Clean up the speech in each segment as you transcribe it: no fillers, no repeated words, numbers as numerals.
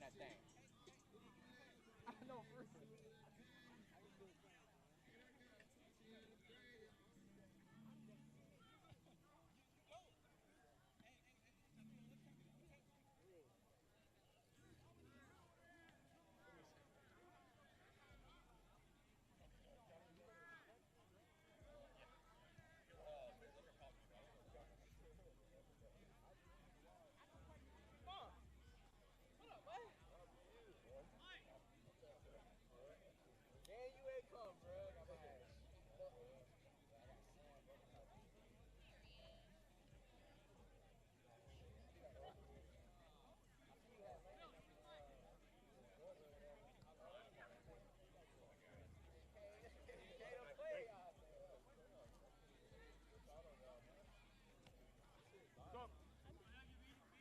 that thing. I know, for real.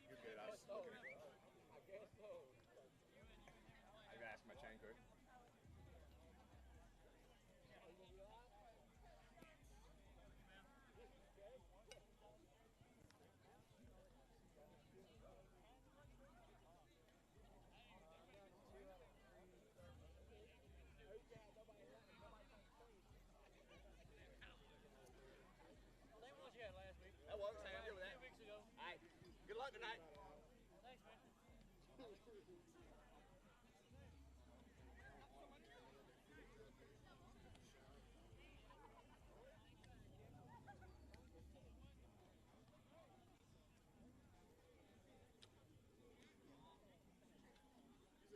You're good. I was looking at. I guess so. I gotta ask my chain quick. Same one you had last week. That works. Hey, I'm good with that. 2 weeks ago. All right. Good luck tonight. Thanks, man.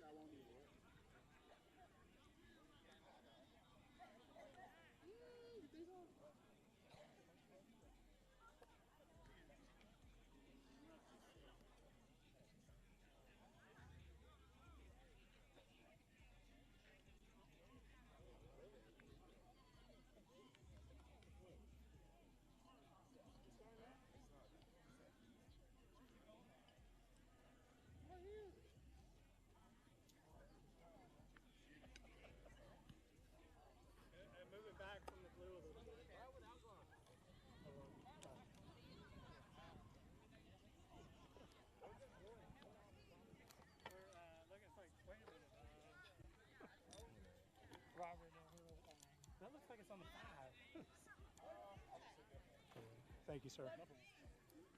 I won't need it. You think so? And moving back from the blue a little bit. We're looking like, wait a minute. Robert, that looks like it's on the 5. Thank you, sir.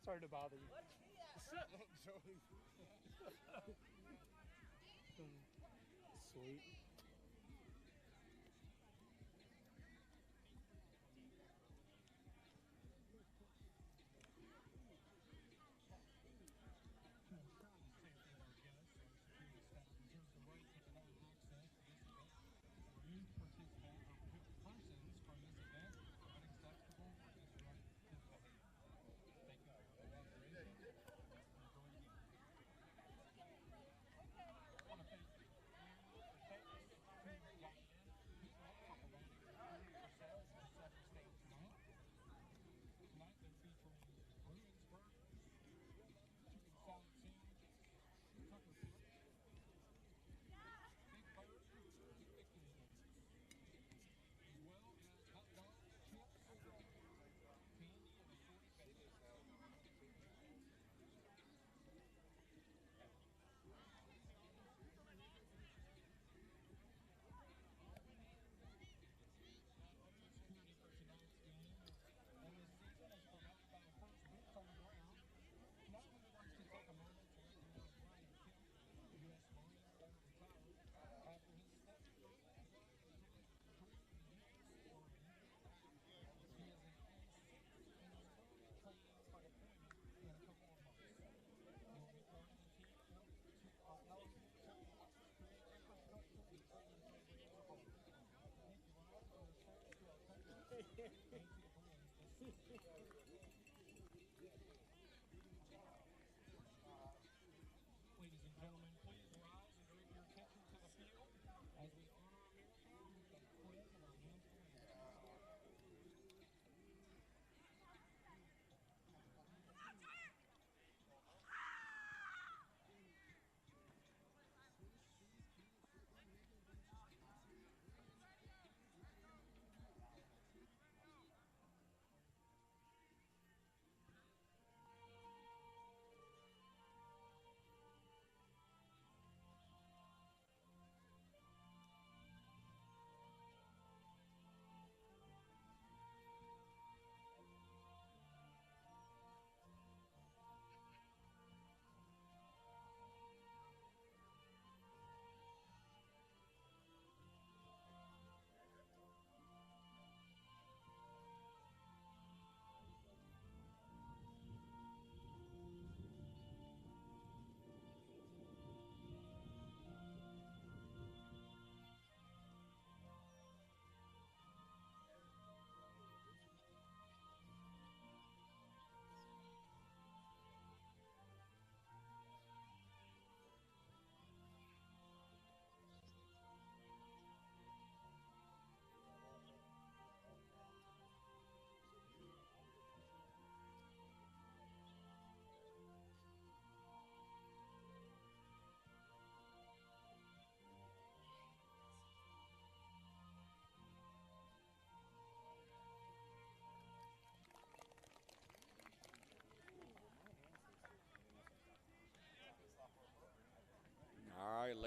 Sorry to bother you. Sweet. Persons from this event are unacceptable or disruptive behavior. Thank you for your cooperation. Enjoy the game. I want to thank you for taking Diane, who's also providing yourselves on center stage tonight. Tonight they're featuring Bruins, chicken salad sandwiches, Tucker Flip, Big Bird, and Victory Days. As well as hot dogs, chips, candy, and assorted beverages. Security for tonight's game and this season is provided by the first boots on the ground. Not only wants to take a moment to recognize Ryan Kemp, the U.S. Marine former retired, after his step. He is an A6 and is currently training for deployment in a couple of months. He will be joining the team to allow him to create infrastructure and training programs abroad. Thank you, Ryan, for your service to our country and to the Bruins this season. Ladies and gentlemen, please rise and direct your attention to the field as we honor America with the queen of our national anthem.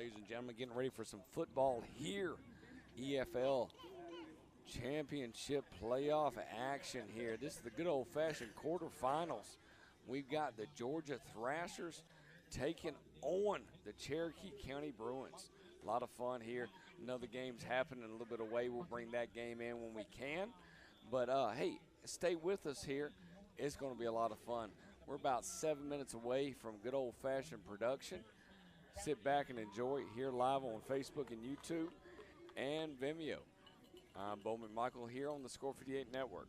ladies and gentlemen, getting ready for some football here. EAFL Championship playoff action here. This is the good old-fashioned quarterfinals. We've got the Georgia Thrashers taking on the Cherokee County Bruins. A lot of fun here. Another game's happening a little bit away. We'll bring that game in when we can. But, hey, stay with us here. It's going to be a lot of fun. We're about 7 minutes away from good old-fashioned production. Sit back and enjoy it here live on Facebook and YouTube and Vimeo. I'm Bowman Michael here on the Score 58 Network.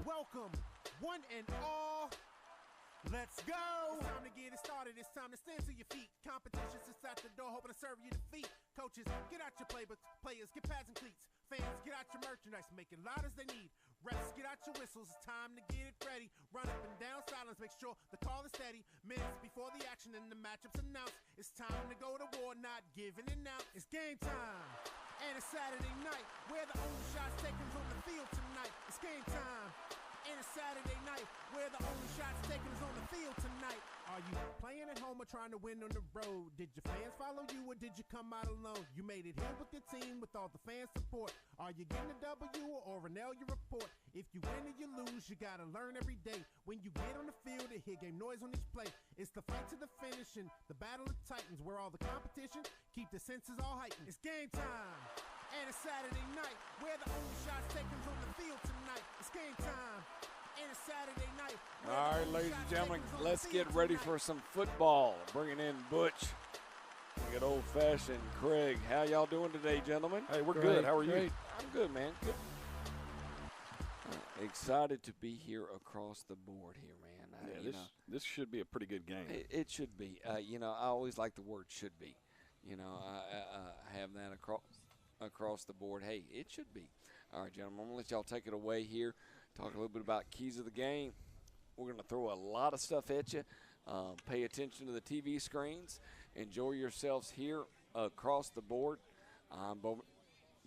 Welcome, one and all, Let's go! It's time to get it started. It's time to stand to your feet. Competition sits at the door, hoping to serve you defeat. Coaches, get out your playbooks. Players, get pads and cleats. Fans, get out your merchandise. Make it loud as they need. Refs, get out your whistles. It's time to get it ready. Run up and down silence. Make sure the call is steady. Minutes before the action and the matchup's announced. It's time to go to war, not giving it out. It's game time. And it's Saturday night. Where the only shots taken on the field tonight. It's game time. And it's Saturday night, where the only shots taken is on the field tonight. Are you playing at home or trying to win on the road? Did your fans follow you or did you come out alone? You made it here with your team with all the fan support. Are you getting a W or an L you report? If you win or you lose, you gotta learn every day. When you get on the field, you hear game noise on each play. It's the fight to the finish and the battle of titans, where all the competition keep the senses all heightened. It's game time. And it's Saturday night, where the only shots taken on the field tonight. It's game time. And it's Saturday night. All right, ladies and gentlemen, let's get ready for some football. Bringing in Butch. We got old-fashioned Craig. How y'all doing today, gentlemen? Hey, we're good. How are you? I'm good, man. Good. Excited to be here across the board here, man. Yeah, this should be a pretty good game. It should be. I always like the word "should be." I have that across the board. Hey, it should be. All right, gentlemen, I'm going to let y'all take it away here. Talk a little bit about keys of the game. We're going to throw a lot of stuff at you. Pay attention to the TV screens. Enjoy yourselves here across the board. I'm Bo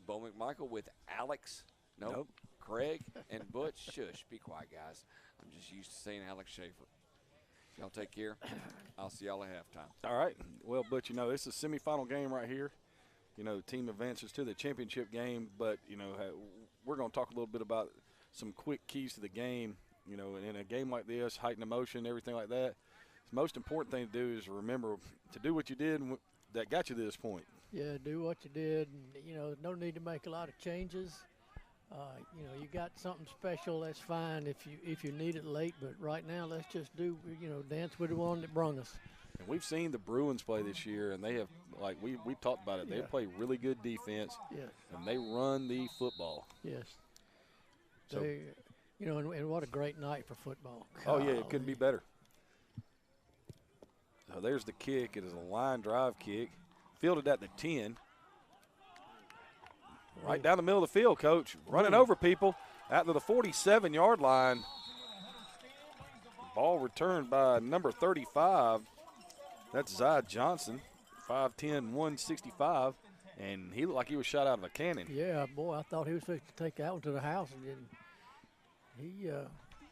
McMichael with Alex. Nope. Craig and Butch. Shush. Be quiet, guys. I'm just used to saying Alex Schaefer. Y'all take care. I'll see y'all at halftime. All right. Well, Butch, it's a semifinal game right here. Team advances to the championship game, but, we're going to talk a little bit about some quick keys to the game. In a game like this, heightened emotion, everything like that. The most important thing to do is remember to do what you did that got you to this point. Yeah, do what you did. And, no need to make a lot of changes. You got something special, that's fine if you need it late. But right now, let's just do, dance with the one that brung us. And we've seen the Bruins play this year, and they have, like we talked about it, they play really good defense, and they run the football. Yes. So, and what a great night for football. Oh, yeah, it couldn't be better. So there's the kick. It is a line drive kick. Fielded at the 10. Right down the middle of the field, Coach. Running over people out to the 47-yard line. Ball returned by number 35. That's Zyd Johnson, 5'10", 165. And he looked like he was shot out of a cannon. Yeah, boy, I thought he was supposed to take that one to the house. And he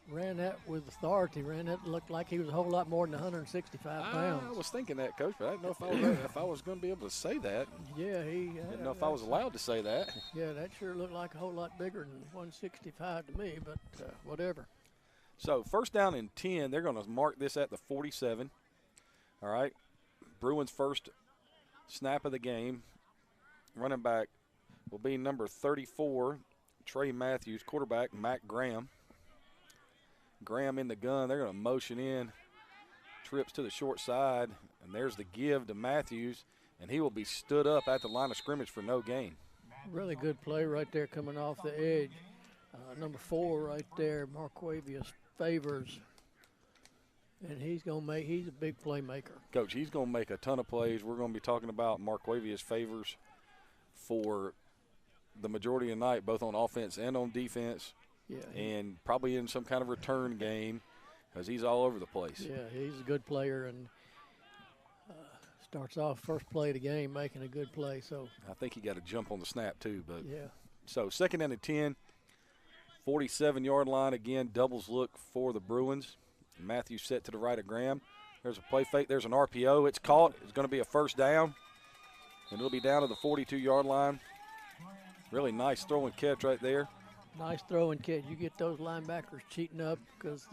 ran that with authority. Looked like he was a whole lot more than 165 pounds. I was thinking that, Coach, but I didn't know if I was going to be able to say that. Yeah, didn't know if I was allowed to say that. Yeah, that sure looked like a whole lot bigger than 165 to me, but whatever. So first down and 10, they're going to mark this at the 47. All right, Bruins first snap of the game. Running back will be number 34, Trey Matthews. Quarterback, Matt Graham. Graham in the gun. They're going to motion in. Trips to the short side. And there's the give to Matthews. And he will be stood up at the line of scrimmage for no gain. Really good play right there coming off the edge. Number 4 right there, Marquavius Favors. And he's a big playmaker. Coach, he's going to make a ton of plays. We're going to be talking about Marquavius Favors for the majority of the night, both on offense and on defense. Yeah. And probably in some kind of return game because he's all over the place. Yeah, he's a good player and starts off first play of the game making a good play. So I think he got a jump on the snap too. But yeah. So second down and 10, 47-yard line again, doubles look for the Bruins. Matthews set to the right of Graham. There's a play fake. There's an RPO. It's caught. It's going to be a first down. And it'll be down to the 42-yard line. Really nice throw and catch right there. Nice throw and catch. You get those linebackers cheating up because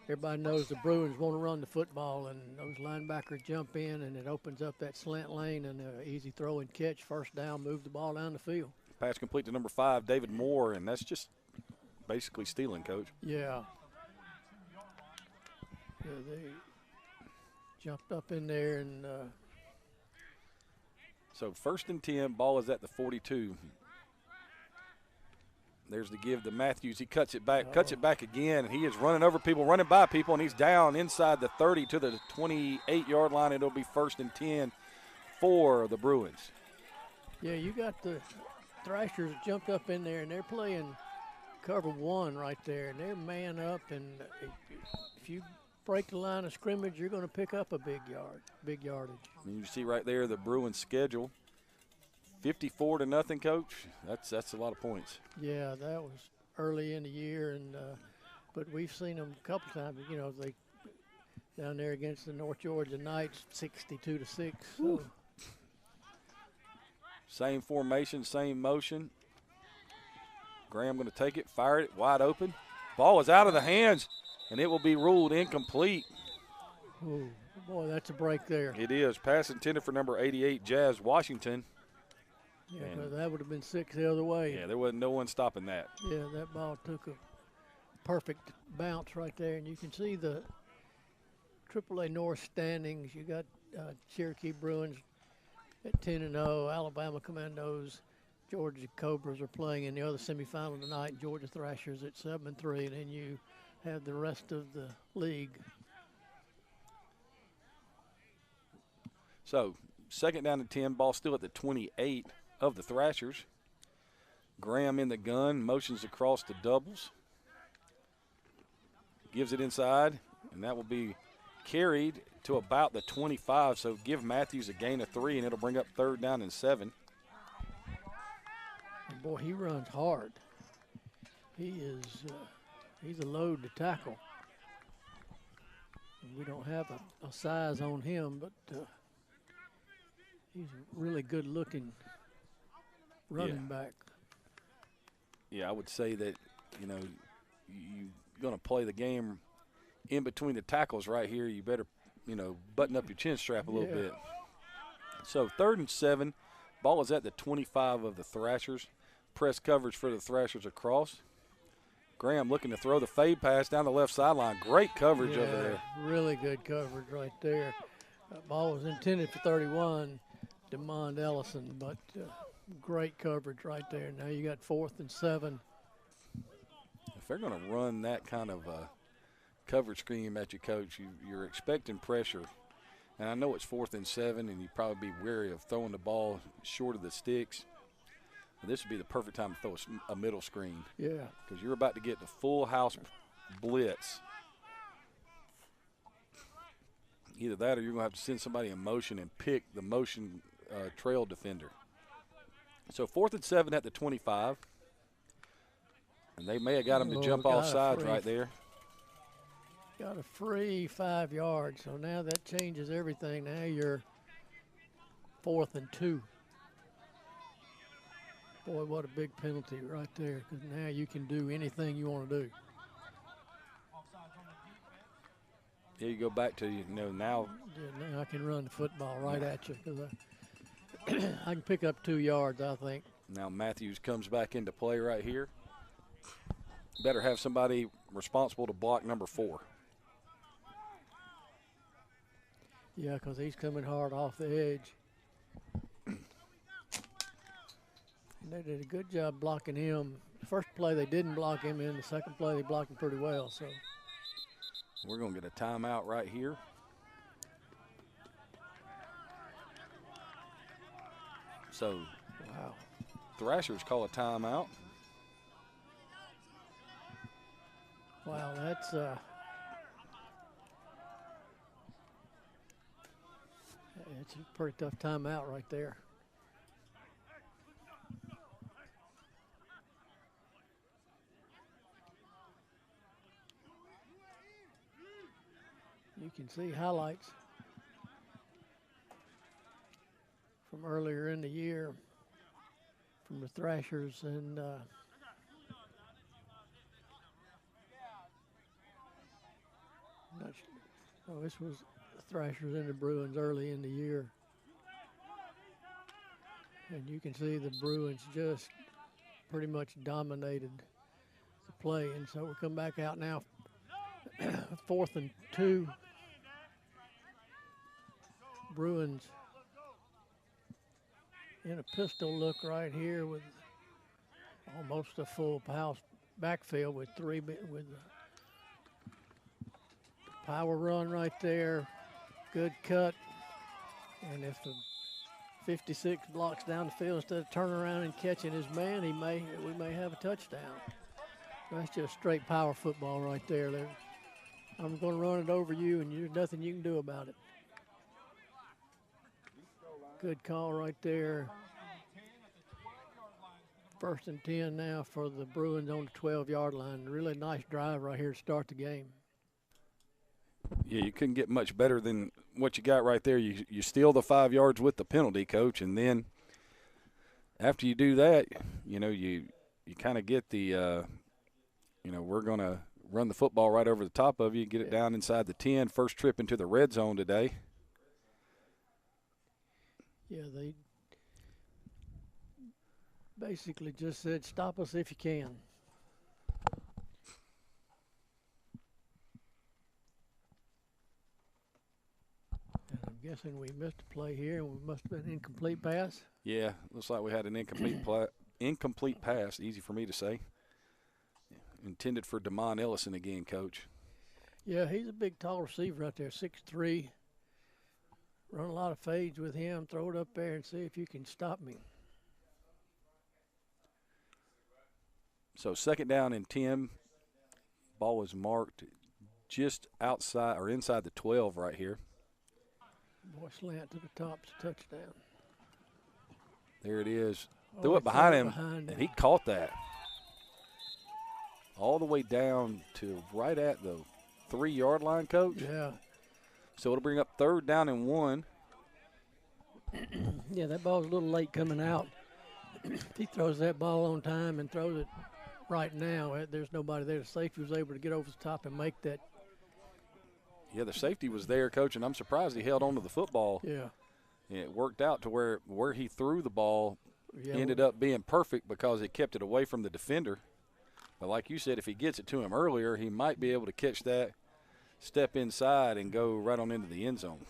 everybody knows the Bruins want to run the football, and those linebackers jump in, and it opens up that slant lane, and an easy throw and catch, first down, move the ball down the field. Pass complete to number 5, David Moore, and that's just basically stealing, Coach. Yeah. Yeah, they jumped up in there and so first and 10, ball is at the 42. There's the give to Matthews. He cuts it back again, and he is running over people, running by people, and he's down inside the 30 to the 28-yard line. It'll be 1st and 10 for the Bruins. Yeah, you got the Thrashers jumped up in there, and they're playing cover 1 right there, and they're man up, and if you break the line of scrimmage, you're going to pick up a big yardage. And you see right there the Bruins schedule. 54-0, Coach. That's a lot of points. Yeah, that was early in the year, and but we've seen them a couple times. You know, they down there against the North Georgia Knights, 62-6. So. Same formation, same motion. Graham going to take it, fire it, wide open. Ball is out of the hands, and it will be ruled incomplete. Ooh, boy, that's a break there. It is. Pass intended for number 88, Jazz Washington. Yeah, because that would have been 6 the other way. Yeah, there wasn't no one stopping that. Yeah, that ball took a perfect bounce right there, and you can see the AAA North standings. You got Cherokee Bruins at 10-0, Alabama Commandos, Georgia Cobras are playing in the other semifinal tonight, Georgia Thrashers at 7-3, and then you have the rest of the league. So, 2nd down and 10, ball still at the 28 of the Thrashers. Graham in the gun, motions across the doubles. Gives it inside, and that will be carried to about the 25. So give Matthews a gain of 3, and it'll bring up 3rd down and 7. And boy, he runs hard. He is, he's a load to tackle. We don't have a size on him, but he's a really good-looking running back. Yeah, I would say that, you know, you're going to play the game in between the tackles right here. You better, you know, button up your chin strap a little bit. So 3rd and 7. Ball is at the 25 of the Thrashers. Press coverage for the Thrashers across. Graham looking to throw the fade pass down the left sideline. Great coverage over there. Really good coverage right there. That ball was intended for 31, DeMond Ellison, but great coverage right there. Now you got 4th and 7. If they're going to run that kind of coverage scheme at you, Coach, you're expecting pressure. And I know it's 4th and 7, and you'd probably be wary of throwing the ball short of the sticks. But this would be the perfect time to throw a middle screen. Yeah. Because you're about to get the full house blitz. Either that or you're going to have to send somebody in motion and pick the motion trail defender. So 4th and 7 at the 25. And they may have got him to jump off sides right there. Got a free 5 yards, so now that changes everything. Now you're 4th and 2. Boy, what a big penalty right there, because now you can do anything you want to do. Here you go back to, you know, now. Yeah, now I can run the football right at you, because I can pick up 2 yards, I think. Now Matthews comes back into play right here. Better have somebody responsible to block number 4. Yeah, because he's coming hard off the edge. And they did a good job blocking him. The first play they didn't block him in. The second play they blocked him pretty well. So we're going to get a timeout right here. So, wow. Thrashers call a timeout. Wow, that's it's a pretty tough timeout right there. You can see highlights from earlier in the year from the Thrashers, and this was the Thrashers and the Bruins early in the year. And you can see the Bruins just pretty much dominated the play. And so we come back out now, 4th and 2. Bruins in a pistol look right here with almost a full house backfield with with power run right there, good cut, and if the 56 blocks down the field instead of turning around and catching his man, we may have a touchdown. That's just straight power football right there. I'm going to run it over you, and there's nothing you can do about it. Good call right there. 1st and 10 now for the Bruins on the 12-yard line. Really nice drive right here to start the game. Yeah, you couldn't get much better than what you got right there. You steal the 5 yards with the penalty, Coach, and then after you do that, you kind of get the, we're going to run the football right over the top of you, get it down inside the 10. First trip into the red zone today. Yeah, they basically just said, stop us if you can. And I'm guessing we missed a play here, and we must have been an incomplete pass. Yeah, looks like we had an incomplete pass, easy for me to say. Intended for Damon Ellison again, Coach. Yeah, he's a big, tall receiver out there, 6'3". Run a lot of fades with him. Throw it up there and see if you can stop me. So 2nd down and 10. Ball was marked just outside or inside the 12 right here. Boy, slant to the top, it's a touchdown. There it is. Threw it behind him, and he caught that. All the way down to right at the 3-yard line, Coach. Yeah. So it'll bring up 3rd down and 1. Yeah, that ball's a little late coming out. If he throws that ball on time and throws it right now, there's nobody there. The safety was able to get over the top and make that. Yeah, the safety was there, Coach, and I'm surprised he held on to the football. Yeah. And it worked out to where he threw the ball Yeah, ended up being perfect because it kept it away from the defender. But like you said, if he gets it to him earlier, he might be able to catch that, step inside, and go right on into the end zone.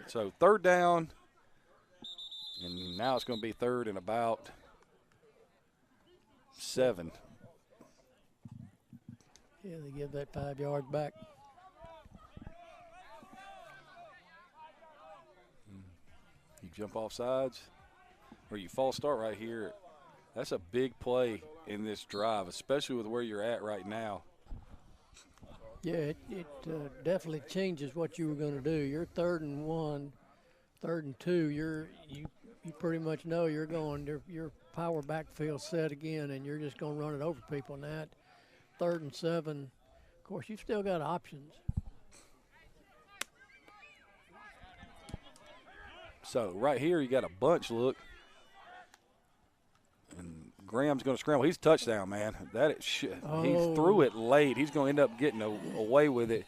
So 3rd down, and now it's going to be 3rd and about 7. Yeah, they give that 5 yards back. You jump off sides, or you false start right here. That's a big play in this drive, especially with where you're at right now. Yeah, it definitely changes what you were going to do. You're 3rd and 1, 3rd and 2. You pretty much know you're going your power backfield set again, and you're just going to run it over people. And that 3rd and 7, of course, you've still got options. So right here you got a bunch look, and Graham's going to scramble. He's touchdown, man. He threw it late. He's going to end up getting away with it.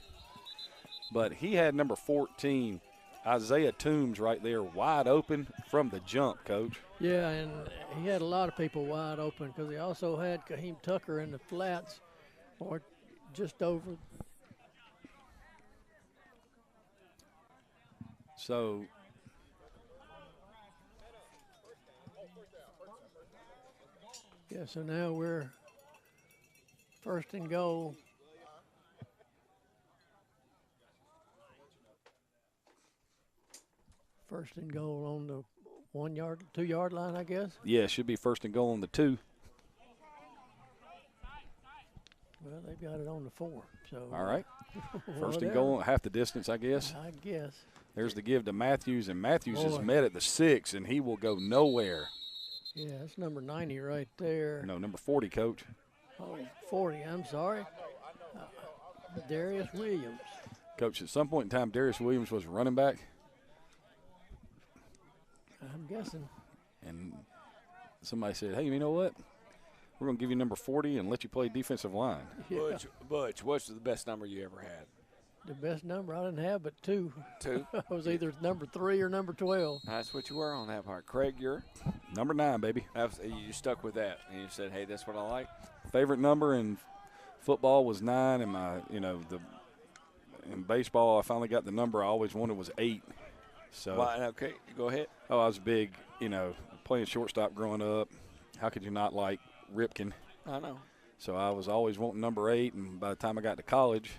But he had number 14, Isaiah Toombs, right there, wide open from the jump, Coach. Yeah, and he had a lot of people wide open because he also had Kaheem Tucker in the flats or just over. So yeah, so now we're 1st and goal. First and goal on the 2-yard line, I guess. yeah, it should be 1st and goal on the 2. Well, they've got it on the 4. So All right. 1st and goal, half the distance, I guess. I guess. There's the give to Matthews, and Matthews is met at the 6, and he will go nowhere. Yeah, that's number 90 right there. No, number 40, Coach. Oh, 40, I'm sorry. Darius Williams. Coach, at some point in time, Darius Williams was running back. I'm guessing. And somebody said, hey, you know what? We're going to give you number 40 and let you play defensive line. Yeah. Butch, what's the best number you ever had? The best number I didn't have but 2. 2? I was either number 3 or number 12. That's what you were on that part. Craig, you're? Number 9, baby. You stuck with that, and you said, hey, that's what I like? Favorite number in football was 9, and in baseball, I finally got the number I always wanted was 8. So, well, okay, go ahead. I was big, playing shortstop growing up. How could you not like Ripken. I know. So I was always wanting number 8, and by the time I got to college,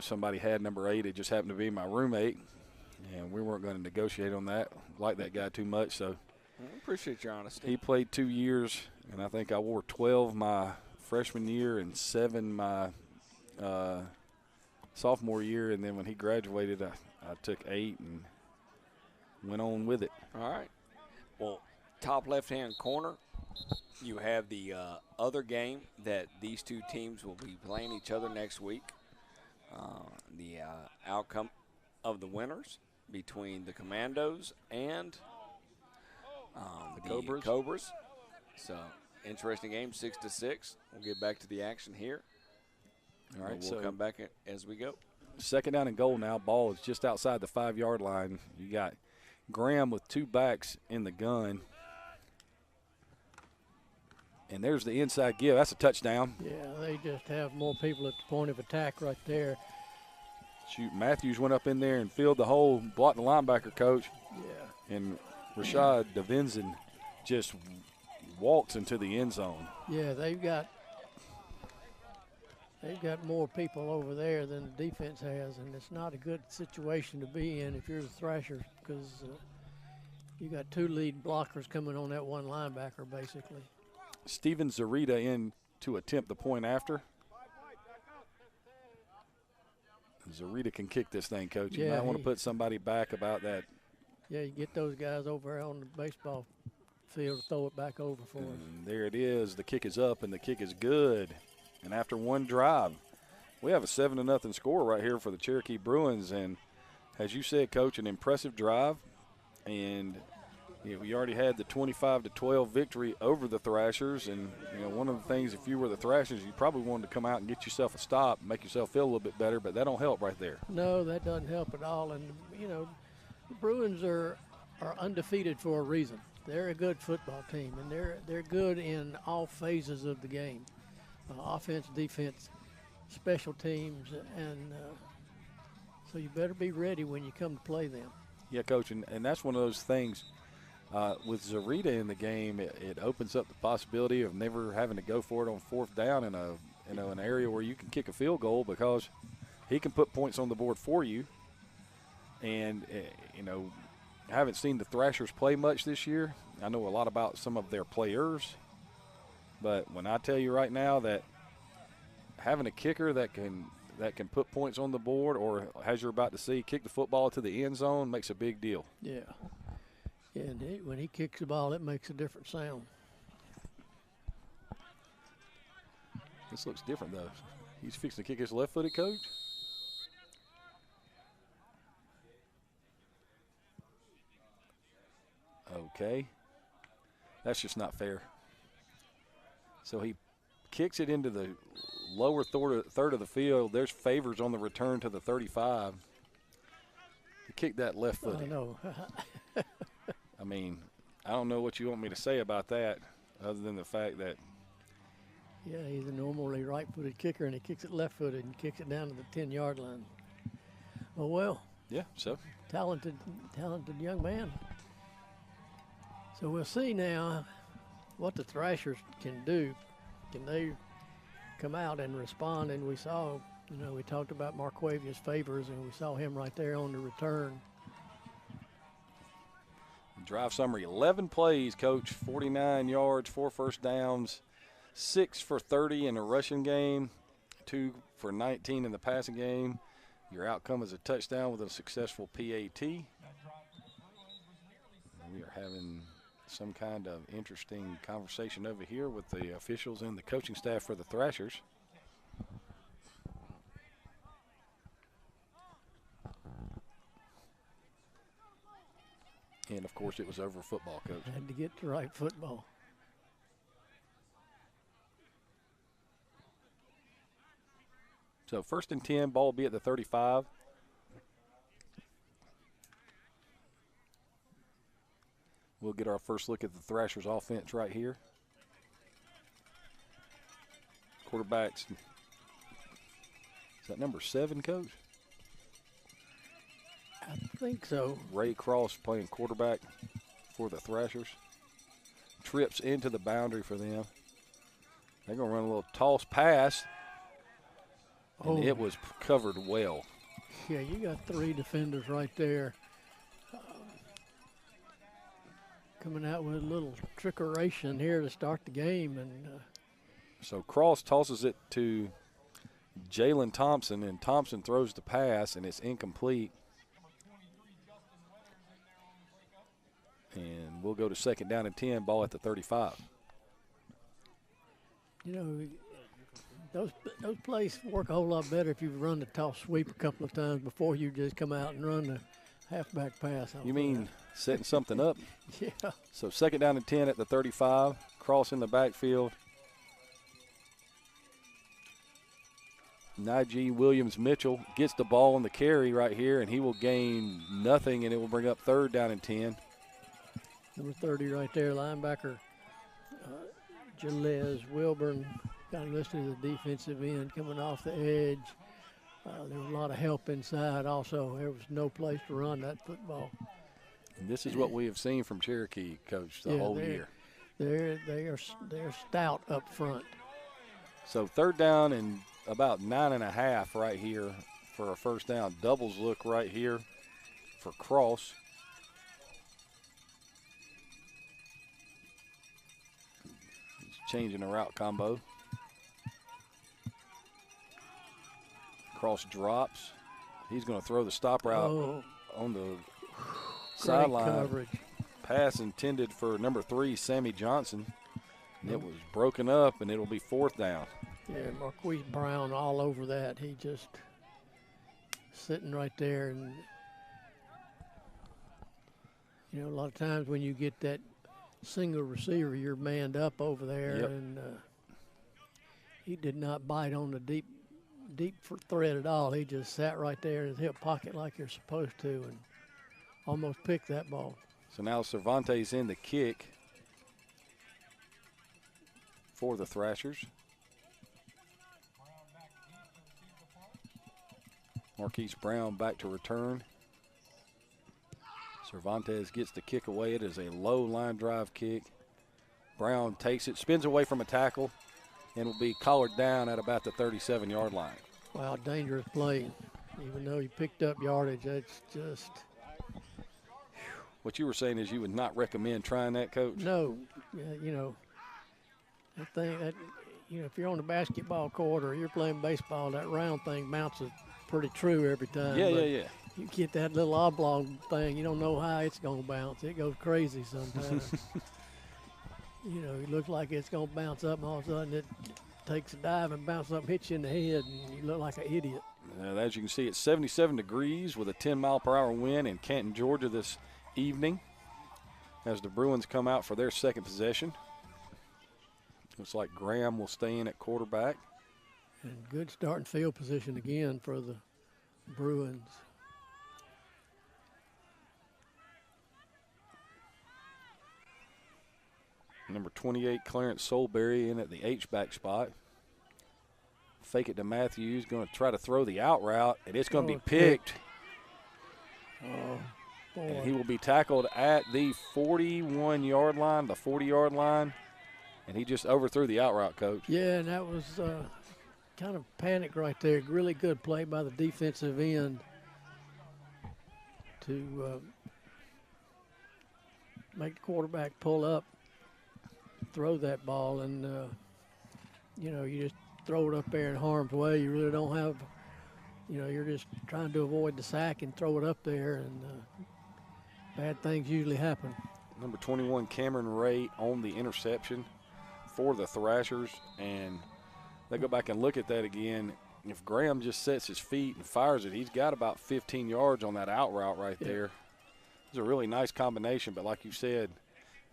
somebody had number 8. It just happened to be my roommate, and we weren't going to negotiate on that. Like that guy too much, so I appreciate your honesty. he played 2 years, and I think I wore 12 my freshman year and 7 my sophomore year, and then when he graduated, I took 8 and went on with it. All right. Well, top left-hand corner, you have the other game that these two teams will be playing each other next week. The outcome of the winners between the Commandos and the Cobras. So, interesting game, 6-6. We'll get back to the action here. All right, we'll come back as we go. Second down and goal now. Ball is just outside the 5-yard line. You got Graham with 2 backs in the gun. And there's the inside give. That's a touchdown. Yeah, they just have more people at the point of attack right there. Shoot, Matthews went up in there and filled the hole, blocked the linebacker, coach. Yeah. And Rashad DeVinzen just walks into the end zone. Yeah, they've got more people over there than the defense has, and it's not a good situation to be in if you're the Thrashers, because you got 2 lead blockers coming on that one linebacker, basically. Steven Zarita in to attempt the point after. Zarita can kick this thing, Coach. You might want to put somebody back about that. Yeah, you get those guys over there on the baseball field to throw it back over for us. There it is. The kick is up, and the kick is good. And after one drive, we have a 7-0 score right here for the Cherokee Bruins. And as you said, Coach, an impressive drive. And we already had the 25-12 victory over the Thrashers. And, one of the things, if you were the Thrashers, you probably wanted to come out and get yourself a stop, make yourself feel a little bit better, but that don't help right there. No, that doesn't help at all. And, the Bruins are undefeated for a reason. They're a good football team, and they're good in all phases of the game. Offense, defense, special teams, and so you better be ready when you come to play them. Yeah, Coach, and that's one of those things. With Zarita in the game, it opens up the possibility of never having to go for it on 4th down in an area where you can kick a field goal, because he can put points on the board for you. And I haven't seen the Thrashers play much this year. I know a lot about some of their players, but when I tell you right now that having a kicker that can put points on the board, or as you're about to see, kick the football to the end zone, makes a big deal. Yeah. Yeah, and when he kicks the ball, it makes a different sound. This looks different, though. He's fixing to kick his left-footed, Coach. Okay. That's just not fair. So he kicks it into the lower third of the field. There's Favors on the return to the 35. He kicked that left-footed. I know. I mean, I don't know what you want me to say about that, other than the fact that. Yeah, he's a normally right-footed kicker, and he kicks it left-footed and kicks it down to the 10-yard line. Oh, well. Yeah, so. Talented young man. So we'll see now what the Thrashers can do. Can they come out and respond? And we saw, we talked about Marquavius Favors, and we saw him right there on the return. Drive summary, 11 plays, Coach, 49 yards, 4 first downs, 6 for 30 in a rushing game, 2 for 19 in the passing game. Your outcome is a touchdown with a successful PAT. We are having some kind of interesting conversation over here with the officials and the coaching staff for the Thrashers. And, of course, it was over football, Coach. Had to get the right football. So 1st and 10, ball will be at the 35. We'll get our first look at the Thrashers offense right here. Quarterbacks. Is that number 7, Coach? I think so. Ray Cross playing quarterback for the Thrashers. trips into the boundary for them. They're going to run a little toss pass, and it was covered well. Yeah, you got 3 defenders right there. Coming out with a little trickeration here to start the game. And so Cross tosses it to Jalen Thompson, and Thompson throws the pass, and it's incomplete. And we'll go to 2nd down and 10, ball at the 35. You know, those plays work a whole lot better if you run the toss sweep a couple of times before you just come out and run the halfback pass. You mean setting something up? Yeah. So 2nd down and 10 at the 35. Cross in the backfield. Najee Williams-Mitchell gets the ball on the carry right here, and he will gain nothing, and it will bring up 3rd down and 10. Number 30 right there, linebacker Jalez Wilburn got listed as a defensive end coming off the edge. There was a lot of help inside also. There was no place to run that football. And this is what we have seen from Cherokee, Coach, the whole year. They're stout up front. So 3rd down and about 9.5 right here for a 1st down. Doubles look right here for Cross. He's changing the route combo. Cross drops. He's going to throw the stop route on the sideline. Coverage. Pass intended for number 3, Sammy Johnson. And it was broken up, and it'll be 4th down. Yeah, Marquise Brown all over that. He just sitting right there. And, you know, a lot of times when you get that single receiver, you're manned up over there. Yep. And he did not bite on the deep thread at all. He just sat right there in his hip pocket like you're supposed to and almost picked that ball. So now Cervantes in the kick for the Thrashers. Marquise Brown back to return. Cervantes gets the kick away. It is a low line drive kick. Brown takes it, spins away from a tackle, and will be collared down at about the 37-yard line. Wow, dangerous play. Even though he picked up yardage, that's just. What you were saying is you would not recommend trying that, Coach? No. Yeah, you know, if you're on the basketball court or you're playing baseball, that round thing bounces pretty true every time. Yeah. You get that little oblong thing, you don't know how it's going to bounce. It goes crazy sometimes. You know, it looks like it's going to bounce up, and all of a sudden it takes a dive and bounces up and hits you in the head, and you look like an idiot. As you can see, it's 77 degrees with a 10-mile-per-hour wind in Canton, Georgia this evening as the Bruins come out for their 2nd possession. Looks like Graham will stay in at quarterback. And good starting field position again for the Bruins. Number 28, Clarence Solberry, in at the H-back spot. Fake it to Matthews, going to try to throw the out route, and it's going to be picked. Oh, boy. And he will be tackled at the 41-yard line, the 40-yard line, and he just overthrew the out route, Coach. Yeah, and that was kind of panic right there. Really good play by the defensive end to make the quarterback pull up, throw that ball, and, you know, you just throw it up there in harm's way. You really don't have, you know, you're just trying to avoid the sack and throw it up there, and bad things usually happen. Number 21, Cameron Ray, on the interception for the Thrashers, and they go back and look at that again. If Graham just sets his feet and fires it, he's got about 15 yards on that out route right there. It's a really nice combination, but like you said,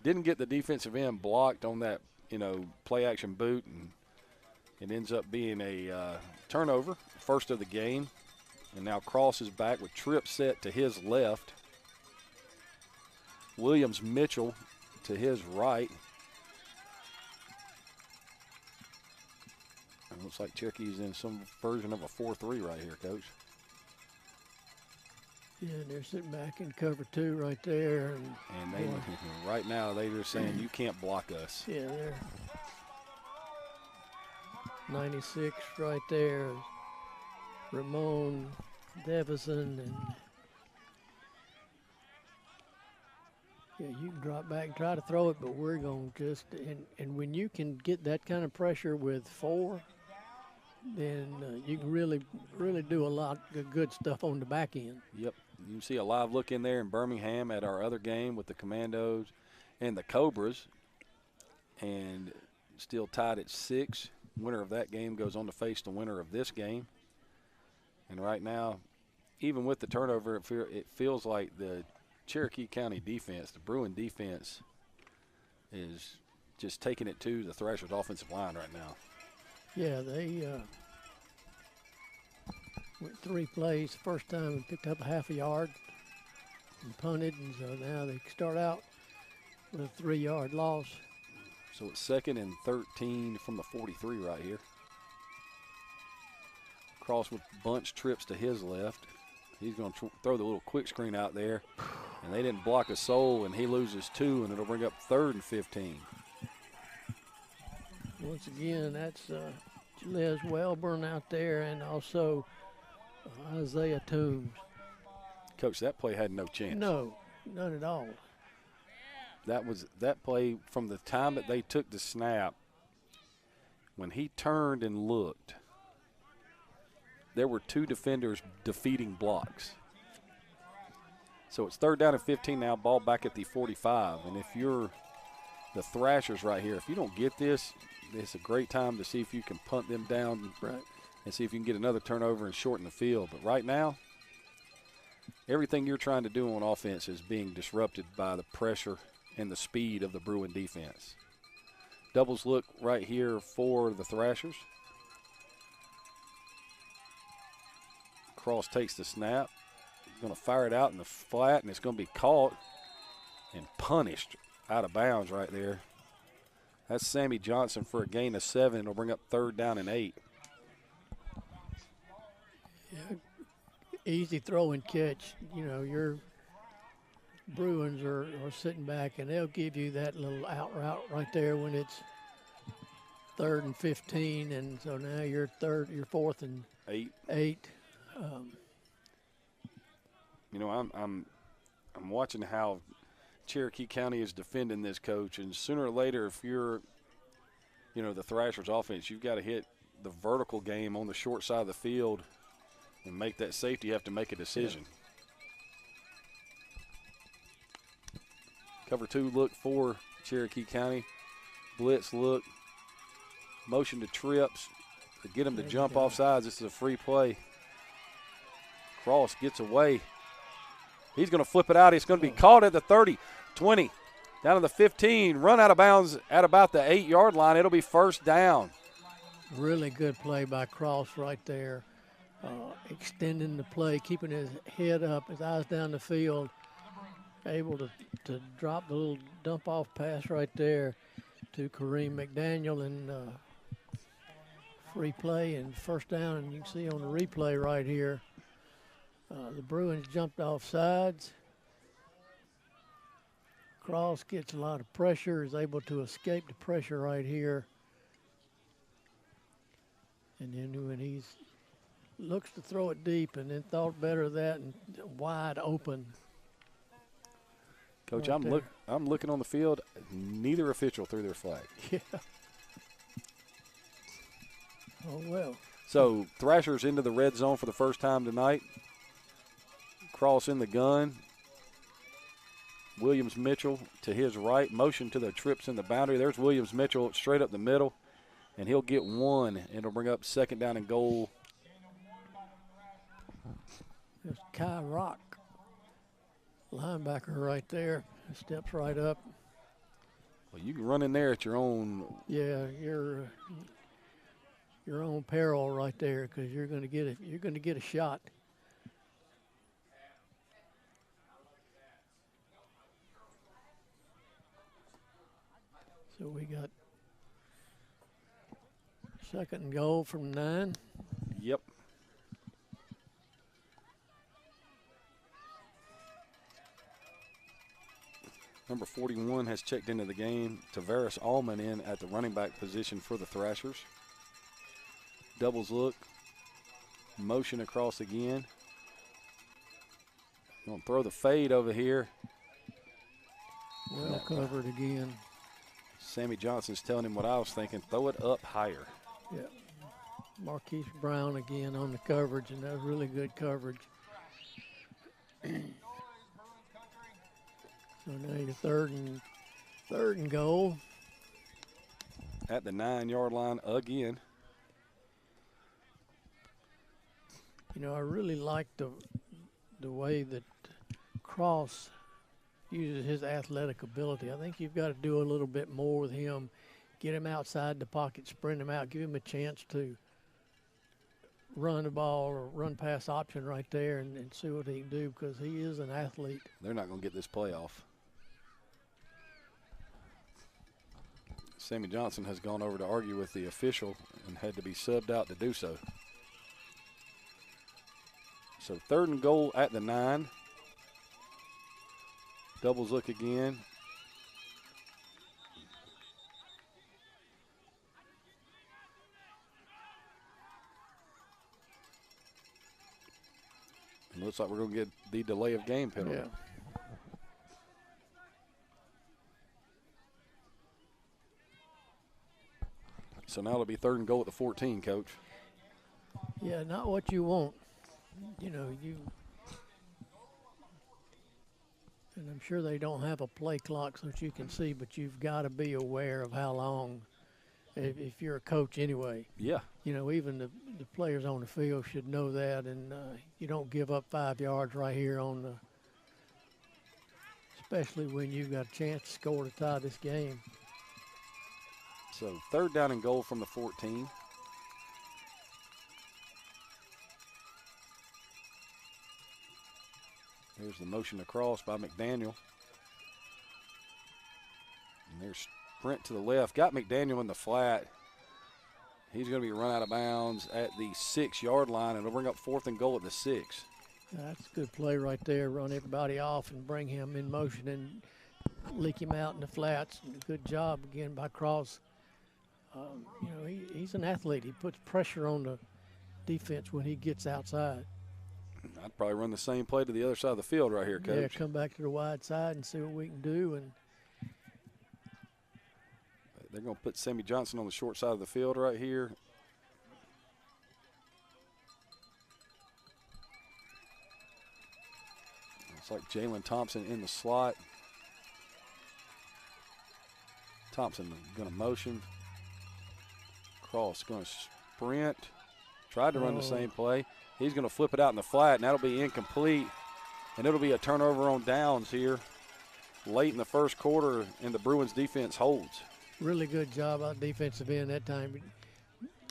didn't get the defensive end blocked on that, you know, play-action boot, and it ends up being a turnover, first of the game. And now Cross is back with Tripp set to his left. Williams-Mitchell to his right. It looks like Cherokee's in some version of a 4-3 right here, Coach. Yeah, and they're sitting back in cover 2 right there. And they, right now, they're saying you can't block us. Yeah, they're 96 right there. Ramon Davison and yeah, you can drop back and try to throw it, but we're going to just and when you can get that kind of pressure with 4, then you can really do a lot of good stuff on the back end. Yep. You can see a live look in there in Birmingham at our other game with the Commandos and the Cobras. And still tied at 6. Winner of that game goes on to face the winner of this game. And right now, even with the turnover, it feels like the Cherokee County defense, the Bruin defense, is just taking it to the Thrashers' offensive line right now. Yeah, they went 3 plays. First time and picked up a half a yard and punted, and so now they start out with a 3-yard loss. So it's 2nd and 13 from the 43 right here. Cross with bunch trips to his left. He's going to throw the little quick screen out there, and they didn't block a soul, and he loses 2, and it'll bring up 3rd and 15. Once again, that's Les Wellburn out there, and also Isaiah Toombs. Coach, that play had no chance. No, none at all. That play from the time that they took the snap, when he turned and looked, there were 2 defenders defeating blocks. So it's 3rd down and 15 now, ball back at the 45. And if you're the Thrashers right here, if you don't get this, it's a great time to see if you can punt them down and see if you can get another turnover and shorten the field. But right now, everything you're trying to do on offense is being disrupted by the pressure and the speed of the Bruin defense. Doubles look right here for the Thrashers. Cross takes the snap. Going to fire it out in the flat, and it's going to be caught and punished out of bounds right there. That's Sammy Johnson for a gain of 7. It'll bring up 3rd down and 8. Yeah, easy throw and catch. You know, your Bruins are sitting back, and they'll give you that little out route right there when it's 3rd and 15, and so now you're 4th and 8. You know, I'm watching how Cherokee County is defending this, Coach, and sooner or later, if you're, you know, the Thrashers offense, you've got to hit the vertical game on the short side of the field and make that safety. You have to make a decision. Yeah. Cover 2 look for Cherokee County. Blitz look. Motion to trips to get him to jump off sides. This is a free play. Cross gets away. He's going to flip it out. He's going to be caught at the 30, 20, down to the 15. Run out of bounds at about the 8-yard line. It'll be 1st down. Really good play by Cross right there. Extending the play, keeping his head up, his eyes down the field. Able to drop the little dump-off pass right there to Kareem McDaniel, and free play and 1st down. And you can see on the replay right here, the Bruins jumped off sides. Cross gets a lot of pressure, is able to escape the pressure right here. And then when he looks to throw it deep, and then thought better of that, and wide open. Coach, right I'm looking on the field. Neither official threw their flag. Yeah. Oh, well. So Thrashers into the red zone for the first time tonight. Cross in the gun. Williams Mitchell to his right. Motion to the trips in the boundary. There's Williams Mitchell straight up the middle, and he'll get 1. It'll bring up 2nd down and goal. There's Kai Rock, linebacker right there. Steps right up. Well, you can run in there at your own. Yeah, your own peril right there, because you're going to get a shot. So we got 2nd and goal from 9. Yep. Number 41 has checked into the game. Tavares Allman in at the running back position for the Thrashers. Doubles look. Motion across again. Going to throw the fade over here. Well covered again. Sammy Johnson's telling him what I was thinking. Throw it up higher. Yeah. Marquise Brown again on the coverage, and that's really good coverage. So now you're third and goal. At the 9-yard line again. You know, I really like the way that Cross uses his athletic ability. I think you've got to do a little bit more with him. Get him outside the pocket, sprint him out, give him a chance to run the ball or run pass option right there and see what he can do, because he is an athlete. They're not going to get this play off. Sammy Johnson has gone over to argue with the official and had to be subbed out to do so. So 3rd and goal at the 9. Doubles look again. It looks like we're going to get the delay of game penalty. Yeah. So now it'll be 3rd and goal at the 14, Coach. Yeah, not what you want. You know, and I'm sure they don't have a play clock so that you can see, but you've got to be aware of how long, if you're a coach anyway. Yeah. You know, even the players on the field should know that, and you don't give up 5 yards right here on the, especially when you've got a chance to score to tie this game. So 3rd down and goal from the 14. There's the motion across by McDaniel. And there's sprint to the left. Got McDaniel in the flat. He's going to be run out of bounds at the 6-yard line, and it'll bring up 4th and goal at the 6. That's a good play right there. Run everybody off and bring him in motion and leak him out in the flats. Good job again by Cross. You know, he's an athlete. He puts pressure on the defense when he gets outside. I'd probably run the same play to the other side of the field right here, Coach. Yeah, come back to the wide side and see what we can do. And they're going to put Sammy Johnson on the short side of the field right here. It's like Jalen Thompson in the slot. Thompson going to motion. Cross going to sprint. Tried to run the same play. He's going to flip it out in the flat, and that'll be incomplete. And it'll be a turnover on downs here late in the first quarter, and the Bruins defense holds. Really good job on defensive end that time.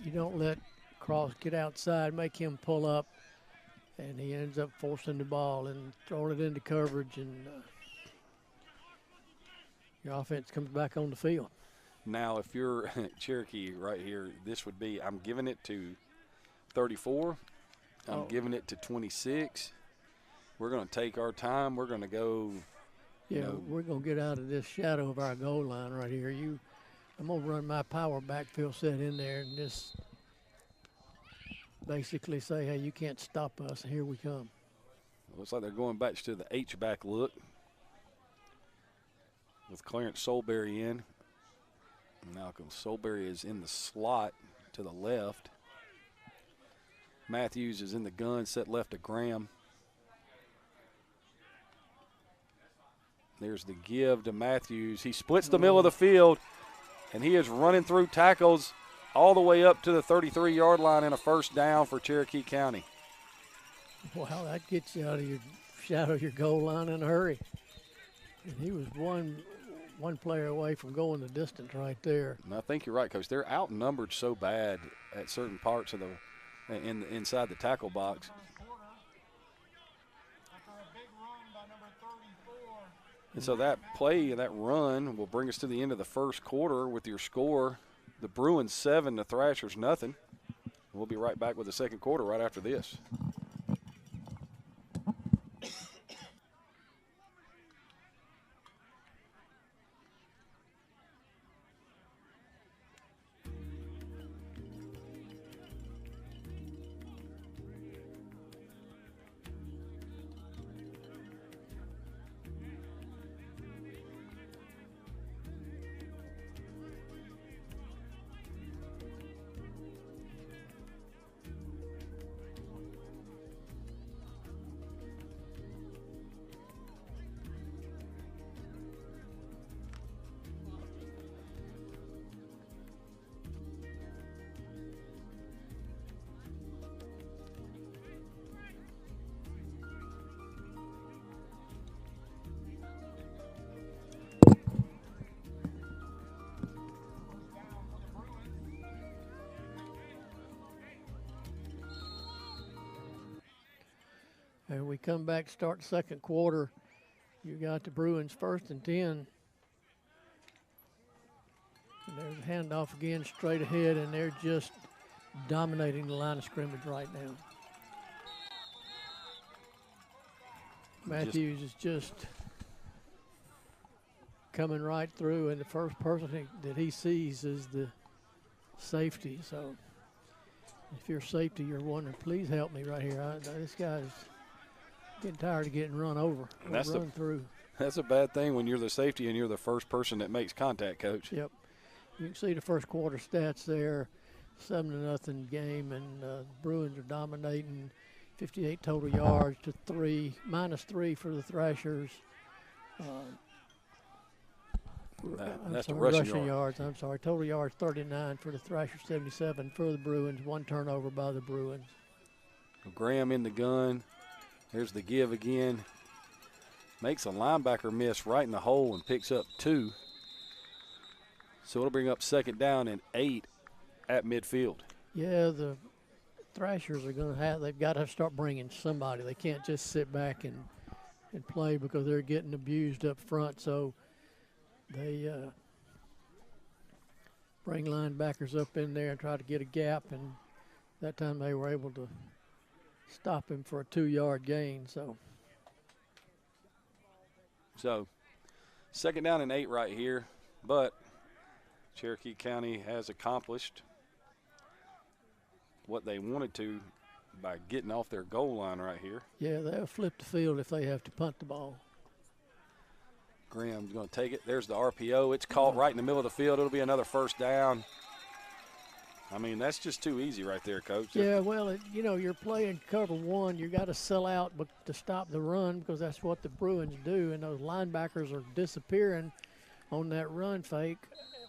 You don't let Cross get outside, make him pull up, and he ends up forcing the ball and throwing it into coverage, and your offense comes back on the field. Now, if you're Cherokee right here, this would be, I'm giving it to 34. I'm giving it to 26. We're going to take our time. We're going to go. Yeah, we're going to get out of this shadow of our goal line right here. I'm going to run my power backfield set in there and just basically say, hey, you can't stop us. Here we come. Looks like they're going back to the H-back look with Clarence Solberry in. Malcolm Solberry is in the slot to the left. Matthews is in the gun, set left to Graham. There's the give to Matthews. He splits the middle of the field, and he is running through tackles all the way up to the 33-yard line and a 1st down for Cherokee County. Wow, that gets you out of your shadow of your goal line in a hurry. And he was one player away from going the distance right there. And I think you're right, Coach. They're outnumbered so bad at certain parts of inside the tackle box. And so that play, that run, will bring us to the end of the first quarter with your score. The Bruins 7, the Thrashers nothing. We'll be right back with the second quarter right after this. And we come back, start second quarter. You got the Bruins 1st and 10. And there's a handoff again straight ahead, and they're just dominating the line of scrimmage right now. Matthews is just coming right through, and the first person that he sees is the safety. So if you're safety, you're wondering, please help me right here. This guy's getting tired of getting run over, run through. That's a bad thing when you're the safety and you're the first person that makes contact, Coach. Yep. You can see the first quarter stats there, 7-0 game, and Bruins are dominating. 58 total yards to -3 for the Thrashers. That's the rushing yards. I'm sorry. Total yards 39 for the Thrashers, 77 for the Bruins. 1 turnover by the Bruins. Graham in the gun. There's the give again. Makes a linebacker miss right in the hole and picks up 2. So it'll bring up 2nd down and 8 at midfield. Yeah, the Thrashers are going to they've got to start bringing somebody. They can't just sit back and play because they're getting abused up front. So they bring linebackers up in there and try to get a gap, and that time they were able to stop him for a 2-yard gain. So 2nd down and 8 right here, but Cherokee County has accomplished what they wanted to by getting off their goal line right here. Yeah, they'll flip the field if they have to punt the ball. Graham's going to take it. There's the RPO. It's caught right in the middle of the field. It'll be another 1st down. I mean, that's just too easy right there, Coach. Yeah, well, you're playing cover 1. You got to sell out to stop the run because that's what the Bruins do, and those linebackers are disappearing on that run fake,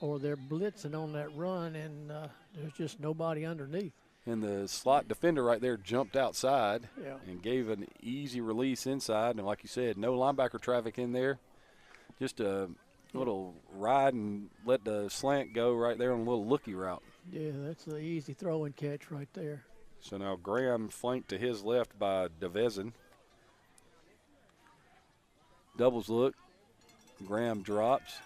or they're blitzing on that run, and there's just nobody underneath. And the slot defender right there jumped outside Yeah. and gave an easy release inside. And like you said, no linebacker traffic in there. Just a little ride and let the slant go right there on a little looky route. Yeah, that's the easy throw and catch right there. So now Graham flanked to his left by DeVezen. Doubles look. Graham drops.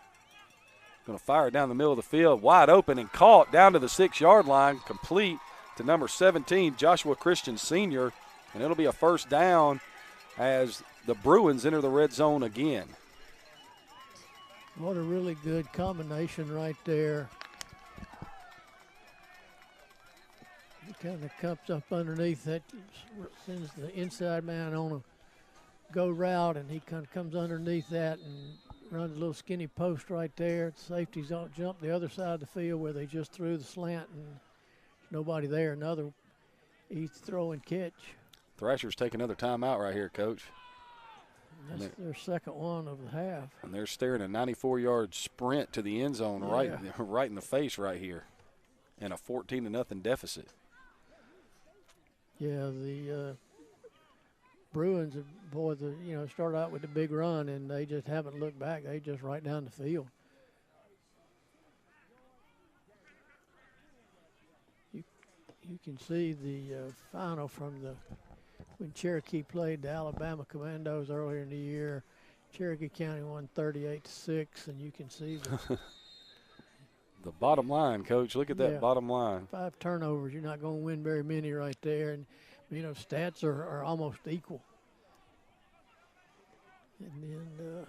Going to fire it down the middle of the field. Wide open and caught down to the 6-yard line. Complete to number 17, Joshua Christian Sr. And it'll be a 1st down as the Bruins enter the red zone again. What a really good combination right there. He kind of comes up underneath that, sends the inside man on a go route, and he kind of comes underneath that and runs a little skinny post right there. The safeties don't jump the other side of the field where they just threw the slant, and there's nobody there. Another easy throw and catch. Thrashers take another timeout right here, Coach. That's their 2nd one of the half. And they're staring a 94-yard sprint to the end zone right in the face right here, and a 14-0 deficit. Yeah, the Bruins, started out with a big run, and they just haven't looked back. They just right down the field. You can see the final from when Cherokee played the Alabama Commandos earlier in the year. Cherokee County won 38-6, and you can see the bottom line, Coach. Look at that bottom line. 5 turnovers. You're not going to win very many right there. And, stats are almost equal. And then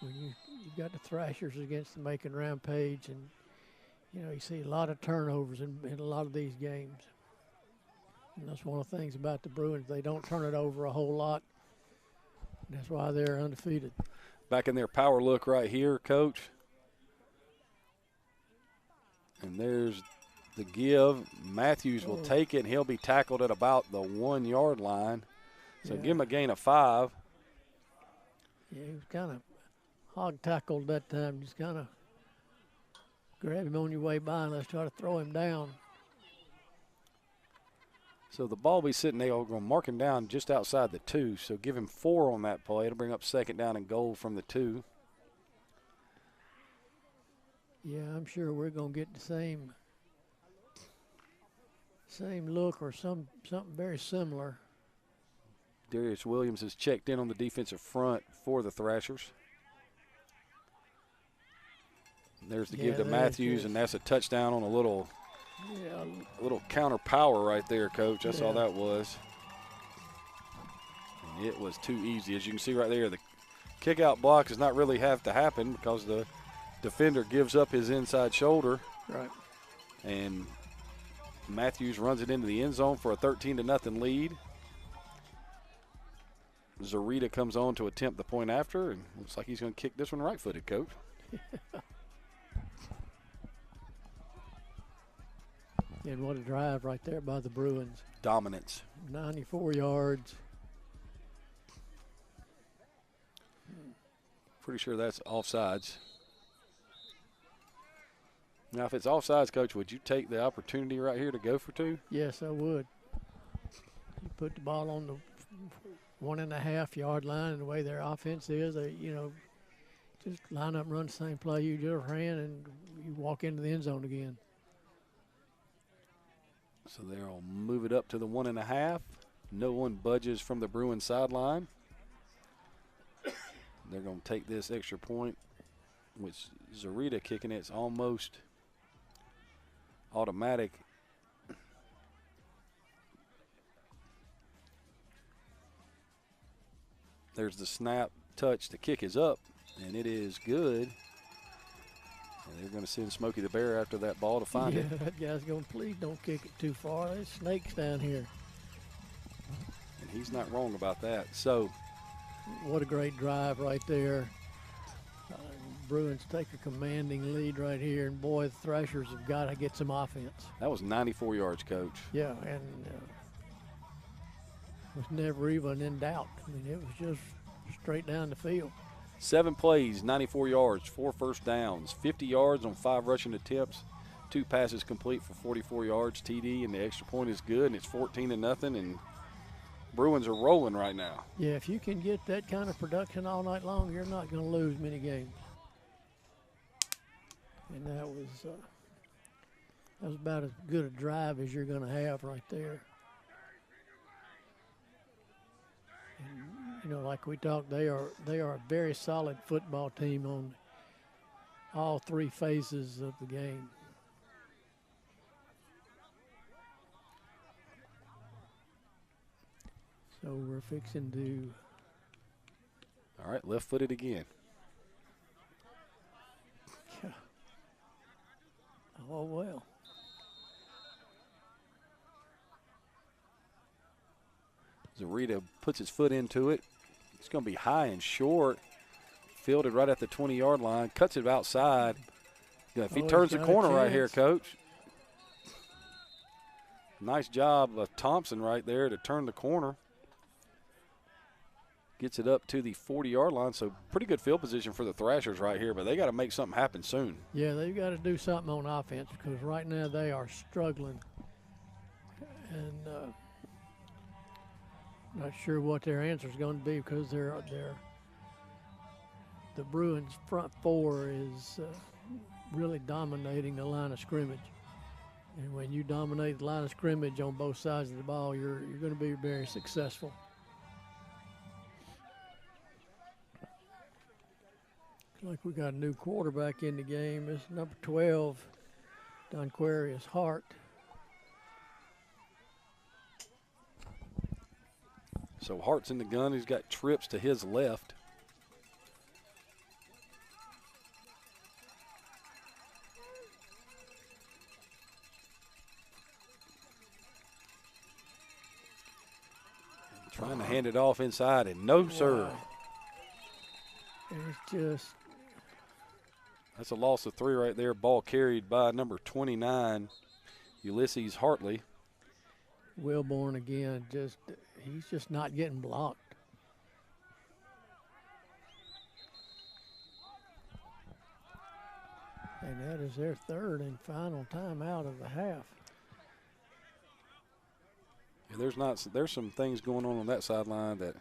when you've got the Thrashers against the Macon Rampage, and, you see a lot of turnovers in a lot of these games. And that's one of the things about the Bruins. They don't turn it over a whole lot. That's why they're undefeated. Back in their power look right here, Coach. And there's the give. Matthews will take it, and he'll be tackled at about the 1-yard line. So give him a gain of 5. Yeah, he was kind of hog tackled that time. Just kind of grab him on your way by and let's try to throw him down. So the ball will be sitting there. Going to mark him down just outside the 2. So give him 4 on that play. It'll bring up 2nd down and goal from the 2. Yeah, I'm sure we're going to get the Same look or something very similar. Darius Williams has checked in on the defensive front for the Thrashers. There's the give to Matthews, and that's a touchdown on a little counter power right there, Coach. That's all that was. And it was too easy. As you can see right there, the kick-out block does not really have to happen because the defender gives up his inside shoulder. Right. And Matthews runs it into the end zone for a 13-0 lead. Zarita comes on to attempt the point after, and looks like he's going to kick this one right-footed, Coach. And what a drive right there by the Bruins. Dominance. 94 yards. Pretty sure that's offsides. Now, if it's offsides, Coach, would you take the opportunity right here to go for two? Yes, I would. You put the ball on the 1.5 yard line, and the way their offense is, they, just line up and run the same play you just ran, and you walk into the end zone again. So they'll move it up to the 1.5. No one budges from the Bruins sideline. They're going to take this extra point, which Zarita kicking it's almost automatic. There's the snap, touch, the kick is up, and it is good. And they're going to send Smokey the Bear after that ball to find it. That guy's going to please don't kick it too far. There's snakes down here. And he's not wrong about that. So, what a great drive right there. Bruins take a commanding lead right here, and boy, the Thrashers have got to get some offense. That was 94 yards, Coach. Yeah, and was never even in doubt. I mean, it was just straight down the field. 7 plays, 94 yards, 4 first downs, 50 yards on 5 rushing attempts, 2 passes complete for 44 yards, TD, and the extra point is good, and it's 14-0, and Bruins are rolling right now. Yeah, if you can get that kind of production all night long, you're not going to lose many games. And that was about as good a drive as you're going to have right there. And, like we talked, they are a very solid football team on all 3 phases of the game. So we're fixing to. All right, left-footed again. Yeah. Oh, well. Zarita puts his foot into it. It's going to be high and short. Fielded right at the 20-yard line. Cuts it outside. Yeah, if he turns the corner right here, Coach. Nice job of Thompson right there to turn the corner. Gets it up to the 40-yard line, so pretty good field position for the Thrashers right here, but they got to make something happen soon. Yeah, they've got to do something on offense because right now they are struggling. And not sure what their answer is going to be because the Bruins front 4 is really dominating the line of scrimmage. And when you dominate the line of scrimmage on both sides of the ball, you're going to be very successful. Like we got a new quarterback in the game. It's number 12, Donquarius Hart. So Hart's in the gun. He's got trips to his left. And trying to hand it off inside, and no, sir. It's just. That's a loss of 3 right there. Ball carried by number 29, Ulysses Hartley. Wilborn again, he's just not getting blocked. And that is their 3rd and final timeout of the half. Yeah, there's some things going on that sideline that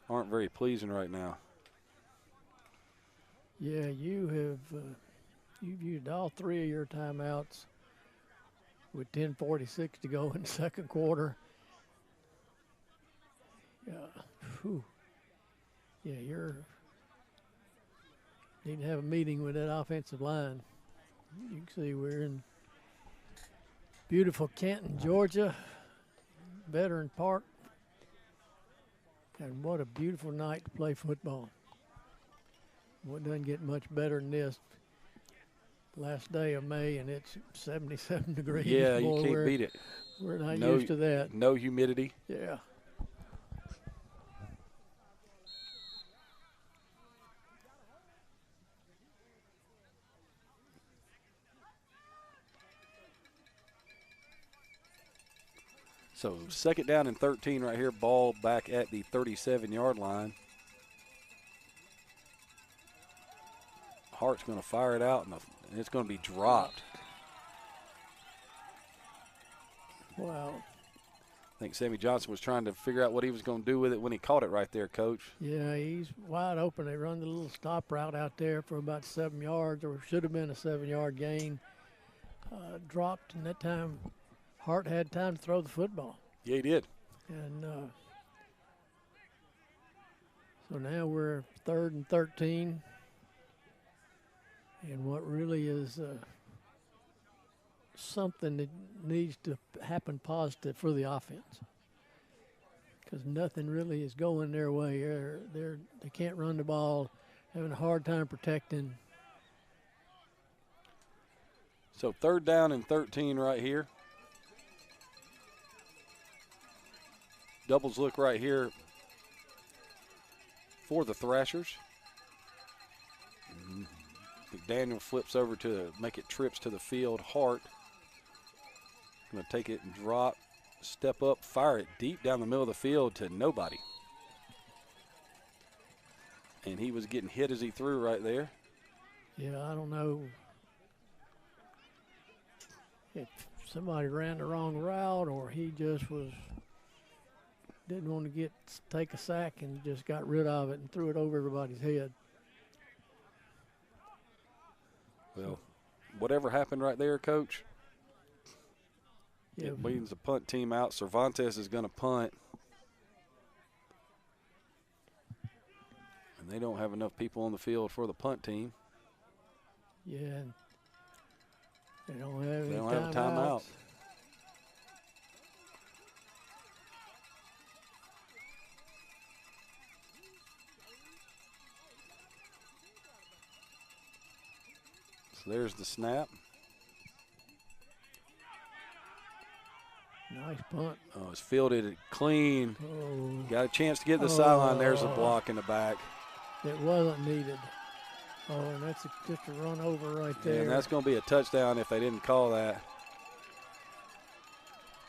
aren't very pleasing right now. Yeah, you've used all 3 of your timeouts with 10:46 to go in the second quarter. Yeah, whew. Yeah, need to have a meeting with that offensive line. You can see we're in beautiful Canton, Georgia, Veteran Park. And what a beautiful night to play football. Well, it doesn't get much better than this. Last day of May, and it's 77 degrees. Yeah, Boy, you can't beat it. We're not used to that. No humidity. Yeah. So 2nd down and 13 right here. Ball back at the 37-yard line. Hart's going to fire it out, and it's going to be dropped. Wow. I think Sammy Johnson was trying to figure out what he was going to do with it when he caught it right there, Coach. Yeah, he's wide open. They run the little stop route out there for about 7 yards, or should have been a 7-yard gain. Dropped, and that time Hart had time to throw the football. Yeah, he did. And so now we're 3rd and 13. And what really is something that needs to happen positive for the offense, because nothing really is going their way. They can't run the ball, having a hard time protecting. So 3rd down and 13 right here. Doubles look right here for the Thrashers. McDaniel flips over to make it trips to the field. Hart going to take it and drop, step up, fire it deep down the middle of the field to nobody. And he was getting hit as he threw right there. Yeah, I don't know if somebody ran the wrong route or he just didn't want to take a sack and just got rid of it and threw it over everybody's head. Well, whatever happened right there, Coach, yeah, it means the punt team out. Cervantes is going to punt. And they don't have enough people on the field for the punt team. Yeah, and they don't have any They don't have a timeout. There's the snap. Nice punt. Oh, it's fielded clean. Oh. Got a chance to get the sideline. There's a block in the back. It wasn't needed. Oh, and that's just a run over right there. And that's going to be a touchdown if they didn't call that.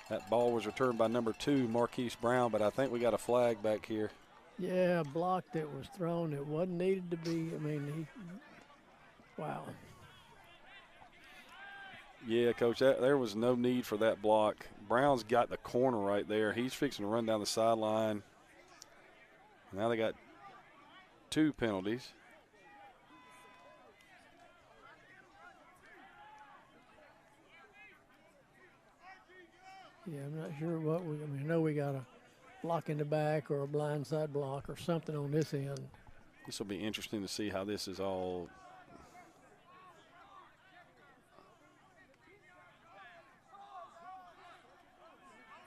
That ball was returned by number 2, Marquise Brown, but I think we got a flag back here. Yeah, a block that was thrown. It wasn't needed to be. I mean, wow. Yeah, Coach, there was no need for that block. Brown's got the corner right there. He's fixing to run down the sideline. Now they got 2 penalties. Yeah, I'm not sure what I know we got a block in the back or a blindside block or something on this end. This will be interesting to see how this is all.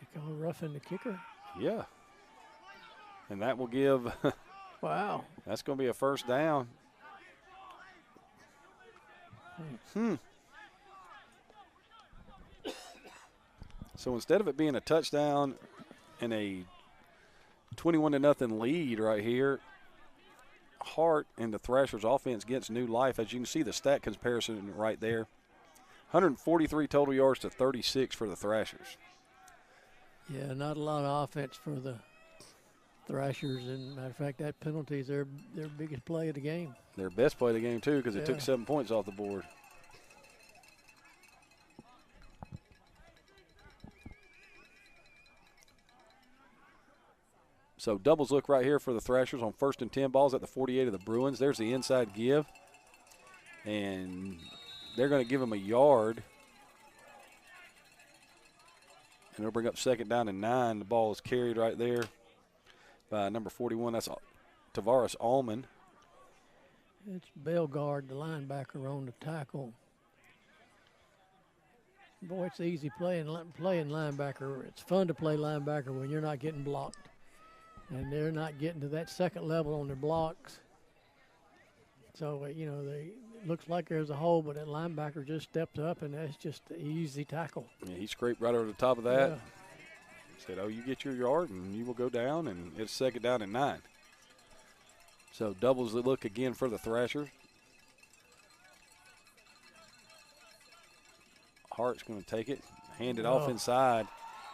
You call roughing the kicker? Yeah. And that will give. Wow. That's going to be a first down. So instead of it being a touchdown and a 21-0 lead right here, Hart and the Thrashers offense gets new life. As you can see the stat comparison right there. 143 total yards to 36 for the Thrashers. Yeah, not a lot of offense for the Thrashers. And matter of fact, that penalty is their biggest play of the game. Their best play of the game, too, because it took 7 points off the board. So doubles look right here for the Thrashers on 1st and 10 balls at the 48 of the Bruins. There's the inside give. And they're going to give them a yard. And it'll bring up 2nd down and 9. The ball is carried right there by number 41. That's Tavares Allman. It's Bellegarde, the linebacker, on the tackle. Boy, it's easy playing linebacker. It's fun to play linebacker when you're not getting blocked. And they're not getting to that second level on their blocks. So, it looks like there's a hole, but that linebacker just steps up, and that's just an easy tackle. Yeah, he scraped right over the top of that. Yeah. Said, oh, you get your yard, and you will go down, and it's 2nd down and 9. So doubles the look again for the Thrashers. Hart's going to take it, hand it off inside,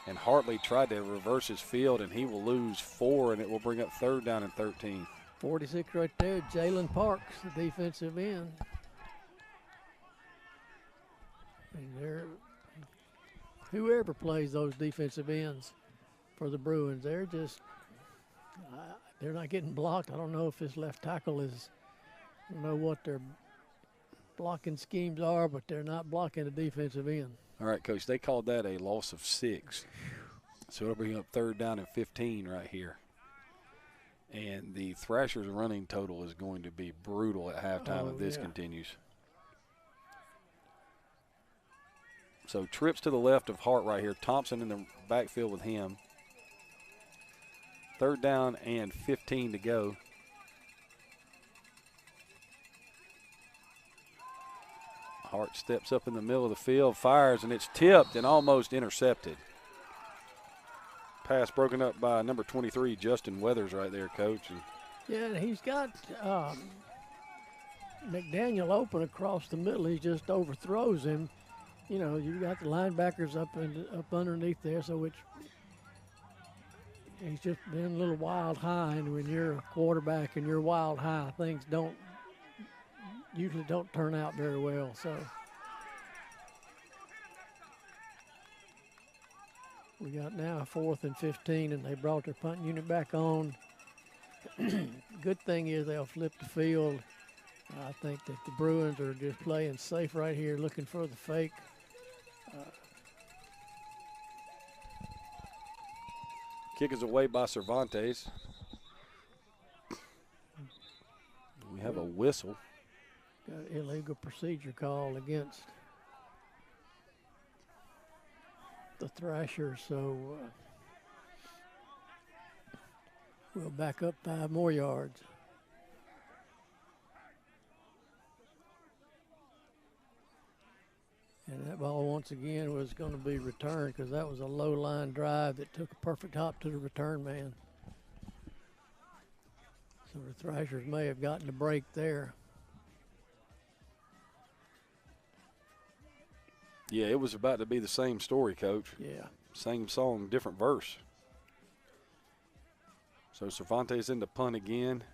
and Hartley tried to reverse his field, and he will lose 4, and it will bring up 3rd down and 13. 46 right there, Jalen Parks, the defensive end. And whoever plays those defensive ends for the Bruins, they're just they're not getting blocked. I don't know if this left tackle is, I don't know what their blocking schemes are, but they're not blocking the defensive end. All right, Coach, they called that a loss of 6. So it'll bring up 3rd down and 15 right here. And the Thrashers running total is going to be brutal at halftime if this continues. So trips to the left of Hart right here. Thompson in the backfield with him. 3rd down and 15 to go. Hart steps up in the middle of the field, fires, and it's tipped and almost intercepted. Pass broken up by number 23, Justin Weathers, right there, Coach. Yeah, and he's got McDaniel open across the middle. He just overthrows him. You got the linebackers up underneath there, so he's just been a little wild high. And when you're a quarterback and you're wild high, things usually don't turn out very well. So we got now a 4th and 15, and they brought their punt unit back on. Good thing is they'll flip the field. I think that the Bruins are just playing safe right here, looking for the fake. Kick is away by Cervantes. We have a whistle. Got an illegal procedure call against the Thrashers, so we'll back up 5 more yards. And that ball once again was going to be returned because that was a low line drive that took a perfect hop to the return man. So the Thrashers may have gotten a break there. Yeah, it was about to be the same story, Coach. Yeah. Same song, different verse. So Cervantes in the punt again.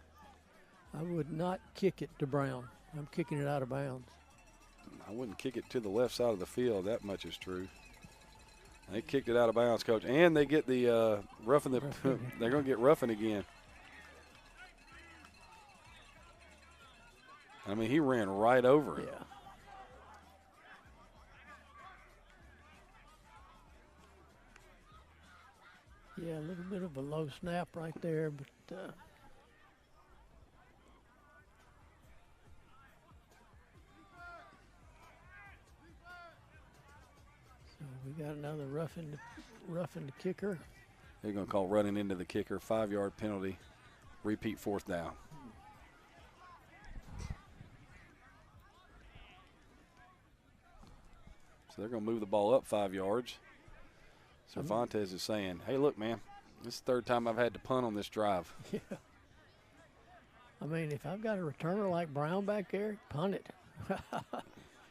I would not kick it to Brown. I'm kicking it out of bounds. I wouldn't kick it to the left side of the field. That much is true. They kicked it out of bounds, Coach. And they get the roughing. They're going to get roughing again. I mean, he ran right over it. Yeah. Yeah, a little bit of a low snap right there, but so we got another roughing the kicker. They're going to call running into the kicker, 5-yard penalty, repeat 4th down. So they're going to move the ball up 5 yards. Cervantes is saying, hey, look, man, this is the 3rd time I've had to punt on this drive. Yeah. I mean, if I've got a returner like Brown back there, punt it.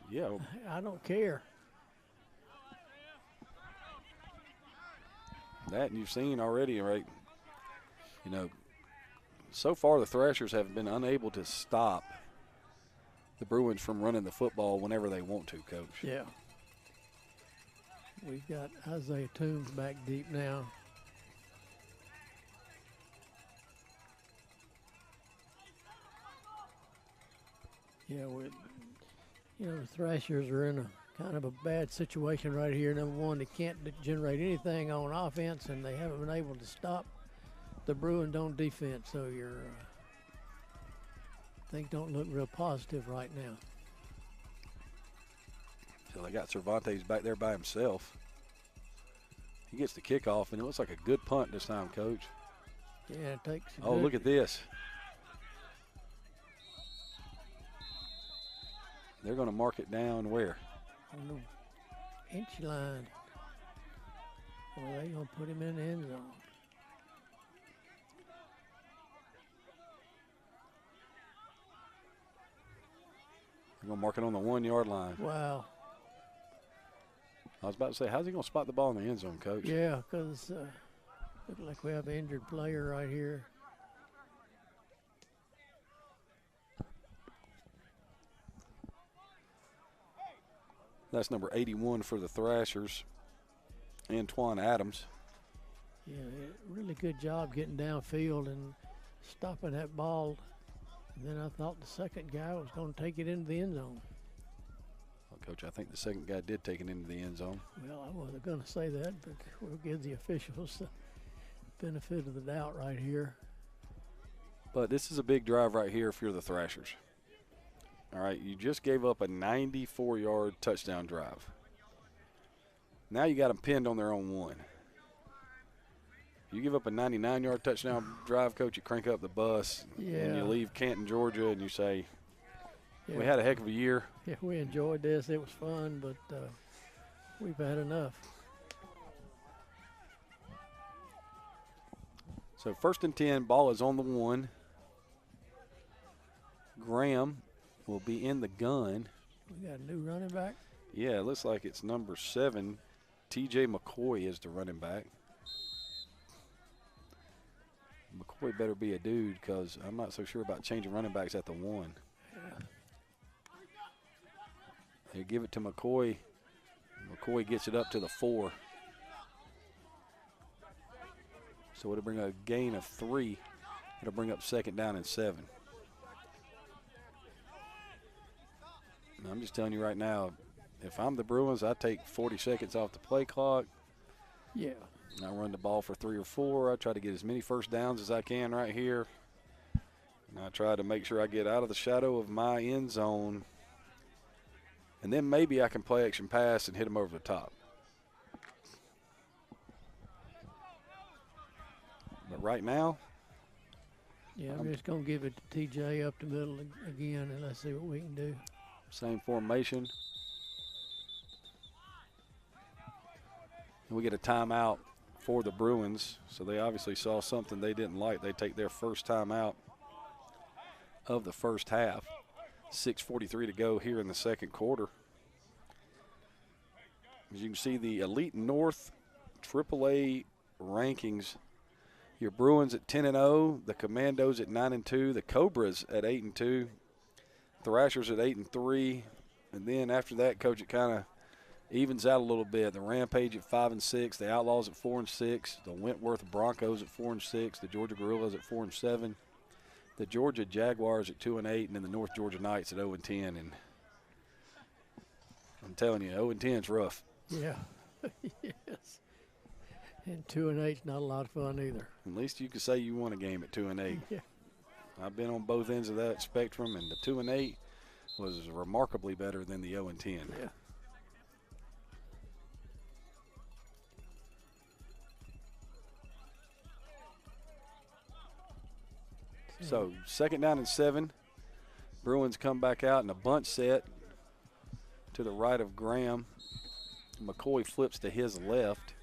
Yeah. I don't care. That you've seen already, right? You know, so far the Thrashers have been unable to stop the Bruins from running the football whenever they want to, Coach. Yeah. We've got Isaiah Toombs back deep now. Yeah, the Thrashers are in a kind of a bad situation right here. Number one, they can't generate anything on offense, and they haven't been able to stop the Bruins on defense. So things don't look real positive right now. So they got Cervantes back there by himself. He gets the kickoff, and it looks like a good punt this time, Coach. Yeah, it takes. Oh, look at this. They're going to mark it down where? On the inch line. Well, they're going to put him in the end zone. They're going to mark it on the 1 yard line. Wow. I was about to say, how's he going to spot the ball in the end zone, Coach? Yeah, because looks like we have an injured player right here. That's number 81 for the Thrashers, Antoine Adams. Yeah, really good job getting downfield and stopping that ball. And then I thought the second guy was going to take it into the end zone. Well, Coach, I think the second guy did take it into the end zone. Well, I wasn't going to say that, but we'll give the officials the benefit of the doubt right here. But this is a big drive right here if you're the Thrashers. All right, you just gave up a 94-yard touchdown drive. Now you got them pinned on their own 1. You give up a 99-yard touchdown drive, Coach, you crank up the bus, and you leave Canton, Georgia, and you say, we had a heck of a year. Yeah, we enjoyed this. It was fun, but we've had enough. So 1st and 10, ball is on the 1. Graham will be in the gun. We got a new running back. Yeah, it looks like it's number 7. T.J. McCoy is the running back. McCoy better be a dude because I'm not so sure about changing running backs at the 1. Yeah. They give it to McCoy. McCoy gets it up to the 4. So it'll bring a gain of 3. It'll bring up 2nd down and 7. And I'm just telling you right now, if I'm the Bruins, I take 40 seconds off the play clock. Yeah. I run the ball for 3 or 4. I try to get as many first downs as I can right here. And I try to make sure I get out of the shadow of my end zone. And then maybe I can play action pass and hit him over the top. But right now, yeah, I'm just going to give it to TJ up the middle again, and let's see what we can do. same formation. And we get a timeout for the Bruins. So they obviously saw something they didn't like. They take their first timeout of the first half. 6:43 to go here in the second quarter. As you can see, the Elite North AAA rankings. Your Bruins at 10-0, the Commandos at 9-2, the Cobras at 8-2, Thrashers at 8-3, and then after that, Coach, it kind of evens out a little bit. The Rampage at 5-6, the Outlaws at 4-6, the Wentworth Broncos at 4-6, the Georgia Gorillas at 4-7, the Georgia Jaguars at 2-8, and then the North Georgia Knights at 0-10. And I'm telling you, 0-10's rough. Yeah. Yes. And 2-8's not a lot of fun either. At least you could say you won a game at 2-8. Yeah. I've been on both ends of that spectrum, and the 2-8 was remarkably better than the 0-10. Yeah. So 2nd down and 7. Bruins come back out in a bunch set to the right of Graham. McCoy flips to his left.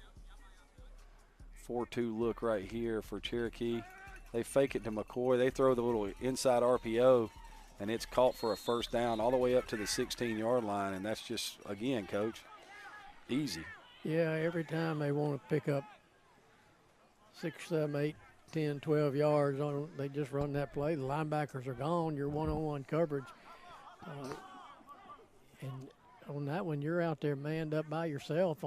4-2 look right here for Cherokee. They fake it to McCoy. They throw the little inside RPO, and it's caught for a first down all the way up to the 16-yard line, and that's just, again, Coach, easy. Yeah, every time they want to pick up 6, 7, 8, 10, 12 yards, they just run that play. The linebackers are gone. You're one-on-one coverage. And on that one, you're out there manned up by yourself.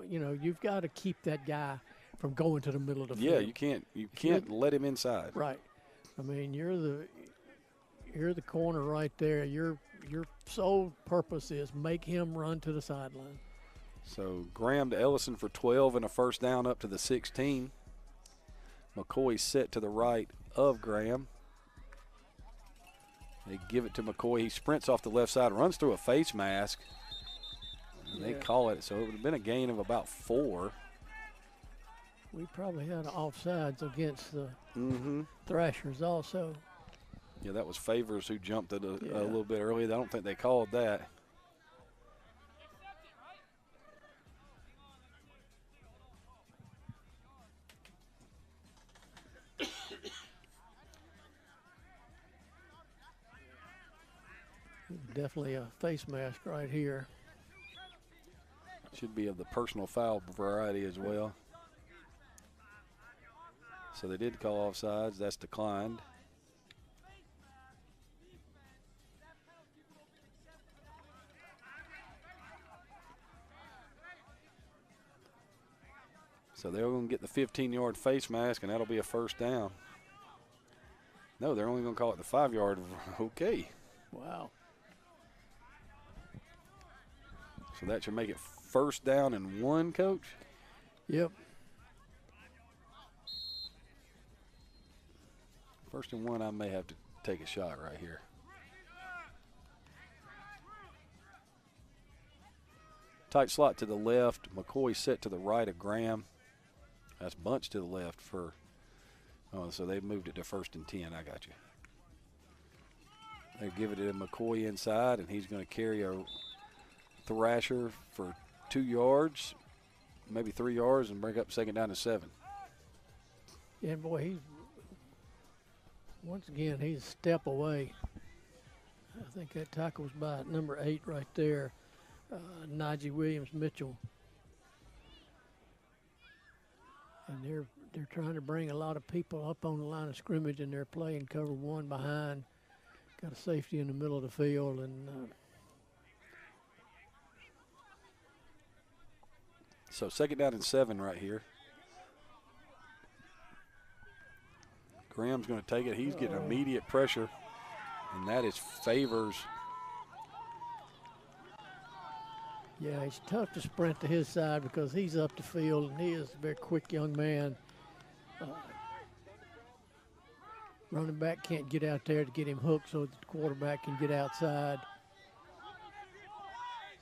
You've got to keep that guy from going to the middle of the field. Yeah, you can't let him inside. Right. I mean, you're the corner right there. You're your sole purpose is make him run to the sideline. So Graham to Ellison for 12 and a first down up to the 16. McCoy set to the right of Graham. They give it to McCoy. He sprints off the left side, runs through a face mask. And they call it, so it would have been a gain of about 4. We probably had offsides against the Mm-hmm. Thrashers also. Yeah, that was Favors who jumped it a little bit early. I don't think they called that. Definitely a face mask right here. Should be of the personal foul variety as well. So they did call offsides. That's declined. So they're going to get the 15-yard face mask, and that'll be a first down. No, they're only going to call it the 5-yard. Okay. Wow. So that should make it first down and 1, Coach? Yep. First and 1, I may have to take a shot right here. Tight slot to the left. McCoy set to the right of Graham. That's bunch to the left for, so they moved it to first and 10. I got you. They give it to McCoy inside, and he's going to carry a Thrasher for 2 yards, maybe 3 yards, and bring up second down to 7. Yeah, boy, once again, he's a step away. I think that tackle was by number 8 right there, Najee Williams-Mitchell. And they're trying to bring a lot of people up on the line of scrimmage, and they're playing cover 1 behind. Got a safety in the middle of the field, and so second down and 7 right here. Graham's going to take it. He's getting immediate pressure, and that is Favors. yeah, it's tough to sprint to his side because he's up the field, and he is a very quick young man. Running back can't get out there to get him hooked so the quarterback can get outside.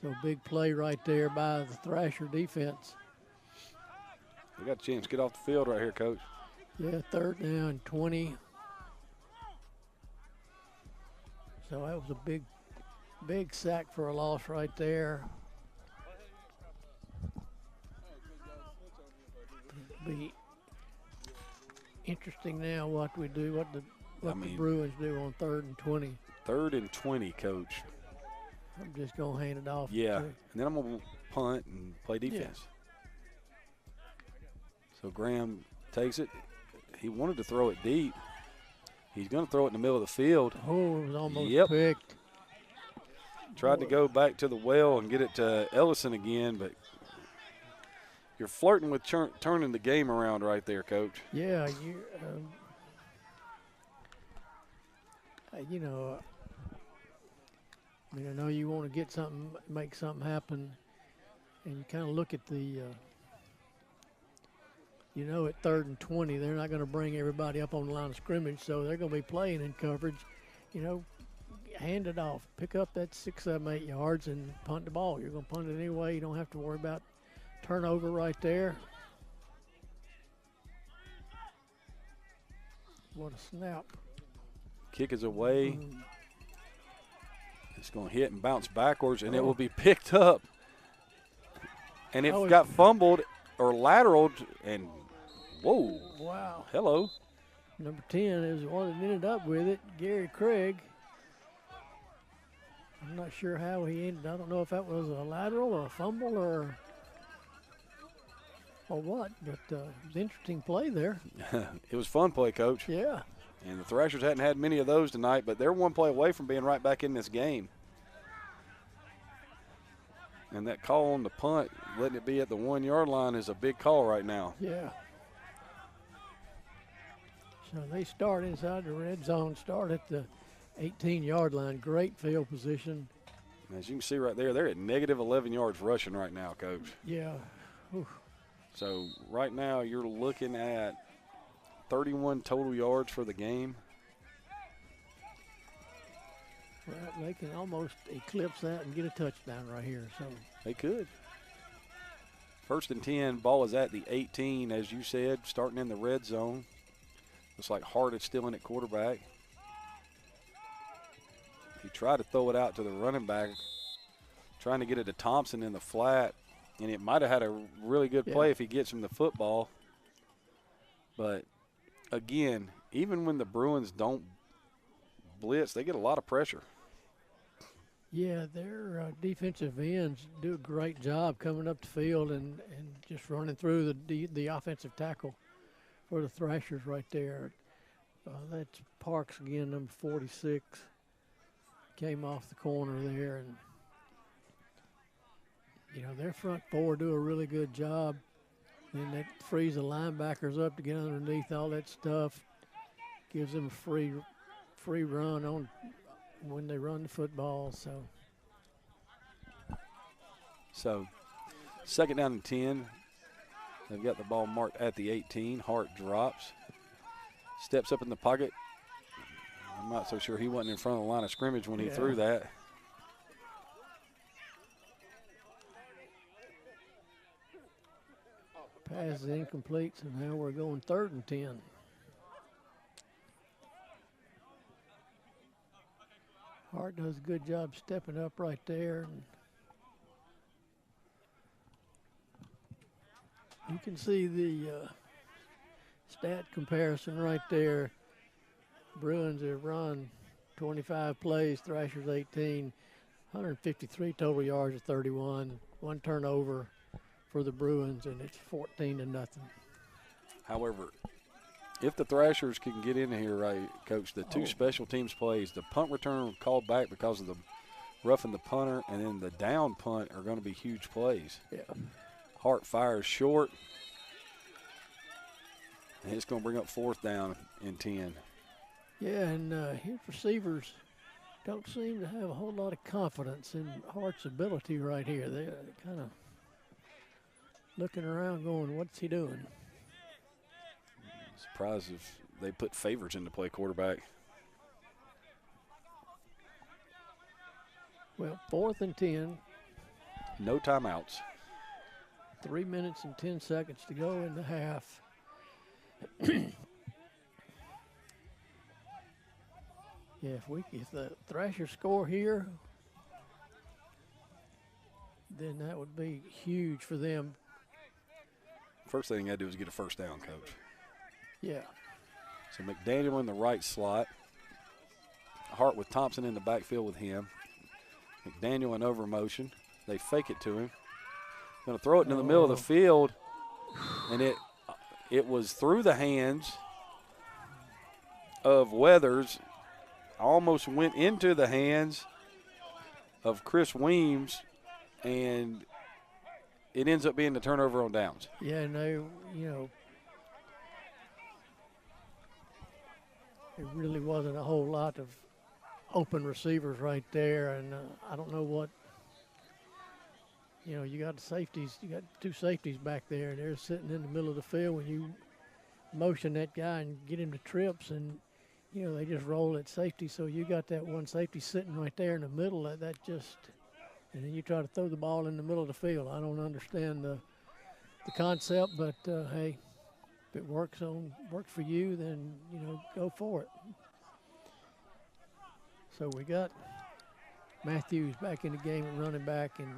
So big play right there by the Thrasher defense. They got a chance to get off the field right here, Coach. Yeah, third down, 20. So that was a big sack for a loss right there. It'll be interesting now what we do, what the Bruins do on 3rd and 20. 3rd and 20, Coach. I'm just going to hand it off. Yeah, and then I'm going to punt and play defense. So Graham takes it. He wanted to throw it deep. He's going to throw it in the middle of the field. Oh, it was almost picked. Tried to go back to the well and get it to Ellison again, but you're flirting with turning the game around right there, Coach. Yeah, you know, I mean, I know you want to get something, make something happen, and you kind of look at the, you know, at 3rd and 20, they're not going to bring everybody up on the line of scrimmage, so they're going to be playing in coverage. You know, hand it off, pick up that 6, 7, 8 yards, and punt the ball. You're going to punt it anyway. You don't have to worry about turnover right there. What a snap. Kick is away. It's going to hit and bounce backwards, and it will be picked up. And it got fumbled or lateraled, and whoa. Wow. Hello. Number 10 is the one that ended up with it, Gary Craig. I'm not sure how he ended. I don't know if that was a lateral or a fumble or what, but it was an interesting play there. It was fun play, Coach. Yeah. And the Thrashers hadn't had many of those tonight, but they're one play away from being right back in this game. And that call on the punt, letting it be at the 1-yard line, is a big call right now. Yeah. So they start inside the red zone, start at the 18-yard line. Great field position. As you can see right there, they're at negative 11 yards rushing right now, Coach. Yeah. Whew. So right now you're looking at 31 total yards for the game. Well, they can almost eclipse that and get a touchdown right here. So They could. 1st and 10, ball is at the 18, as you said, starting in the red zone. Looks like Hart is still in at quarterback. He tried to throw it out to the running back, trying to get it to Thompson in the flat, and it might have had a really good play if he gets him the football. But, again, even when the Bruins don't blitz, they get a lot of pressure. yeah, their defensive ends do a great job coming up the field and just running through the offensive tackle for the Thrashers right there. That's Parks again, number 46. Came off the corner there, and you know their front four do a really good job. And that frees the linebackers up to get underneath all that stuff. Gives them a free run on when they run the football. So 2nd down and 10. They've got the ball marked at the 18. Hart drops, steps up in the pocket. I'm not so sure he wasn't in front of the line of scrimmage when he threw that. Pass is incomplete, so now we're going 3rd and 10. Hart does a good job stepping up right there. And you can see the stat comparison right there. Bruins have run 25 plays, Thrashers 18, 153 total yards of 31, 1 turnover for the Bruins, and it's 14-0. However, if the Thrashers can get in here right, Coach, the two special teams plays, the punt return called back because of the roughing the punter, and then the down punt are going to be huge plays. Yeah. Hart fires short, and it's going to bring up 4th down and 10. Yeah, and his receivers don't seem to have a whole lot of confidence in Hart's ability right here. They're kind of looking around going, what's he doing? Surprised if they put Favors in to play quarterback. Well, 4th and 10. No timeouts. 3 minutes and 10 seconds to go in the half. Yeah, if the Thrashers score here, then that would be huge for them. First thing they got to do is get a 1st down, Coach. Yeah. So McDaniel in the right slot. Hart with Thompson in the backfield with him. McDaniel in over motion. They fake it to him. Going to throw it in the middle of the field, and it was through the hands of Weathers. Almost went into the hands of Chris Weems, and it ends up being the turnover on downs. Yeah, and they, there really wasn't a whole lot of open receivers right there, and I don't know what, you got the safeties, you got 2 safeties back there, and they're sitting in the middle of the field when you motion that guy and get him to trips, and they just roll at safety, so you got that one safety sitting right there in the middle. That just, and then you try to throw the ball in the middle of the field. I don't understand the concept, but hey, if it works for you, then go for it. So we got Matthews back in the game at running back, and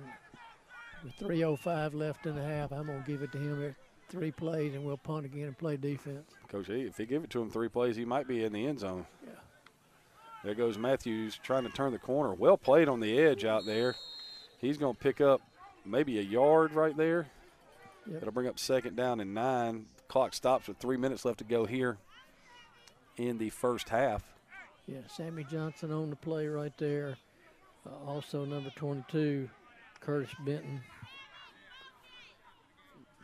with 3:05 left in the half, I'm gonna give it to him at 3 plays, and we'll punt again and play defense. Coach, if he give it to him 3 plays, he might be in the end zone. Yeah. There goes Matthews trying to turn the corner. Well played on the edge out there. He's going to pick up maybe a yard right there. Yep. That'll bring up 2nd down and 9. Clock stops with 3 minutes left to go here in the first half. Yeah, Sammy Johnson on the play right there. Also number 22, Curtis Benton.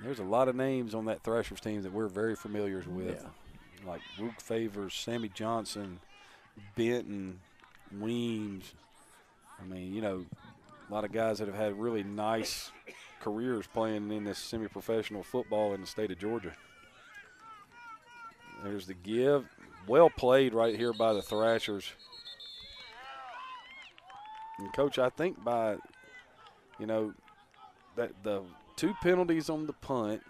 There's a lot of names on that Thrashers team that we're very familiar with, Yeah. like Luke Favors, Sammy Johnson, Benton, Weems. I mean, you know, a lot of guys that have had really nice careers playing in this semi-professional football in the state of Georgia. There's the give. Well played right here by the Thrashers. And, Coach, I think by, you know, that the 2 penalties on the punt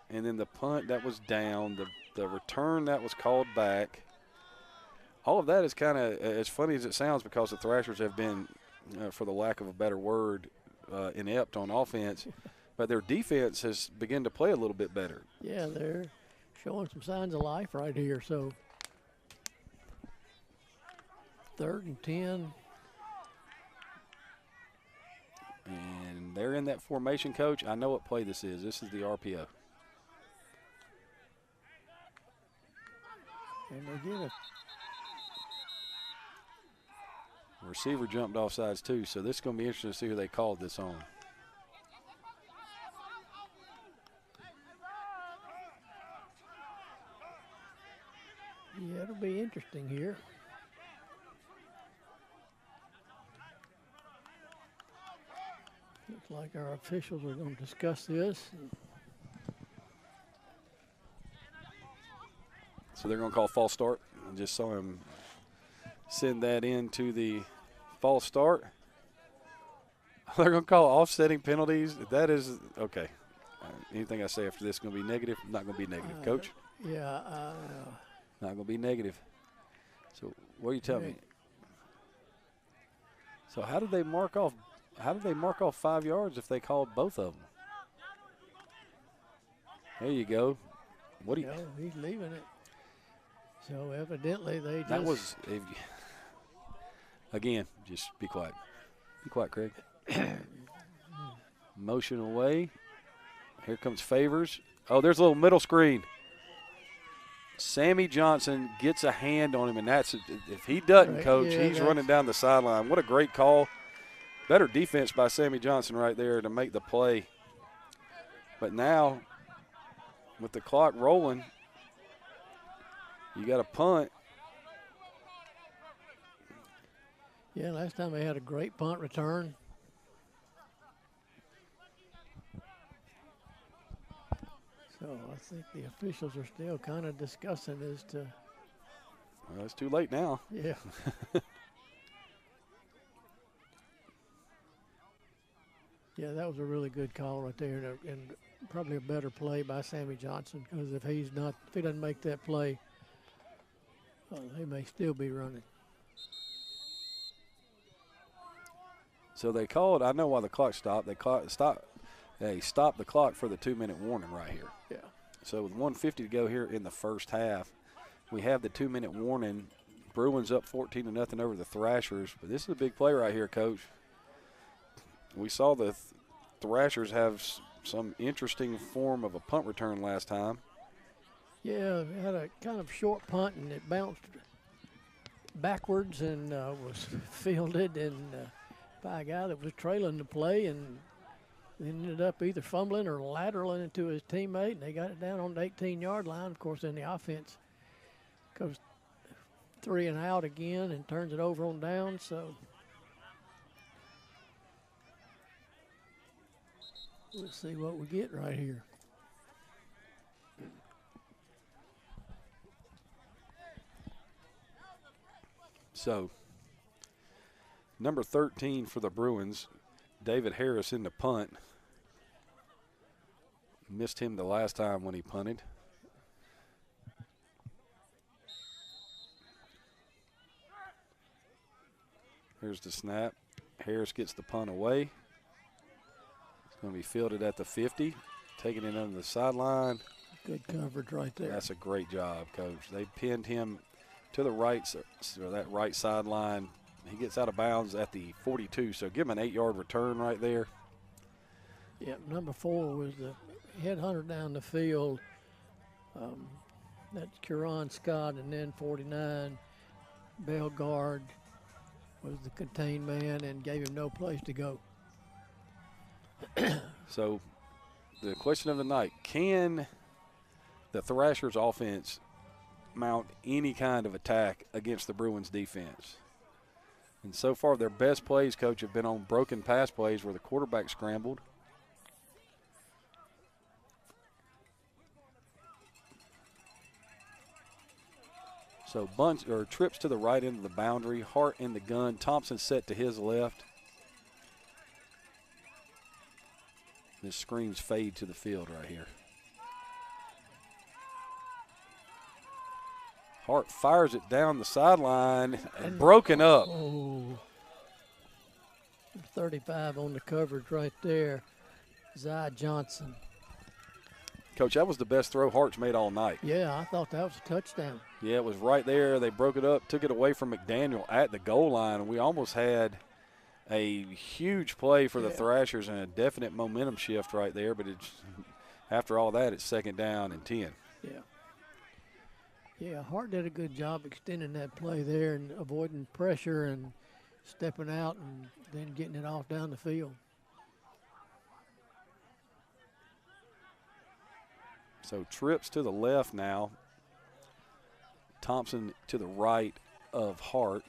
and then the punt that was down, the return that was called back, all of that is kind of as funny as it sounds because the Thrashers have been, for the lack of a better word, inept on offense, but their defense has begun to play a little bit better. Yeah, they're showing some signs of life right here. So 3rd and 10. And they're in that formation, Coach. I know what play this is. This is the RPO. And they get a Receiver jumped off sides too, so this is going to be interesting to see who they called this on. Yeah, it'll be interesting here. Looks like our officials are going to discuss this. So they're going to call false start. I just saw him send that into the false start. They're going to call offsetting penalties. That is, okay. Anything I say after this is going to be negative? Not going to be negative, Coach. Yeah. Not going to be negative. So what do you tell me? So how did they mark off? How did they mark off 5 yards if they called both of them? There you go. What do you? No, he's leaving it. So evidently they just. That was. Again, just be quiet. Be quiet, Craig. Motion away. Here comes Favors. Oh, there's a little middle screen. Sammy Johnson gets a hand on him, and that's if he doesn't, Right, Coach, yeah, he's running down the sideline. What a great call. Better defense by Sammy Johnson right there to make the play. But now, with the clock rolling, you got a punt. Yeah, last time they had a great punt return. So I think the officials are still kind of discussing as to. Well, it's too late now. Yeah. Yeah, that was a really good call right there, and probably a better play by Sammy Johnson, because if he doesn't make that play, they may still be running. So they called. I know why the clock stopped. They stopped the clock for the 2-minute warning right here. Yeah. So with 1:50 to go here in the first half, we have the 2-minute warning. Bruins up 14-0 over the Thrashers. But this is a big play right here, Coach. We saw the Thrashers have some interesting form of a punt return last time. Yeah, they had a kind of short punt, and it bounced backwards and was fielded by a guy that was trailing the play, and ended up either fumbling or lateraling into his teammate, and they got it down on the 18-yard line. Of course, then the offense goes 3 and out again and turns it over on down. So let's see what we get right here. So number 13 for the Bruins, David Harris in the punt. Missed him the last time when he punted. Here's the snap. Harris gets the punt away. It's going to be fielded at the 50, taking it under the sideline. Good coverage right there. That's a great job, Coach. They pinned him to the right, or that right sideline. He gets out of bounds at the 42, so give him an 8-yard return right there. Yeah, number 4 was the headhunter down the field. That's Curon Scott, and then 49, Bellegarde was the contained man and gave him no place to go. So the question of the night, can the Thrashers offense mount any kind of attack against the Bruins defense? And so far, their best plays, Coach, have been on broken pass plays where the quarterback scrambled. So bunch or trips to the right end of the boundary. Hart in the gun. Thompson set to his left. This screams fade to the field right here. Hart fires it down the sideline and broken up. Oh, 35 on the coverage right there. Zy Johnson. Coach, that was the best throw Hart's made all night. Yeah, I thought that was a touchdown. Yeah, it was right there. They broke it up, took it away from McDaniel at the goal line. We almost had a huge play for the Thrashers and a definite momentum shift right there. But it's, after all that, it's 2nd down and 10. Yeah. Yeah, Hart did a good job extending that play there and avoiding pressure and stepping out and then getting it off down the field. So trips to the left now. Thompson to the right of Hart.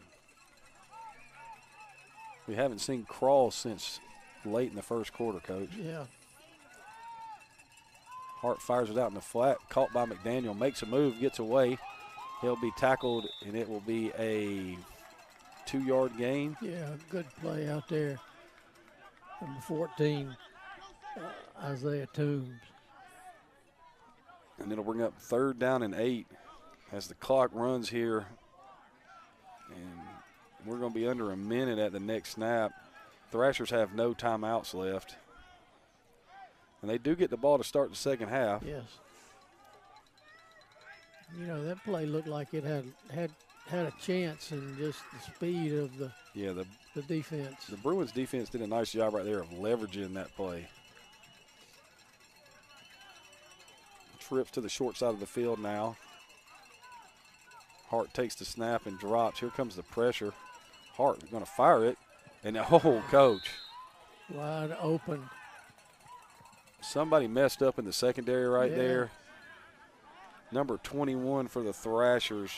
We haven't seen Cross since late in the first quarter, Coach. Yeah. Hart fires it out in the flat, caught by McDaniel, makes a move, gets away. He'll be tackled, and it will be a 2-yard gain. Yeah, good play out there. Number 14, Isaiah Toombs. And it'll bring up 3rd down and 8 as the clock runs here. And we're going to be under a minute at the next snap. Thrashers have no timeouts left. And they do get the ball to start the second half. Yes. You know, that play looked like it had a chance, and just the speed of the defense. The Bruins defense did a nice job right there of leveraging that play. Trips to the short side of the field now. Hart takes the snap and drops. Here comes the pressure. Hart going to fire it. And, oh, Coach. Wide open. Somebody messed up in the secondary right there. Number 21 for the Thrashers.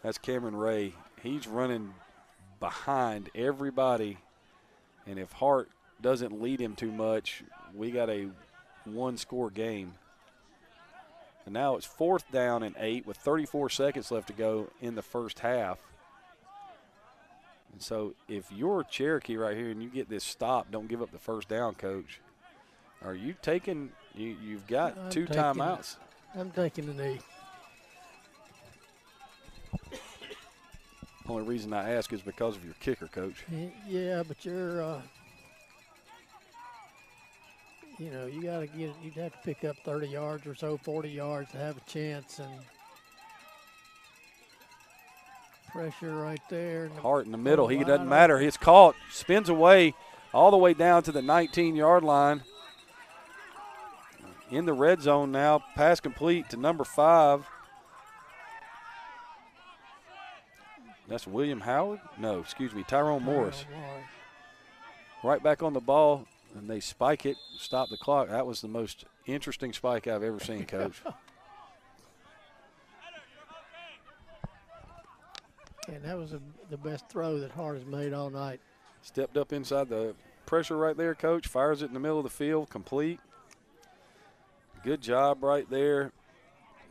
That's Cameron Ray. He's running behind everybody. And if Hart doesn't lead him too much, we got a 1-score game. And now it's 4th down and 8 with 34 seconds left to go in the first half. And so if you're Cherokee right here and you get this stop, don't give up the first down, Coach. Are you taking – you've got 2 timeouts. I'm taking the knee. Only reason I ask is because of your kicker, Coach. Yeah, but you're you know, you'd have to pick up 30 yards or so, 40 yards to have a chance, and pressure right there. Hart in the middle. He doesn't matter. He's caught, spins away all the way down to the 19-yard line. In the red zone now, pass complete to number 5. That's William Howard? No, excuse me, Tyrone Morris. Right back on the ball, and they spike it, stop the clock. That was the most interesting spike I've ever seen, Coach. And that was the best throw that Hart has made all night. Stepped up inside the pressure right there, Coach. Fires it in the middle of the field, complete. Good job right there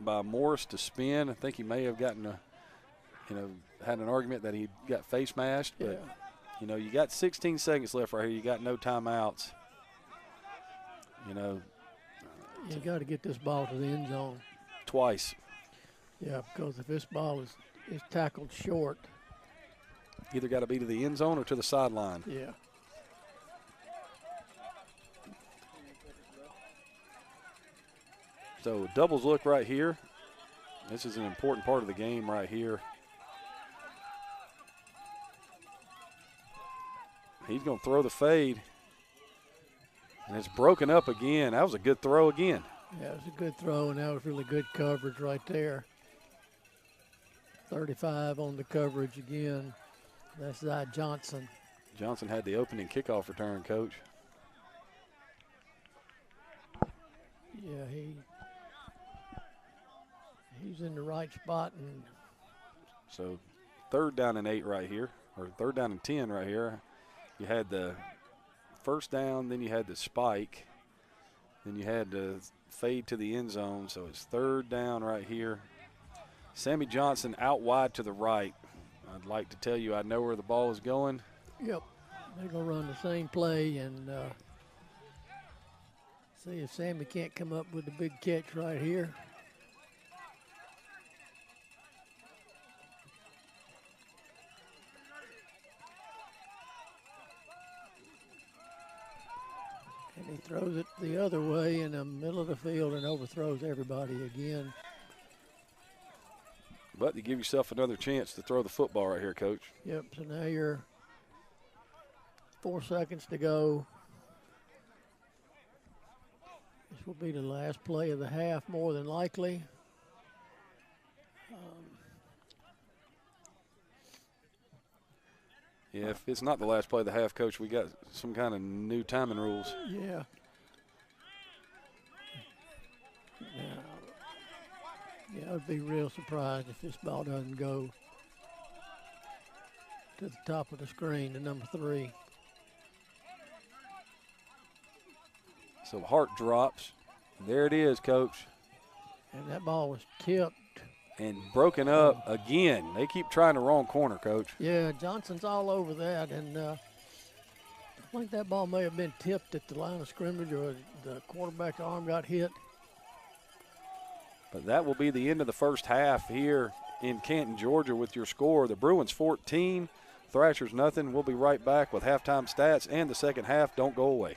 by Morris to spin. I think he may have gotten had an argument that he got face mashed, but you know, you got 16 seconds left right here. You got no timeouts. You know, you got to get this ball to the end zone twice. Yeah, because if this ball is tackled short, either got to be to the end zone or to the sideline. Yeah. So doubles look right here. This is an important part of the game right here. He's going to throw the fade. And it's broken up again. That was a good throw again. Yeah, it was a good throw, and that was really good coverage right there. 35 on the coverage again. That's Zy Johnson. Johnson had the opening kickoff return, Coach. Yeah, he's in the right spot. And so 3rd down and 8 right here. or 3rd down and 10 right here. You had the first down, then you had the spike, then you had the fade to the end zone. So it's 3rd down right here. Sammy Johnson out wide to the right. I'd like to tell you I know where the ball is going. Yep. They're going to run the same play and see if Sammy can't come up with the big catch right here. And he throws it the other way in the middle of the field and overthrows everybody again. But you give yourself another chance to throw the football right here, Coach. Yep, so now you're 4 seconds to go. This will be the last play of the half, more than likely. Yeah, if it's not the last play of the half, Coach, we got some kind of new timing rules. Yeah. Yeah, I would be real surprised if this ball doesn't go to the top of the screen to number 3. So Hart drops. There it is, Coach. And that ball was tipped. And broken up again. They keep trying the wrong corner, Coach. Yeah, Johnson's all over that. And I think that ball may have been tipped at the line of scrimmage or the quarterback's arm got hit. But that will be the end of the first half here in Canton, Georgia with your score. The Bruins 14, Thrashers nothing. We'll be right back with halftime stats and the second half. Don't go away.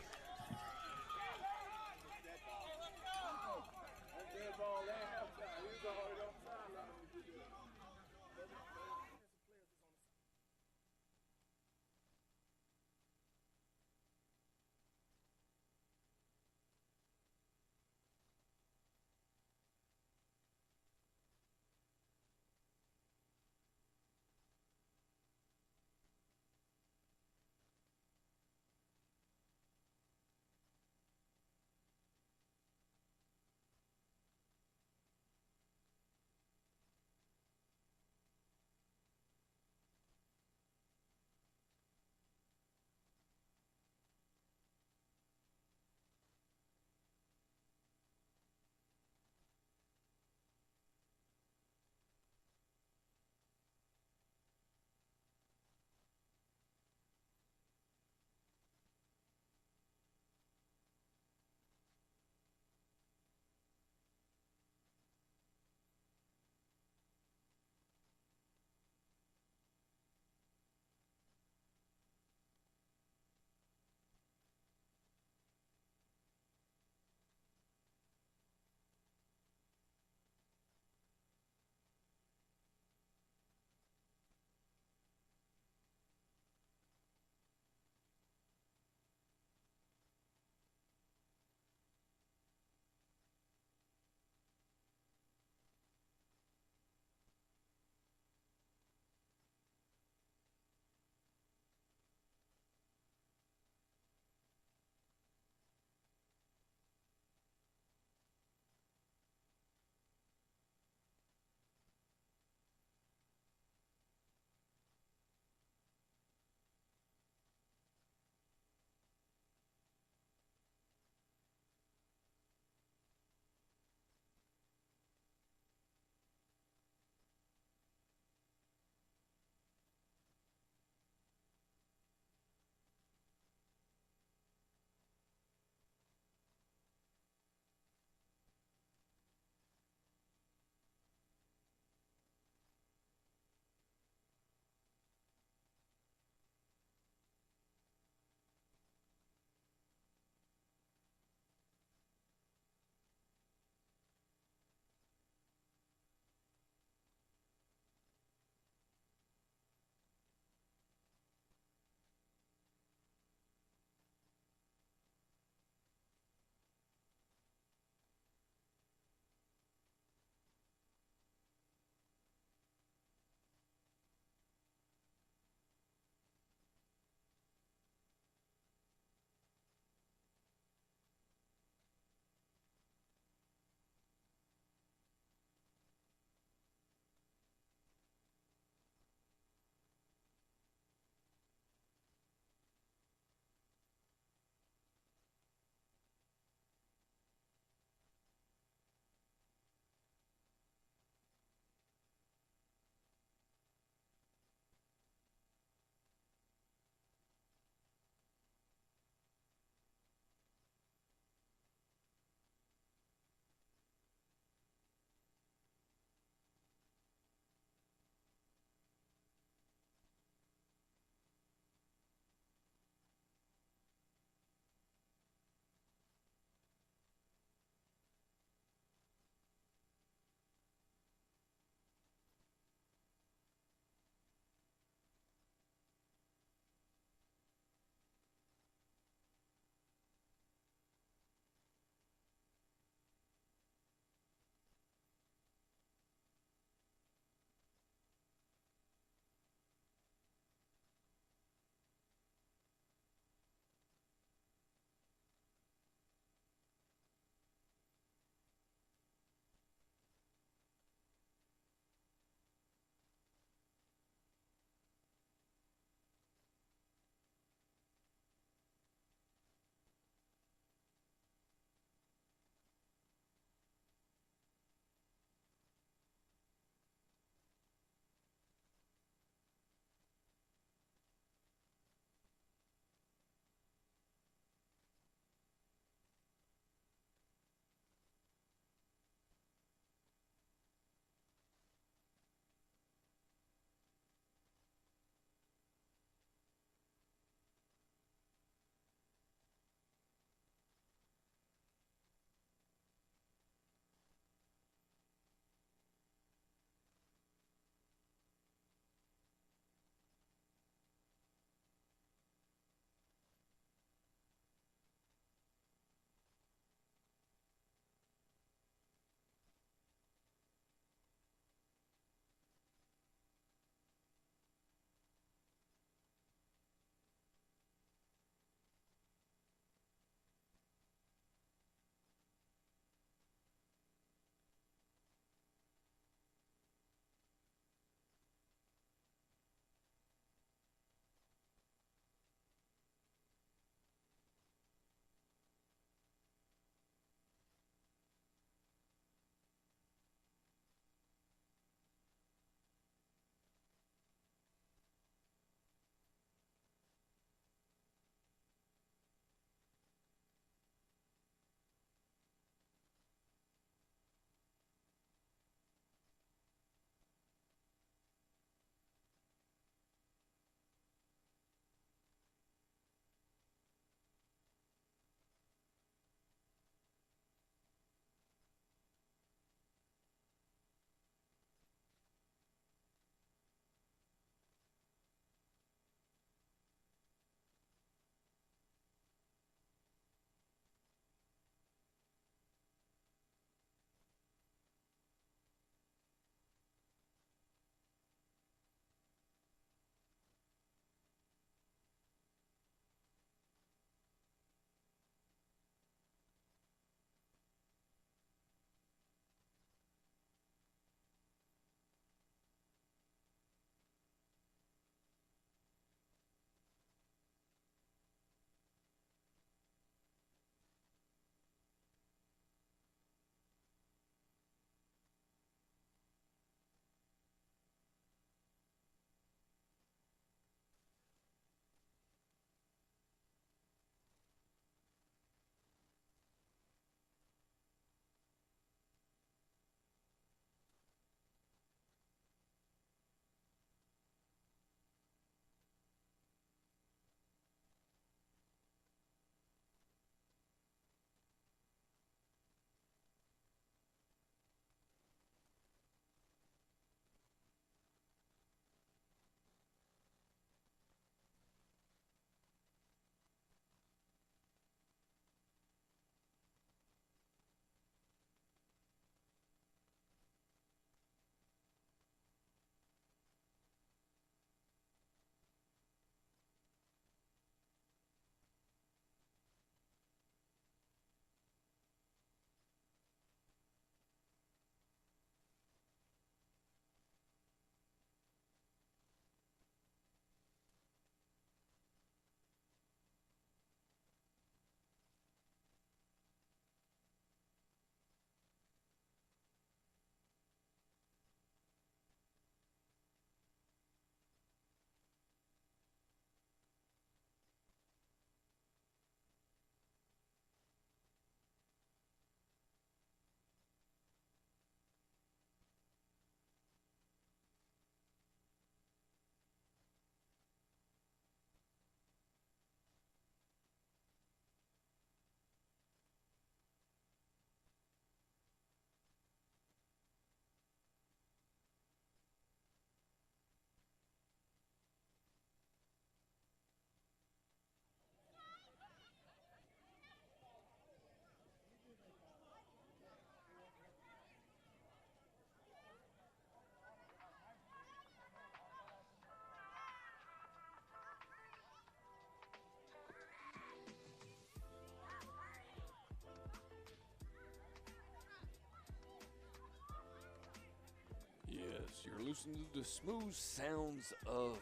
You're listening to the smooth sounds of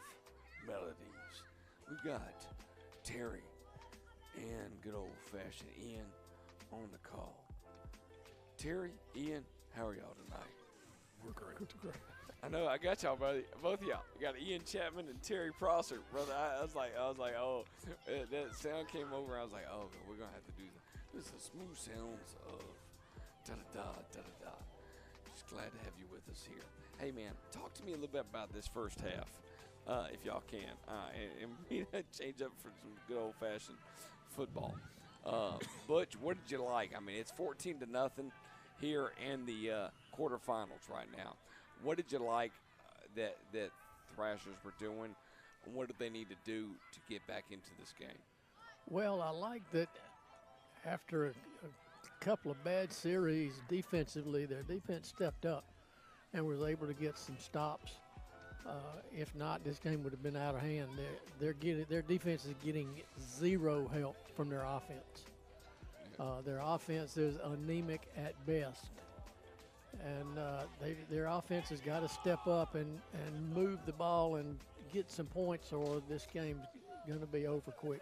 melodies. We've got Terry and good old-fashioned Ian on the call. Terry, Ian, how are y'all tonight? We're great. I know I got y'all, buddy. Both of y'all. I got Ian Chapman and Terry Prosser, brother. I was like, oh, that sound came over. I was like, oh, we're gonna have to do that. This is the smooth sounds of da da da da da. Just glad to have you with us here. Hey, man, talk to me a little bit about this first half, if y'all can, and we change up for some good old-fashioned football. Butch, what did you like? I mean, it's 14-0 here in the quarterfinals right now. What did you like that Thrashers were doing, and what did they need to do to get back into this game? Well, I like that after a couple of bad series defensively, their defense stepped up and was able to get some stops. If not, this game would have been out of hand. Their defense is getting zero help from their offense. Their offense is anemic at best. And their offense has got to step up and move the ball and get some points, or this game's going to be over quick.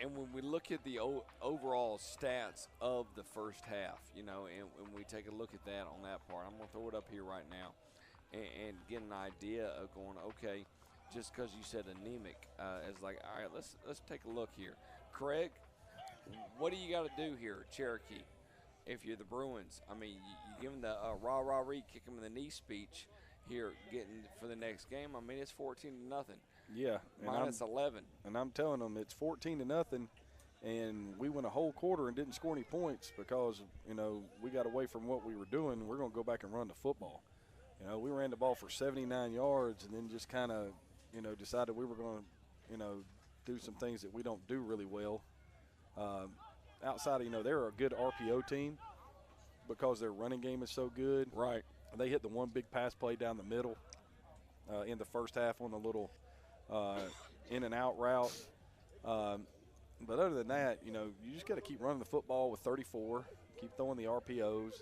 And when we look at the overall stats of the first half, and when we take a look at that on that part, I'm going to throw it up here right now and get an idea of going, okay, just because you said anemic, it's like, all right, let's take a look here. Craig, what do you got to do here, Cherokee, if you're the Bruins? I mean, you give them the rah-rah-ree, kick them in the knee speech here, getting for the next game. I mean, it's 14-0. Yeah. Minus 11. And I'm telling them it's 14-0, and we went a whole quarter and didn't score any points because, we got away from what we were doing. We're going to go back and run the football. We ran the ball for 79 yards and then just kind of, decided we were going to, do some things that we don't do really well. Outside of, they're a good RPO team because their running game is so good. Right. They hit the one big pass play down the middle in the first half on a little in and out route. But other than that, you just got to keep running the football with 34, keep throwing the RPOs,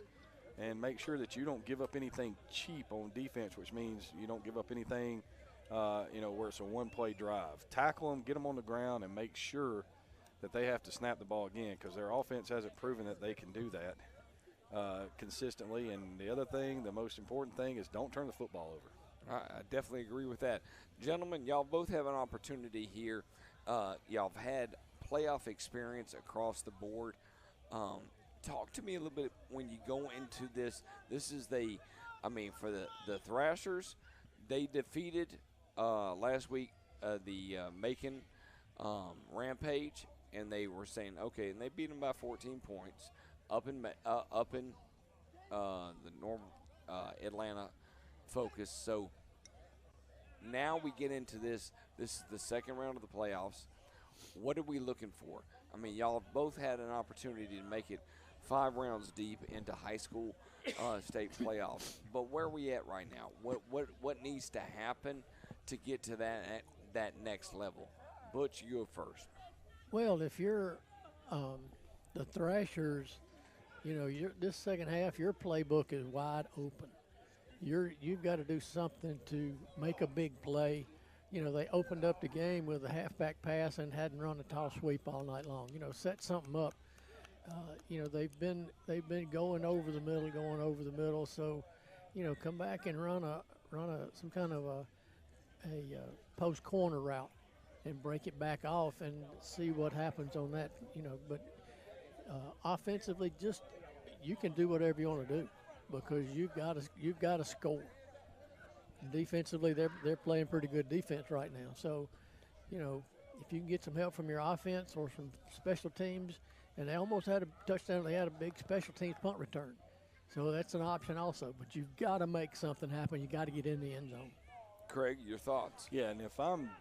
and make sure that you don't give up anything cheap on defense, which means you don't give up anything, where it's a one-play drive. Tackle them, get them on the ground, and make sure that they have to snap the ball again because their offense hasn't proven that they can do that consistently. And the other thing, the most important thing, is don't turn the football over. I definitely agree with that. Gentlemen, y'all both have an opportunity here. Y'all have had playoff experience across the board. Talk to me a little bit when you go into this. This is for the Thrashers, they defeated last week the Macon Rampage, and they were saying, okay, and they beat them by 14 points up in the normal Atlanta focus. So now we get into this. This is the second round of the playoffs. What are we looking for? I mean, y'all have both had an opportunity to make it 5 rounds deep into high school state playoffs. But where are we at right now? What needs to happen to get to that next level? Butch, you go first. Well, if you're the Thrashers, this second half, your playbook is wide open. You've got to do something to make a big play. They opened up the game with a halfback pass and hadn't run a toss sweep all night long. Set something up. They've been going over the middle. So, come back and run some kind of a post corner route and break it back off and see what happens on that. But offensively, just you can do whatever you want to do because you've got to score. Defensively, they're playing pretty good defense right now. So, if you can get some help from your offense or some special teams, and they almost had a touchdown. They had a big special teams punt return. So that's an option also. But you've got to make something happen. You got to get in the end zone. Craig, your thoughts? Yeah, and if I'm,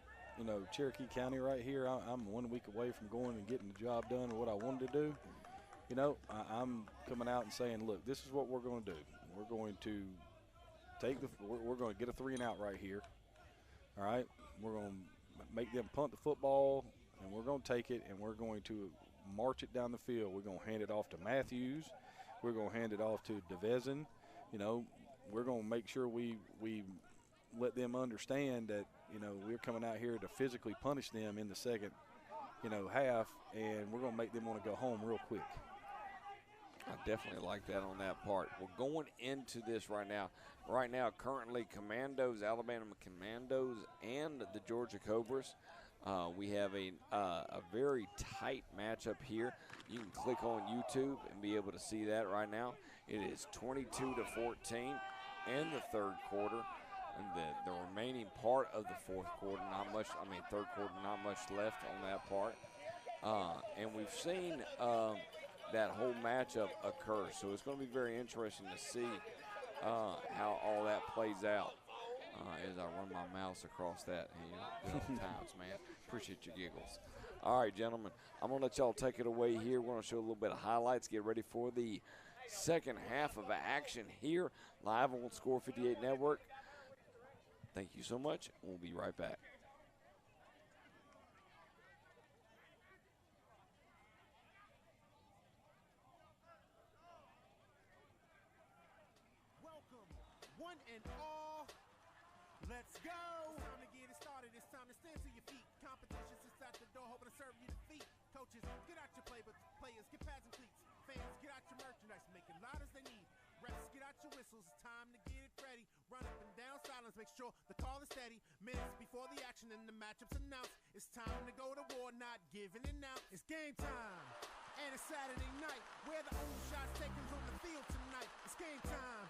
Cherokee County right here, I'm 1 week away from going and getting the job done or what I wanted to do. I'm coming out and saying, look, this is what we're going to do. We're going to we're going to get a 3-and-out right here. All right? We're going to make them punt the football, and we're going to take it, and we're going to march it down the field. We're going to hand it off to Matthews. We're going to hand it off to DeVezin. we're going to make sure we let them understand that, we're coming out here to physically punish them in the second, half, and we're going to make them want to go home real quick. I definitely like that on that part. We're going into this right now. Right now, currently, Commandos, Alabama Commandos, and the Georgia Cobras. We have a very tight matchup here. You can click on YouTube and be able to see that right now. It is 22-14 in the third quarter. And the remaining part of the third quarter, not much left on that part. And we've seen that whole matchup occur. So it's going to be very interesting to see how all that plays out as I run my mouse across that. Times, man. Appreciate your giggles. All right, gentlemen, I'm going to let y'all take it away here. We're going to show a little bit of highlights. Get ready for the second half of action here live on Score 58 Network. Thank you so much. We'll be right back. Welcome, one and all. Let's go. It's time to get it started. It's time to stand to your feet. Competition sits at the door, hoping to serve you defeat. Coaches, get out your playbooks. Players, get pads and cleats. Fans, get out your merchandise. Make it loud as they need. Refs, get out your whistles. It's time to get it ready. Run up and down silence. Make sure the call is steady. Minutes before the action and the matchups announced. It's time to go to war, not giving it now. It's game time. And it's Saturday night. Where the only shots taken on the field tonight. It's game time.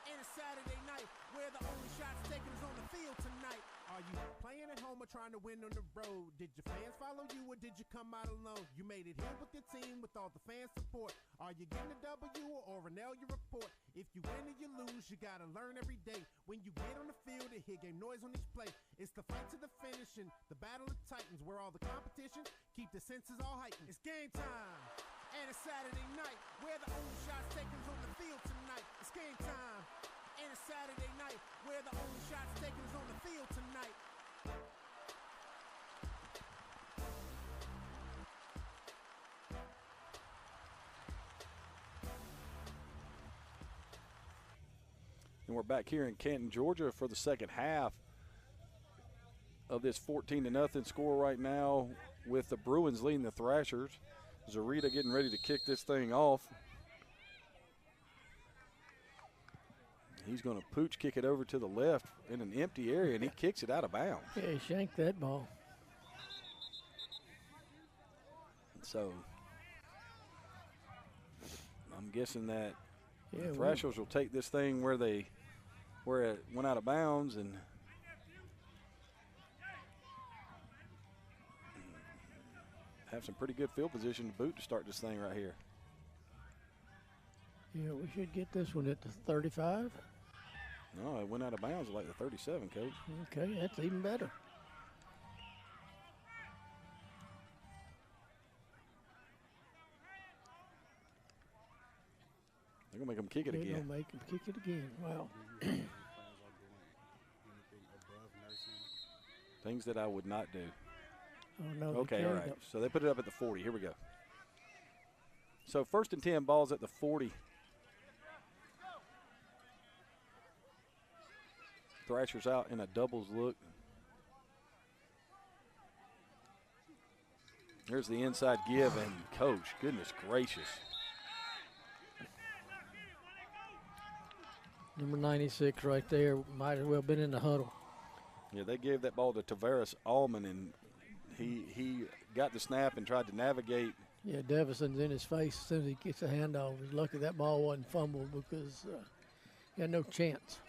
And it's Saturday night, where the only shots taken is on the field tonight. Are you playing at home or trying to win on the road? Did your fans follow you or did you come out alone? You made it here with your team with all the fan support. Are you getting a W or an L you report? If you win or you lose, you gotta learn every day. When you get on the field, you hear game noise on each play. It's the fight to the finish and the battle of titans, where all the competition keep the senses all heightened. It's game time. And it's Saturday night, where the only shots taken is on the field tonight. It's game time. And it's Saturday night, where the only shots taken is on the field tonight. And we're back here in Canton, Georgia for the second half of this 14-0 score right now, with the Bruins leading the Thrashers. Zarita getting ready to kick this thing off. He's going to pooch kick it over to the left in an empty area, and he kicks it out of bounds. Yeah, he shanked that ball. So I'm guessing that Yeah, the Thrashers will take this thing where it went out of bounds and have some pretty good field position to boot to start this thing right here. Yeah, we should get this one at the 35. No, it went out of bounds at like the 37, Coach. Okay, that's even better. They're going to make them kick it They're again. going to make him kick it again. Wow. Things that I would not do. Oh, no. Okay, all right. So they put it up at the 40. Here we go. So 1st and 10, balls at the 40. Thrashers out in a doubles look. Here's the inside give, and Coach, goodness gracious. Number 96 right there might as well been in the huddle. Yeah, they gave that ball to Tavares Allman, and he got the snap and tried to navigate. Yeah, Devison's in his face as soon as he gets a handoff. He's lucky that ball wasn't fumbled because he had no chance.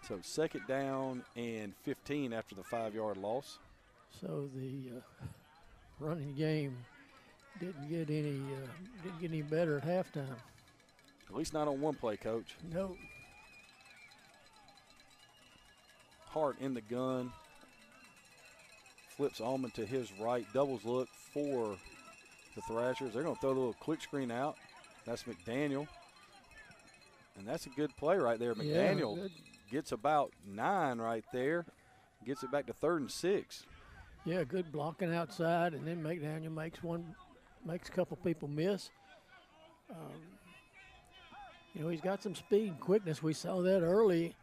So 2nd down and 15 after the 5-yard loss. So the running game didn't get any better at halftime. At least not on one play, Coach. No. Hart in the gun. Flips Allman to his right. Doubles look for the Thrashers. They're going to throw a little quick screen out. That's McDaniel. And that's a good play right there. McDaniel gets about 9 right there. Gets it back to 3rd and 6. Yeah, good blocking outside, and then McDaniel makes a couple people miss. You know, he's got some speed and quickness. We saw that early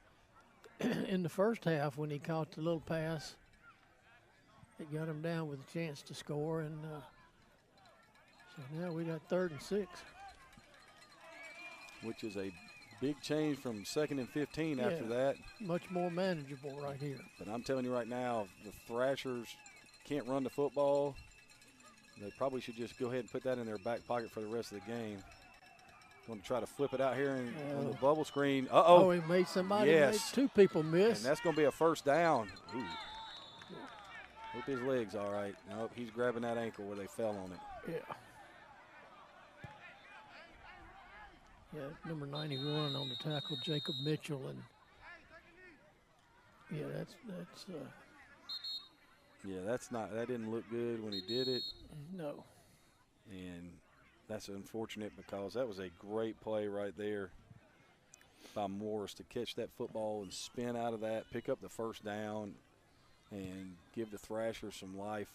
in the first half when he caught the little pass. It got him down with a chance to score, and so now we got 3rd and 6. Which is a big change from 2nd and 15 after that. Much more manageable right here. But I'm telling you right now, the Thrashers can't run the football. They probably should just go ahead and put that in their back pocket for the rest of the game. Want to try to flip it out here on the bubble screen. Oh, he made somebody, made 2 people miss. And that's going to be a first down. Ooh. Hope his leg's all right. Nope, he's grabbing that ankle where they fell on it. Yeah. Yeah, number 91 on the tackle, Jacob Mitchell, and yeah, that didn't look good when he did it. No. And that's unfortunate because that was a great play right there by Morris to catch that football and spin out of that, pick up the first down, and give the Thrashers some life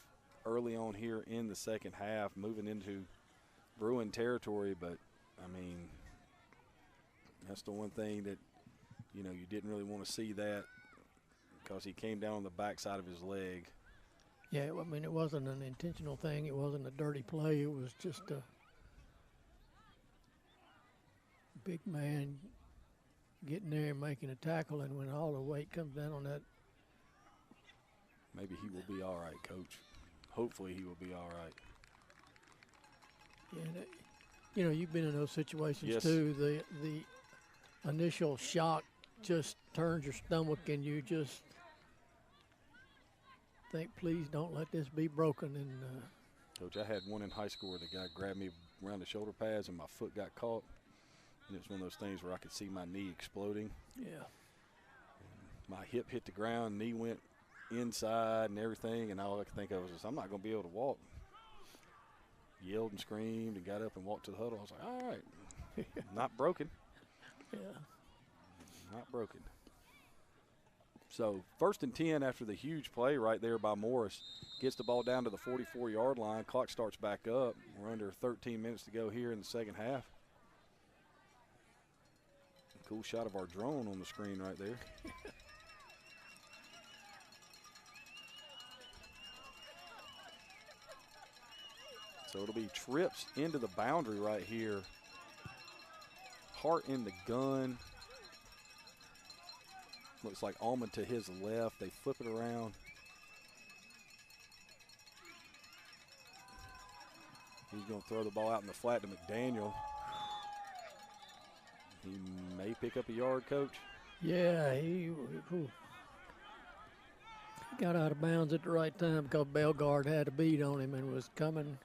early on here in the second half, moving into Bruin territory. But, I mean, that's the one thing that, you know, you didn't really want to see that because he came down on the backside of his leg. Yeah, I mean, it wasn't an intentional thing. It wasn't a dirty play. It was just a big man getting there and making a tackle, and when all the weight comes down on that. Maybe he will be all right, Coach. Hopefully he will be all right. Yeah, you know, you've been in those situations yes. too. The initial shock just turns your stomach, and you just think, please don't let this be broken. And Coach, I had one in high school where the guy grabbed me around the shoulder pads and my foot got caught. And it's one of those things where I could see my knee exploding. Yeah. And my hip hit the ground, knee went inside and everything, and all I could think of was just, I'm not going to be able to walk. Yelled and screamed and got up and walked to the huddle. I was like, all right, not broken. Yeah. Not broken. So 1st and 10 after the huge play right there by Morris. Gets the ball down to the 44-yard line. Clock starts back up. We're under 13 minutes to go here in the second half. Cool shot of our drone on the screen right there. So it'll be trips into the boundary right here. Hart in the gun. Looks like Allman to his left. They flip it around. He's going to throw the ball out in the flat to McDaniel. He may pick up a yard, Coach. Yeah, he got out of bounds at the right time because Bellegarde had a beat on him and was coming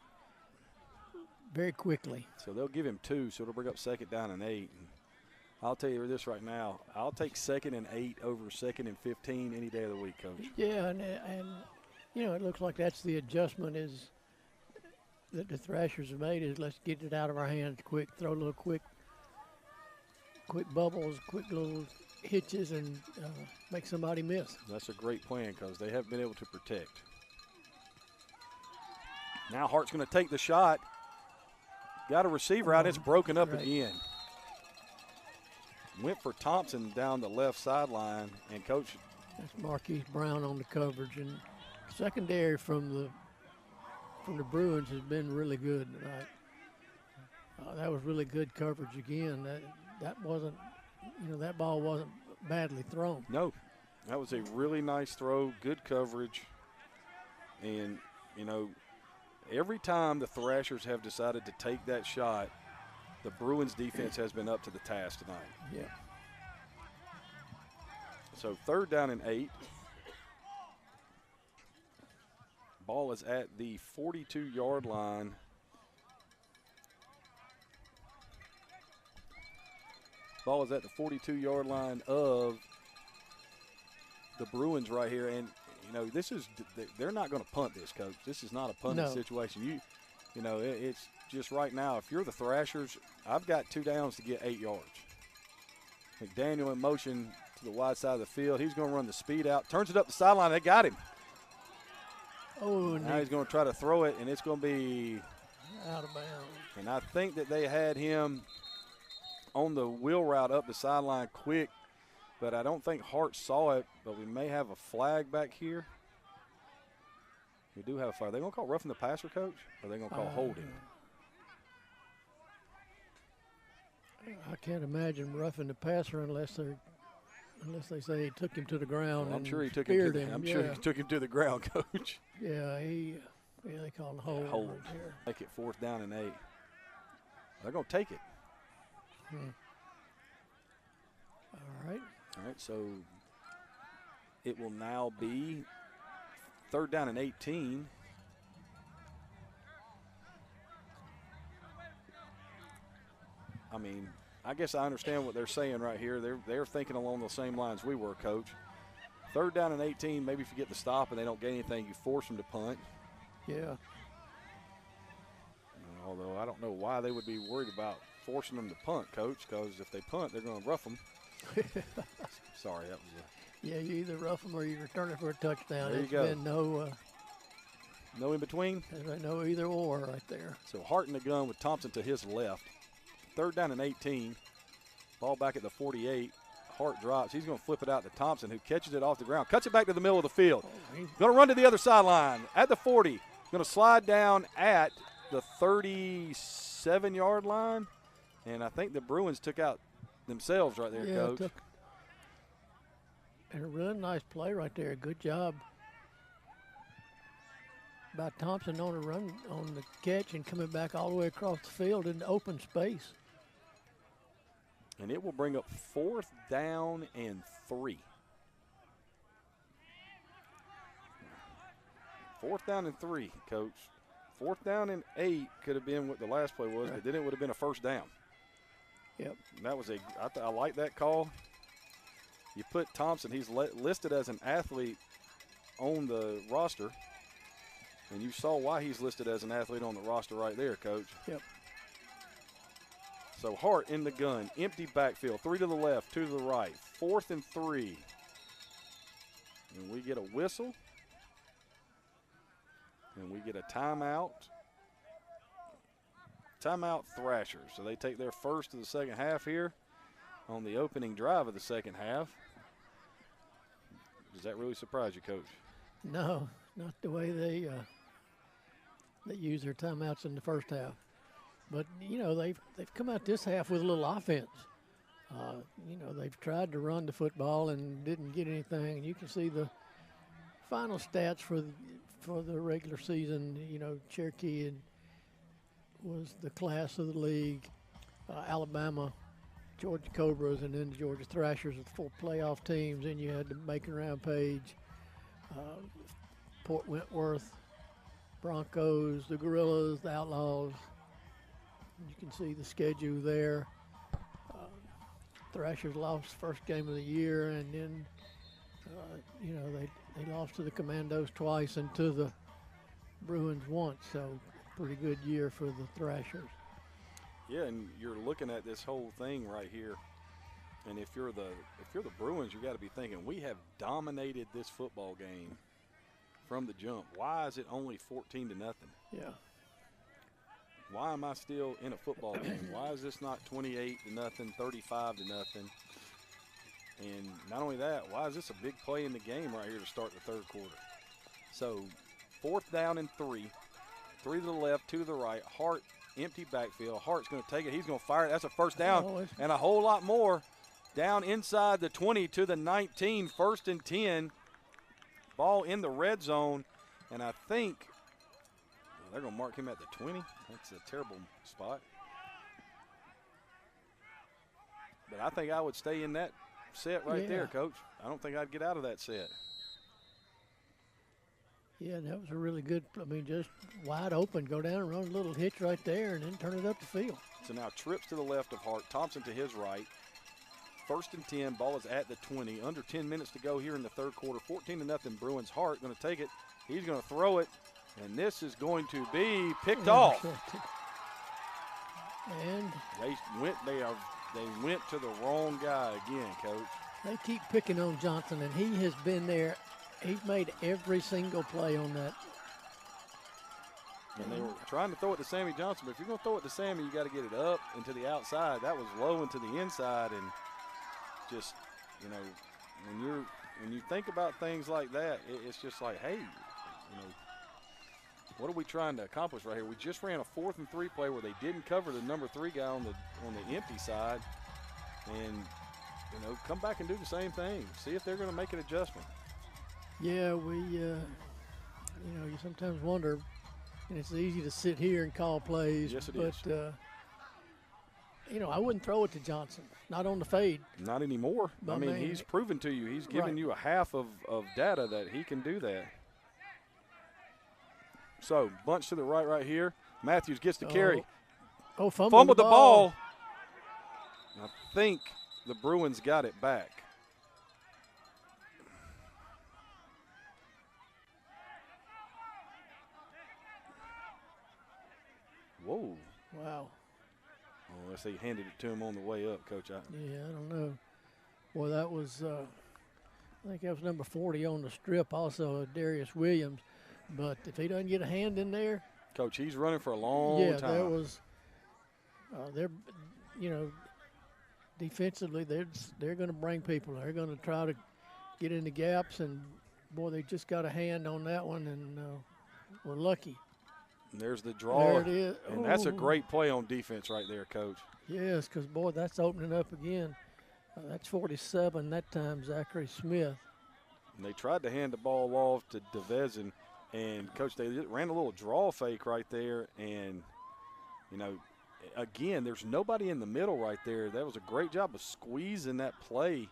very quickly. So they'll give him 2, so it'll bring up 2nd down and 8. And I'll tell you this right now. I'll take 2nd and 8 over 2nd and 15 any day of the week, Coach. Yeah, and you know, it looks like that's the adjustment is that the Thrashers have made is let's get it out of our hands quick, throw a little quick bubbles, quick little hitches, and make somebody miss. That's a great plan because they have been able to protect. Now Hart's going to take the shot. Got a receiver out. It's broken up again. Went for Thompson down the left sideline, and Coach. That's Marquise Brown on the coverage, and secondary from the Bruins has been really good tonight. That was really good coverage again. That wasn't, you know, that ball wasn't badly thrown. No, that was a really nice throw, good coverage, and you know, every time the Thrashers have decided to take that shot, the Bruins defense has been up to the task tonight. Yeah. So 3rd down and 8. Ball is at the 42-yard line. Ball is at the 42-yard line of the Bruins right here. And, you know, they're not going to punt this, Coach. This is not a punting situation. You know, it's just right now, if you're the Thrashers, I've got 2 downs to get 8 yards. McDaniel in motion to the wide side of the field. He's going to run the speed out. Turns it up the sideline. They got him. Oh, now he's going to try to throw it, and it's going to be out of bounds. And I think that they had him on the wheel route up the sideline quick, but I don't think Hart saw it, but we may have a flag back here. We do have a flag. Are they going to call roughing the passer, Coach? Or are they going to call holding? I can't imagine roughing the passer unless they say he took him to the ground. Well, I'm and sure he took him to him. sure he took him to the ground, Coach. Yeah, they call it hold. Hold. Right there. Make it 4th down and 8. They're going to take it. All right. All right, so it will now be 3rd down and 18. I mean, I guess I understand what they're saying right here. They're thinking along the same lines we were, Coach. 3rd down and 18, maybe if you get the stop and they don't get anything, you force them to punt. Yeah. Although I don't know why they would be worried about forcing them to punt, Coach, because if they punt, they're going to rough them. Sorry, that was yeah, you either rough them or you return it for a touchdown. There you It's go. been no in between. No either or right there. So Hart in the gun with Thompson to his left. 3rd down and 18. Ball back at the 48. Hart drops. He's going to flip it out to Thompson, who catches it off the ground. Cuts it back to the middle of the field. Going to run to the other sideline at the 40. Going to slide down at the 37-yard line. And I think the Bruins took out themselves right there, Coach. And a really nice play right there. Good job by Thompson on the run, on the catch, and coming back all the way across the field into open space. And it will bring up 4th down and 3. 4th down and 3, Coach. 4th down and 8 could have been what the last play was, but then it would have been a 1st down. Yep. And that was I like that call. You put Thompson, he's listed as an athlete on the roster. And you saw why he's listed as an athlete on the roster right there, Coach. Yep. So Hart in the gun, empty backfield, 3 to the left, 2 to the right, 4th and 3. And we get a whistle. And we get a timeout. Timeout Thrashers. So they take their first of the second half here on the opening drive of the second half. Does that really surprise you, Coach? No, not the way they use their timeouts in the first half. But, you know, they've come out this half with a little offense. You know, they've tried to run the football and didn't get anything. And you can see the final stats for the regular season. You know, Cherokee was the class of the league. Alabama, Georgia Cobras, and then the Georgia Thrashers with 4 playoff teams. And you had the Macon Rampage, Port Wentworth, Broncos, the Gorillas, the Outlaws. You can see the schedule there. Thrashers lost first game of the year, and then, you know, they lost to the Commandos twice and to the Bruins once. So pretty good year for the Thrashers. Yeah, and you're looking at this whole thing right here. And if you're the Bruins, you got to be thinking, we have dominated this football game from the jump. Why is it only 14-0? Yeah. Why am I still in a football game? Why is this not 28-0, 35-0? And not only that, why is this a big play in the game right here to start the third quarter? So 4th down and 3. 3 to the left, 2 to the right. Hart, empty backfield. Hart's going to take it. He's going to fire it. That's a first down. And a whole lot more. Down inside the 20 to the 19. 1st and 10. Ball in the red zone. And I think they're going to mark him at the 20. That's a terrible spot. But I think I would stay in that set right there, Coach. I don't think I'd get out of that set. Yeah, that was a really good, I mean, just wide open. Go down and run a little hitch right there and then turn it up the field. So now trips to the left of Hart. Thompson to his right. 1st and 10. Ball is at the 20. Under 10 minutes to go here in the third quarter. 14-0 Bruins. Hart going to take it. He's going to throw it. And this is going to be picked off. And they went to the wrong guy again, Coach. They keep picking on Johnson, and he has been there. He's made every single play on that. And they were trying to throw it to Sammy Johnson, but if you're going to throw it to Sammy, you got to get it up and to the outside. That was low and to the inside, and just, you know, when you think about things like that, it's just like, hey, you know, what are we trying to accomplish right here? We just ran a 4th and 3 play where they didn't cover the number 3 guy on the empty side, and you know, come back and do the same thing. See if they're going to make an adjustment. Yeah, we, you know, you sometimes wonder, and it's easy to sit here and call plays. Yes, it is. But, you know, I wouldn't throw it to Johnson, not on the fade. Not anymore. But I mean, he's proven to you. He's given you a half of data that he can do that. So, bunch to the right here. Matthews gets the carry. Oh, fumbled the ball. I think the Bruins got it back. Whoa. Wow. Unless they handed it to him on the way up, Coach. Yeah, I don't know. Well, that was, I think that was number 40 on the strip, also Darius Williams. But if he doesn't get a hand in there. Coach, he's running for a long time. Yeah, there was, they're, you know, defensively, they're going to bring people. They're going to try to get in the gaps, and, boy, they just got a hand on that one, and we're lucky. And there's the draw. There it is. And that's a great play on defense right there, Coach. Yes, because, boy, that's opening up again. That's 47 that time, Zachary Smith. And they tried to hand the ball off to DeVezin, and, Coach, they ran a little draw fake right there, and, you know, again, there's nobody in the middle right there. That was a great job of squeezing that play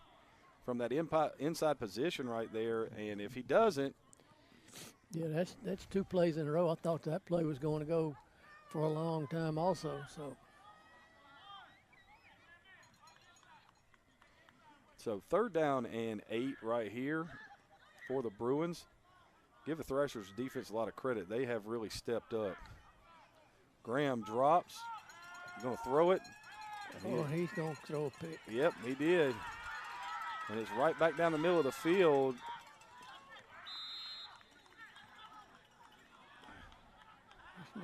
from that inside position right there, and if he doesn't. Yeah, that's 2 plays in a row. I thought that play was going to go for a long time also. So 3rd down and 8 right here for the Bruins. Give the Thrashers defense a lot of credit. They have really stepped up. Graham drops. He's going to throw it. He's going to throw a pick. Yep, he did. And it's right back down the middle of the field. Is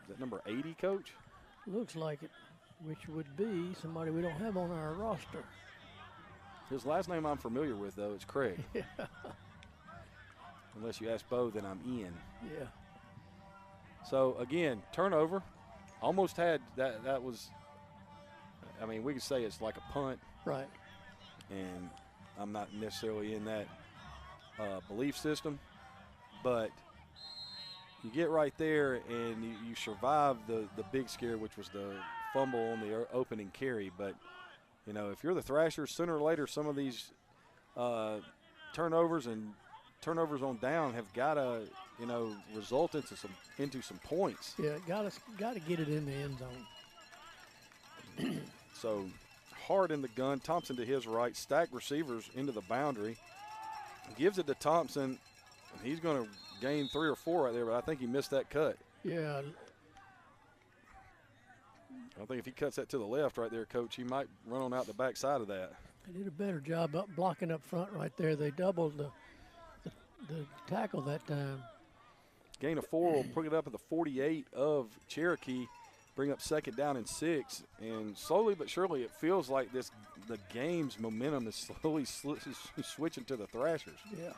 that number 80, Coach? Looks like it, which would be somebody we don't have on our roster. His last name I'm familiar with, though. It's Craig. Yeah. Unless you ask Bo, then I'm Ian. Yeah. So, again, turnover. Almost had that. That was, I mean, we could say it's like a punt. Right. And I'm not necessarily in that belief system. But you get right there and you survive the big scare, which was the fumble on the opening carry. But, you know, if you're the Thrashers, sooner or later some of these turnovers on down have got to, you know, result into some points. Yeah, got to get it in the end zone. So Hart in the gun, Thompson to his right, stacked receivers into the boundary. Gives it to Thompson. He's going to gain 3 or 4 right there, but I think he missed that cut. Yeah. I think if he cuts that to the left right there, Coach, he might run on out the backside of that. They did a better job blocking up front right there. They doubled the tackle that time. Gain of 4 will bring it up at the 48 of Cherokee, bring up 2nd down and 6. And slowly but surely it feels like the game's momentum is slowly switching to the Thrashers. Yeah.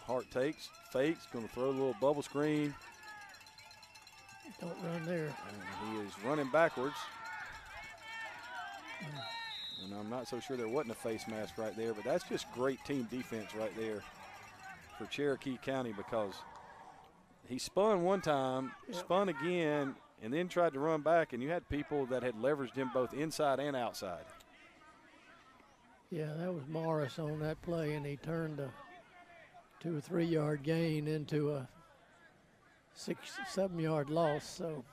Hart takes, fakes, going to throw a little bubble screen. Don't run there. And he is running backwards. And I'm not so sure there wasn't a face mask right there, but that's just great team defense right there for Cherokee County, because he spun one time, spun again, and then tried to run back, and you had people that had leveraged him both inside and outside. Yeah, that was Morris on that play, and he turned a 2 or 3 yard gain into a 6, 7 yard loss. So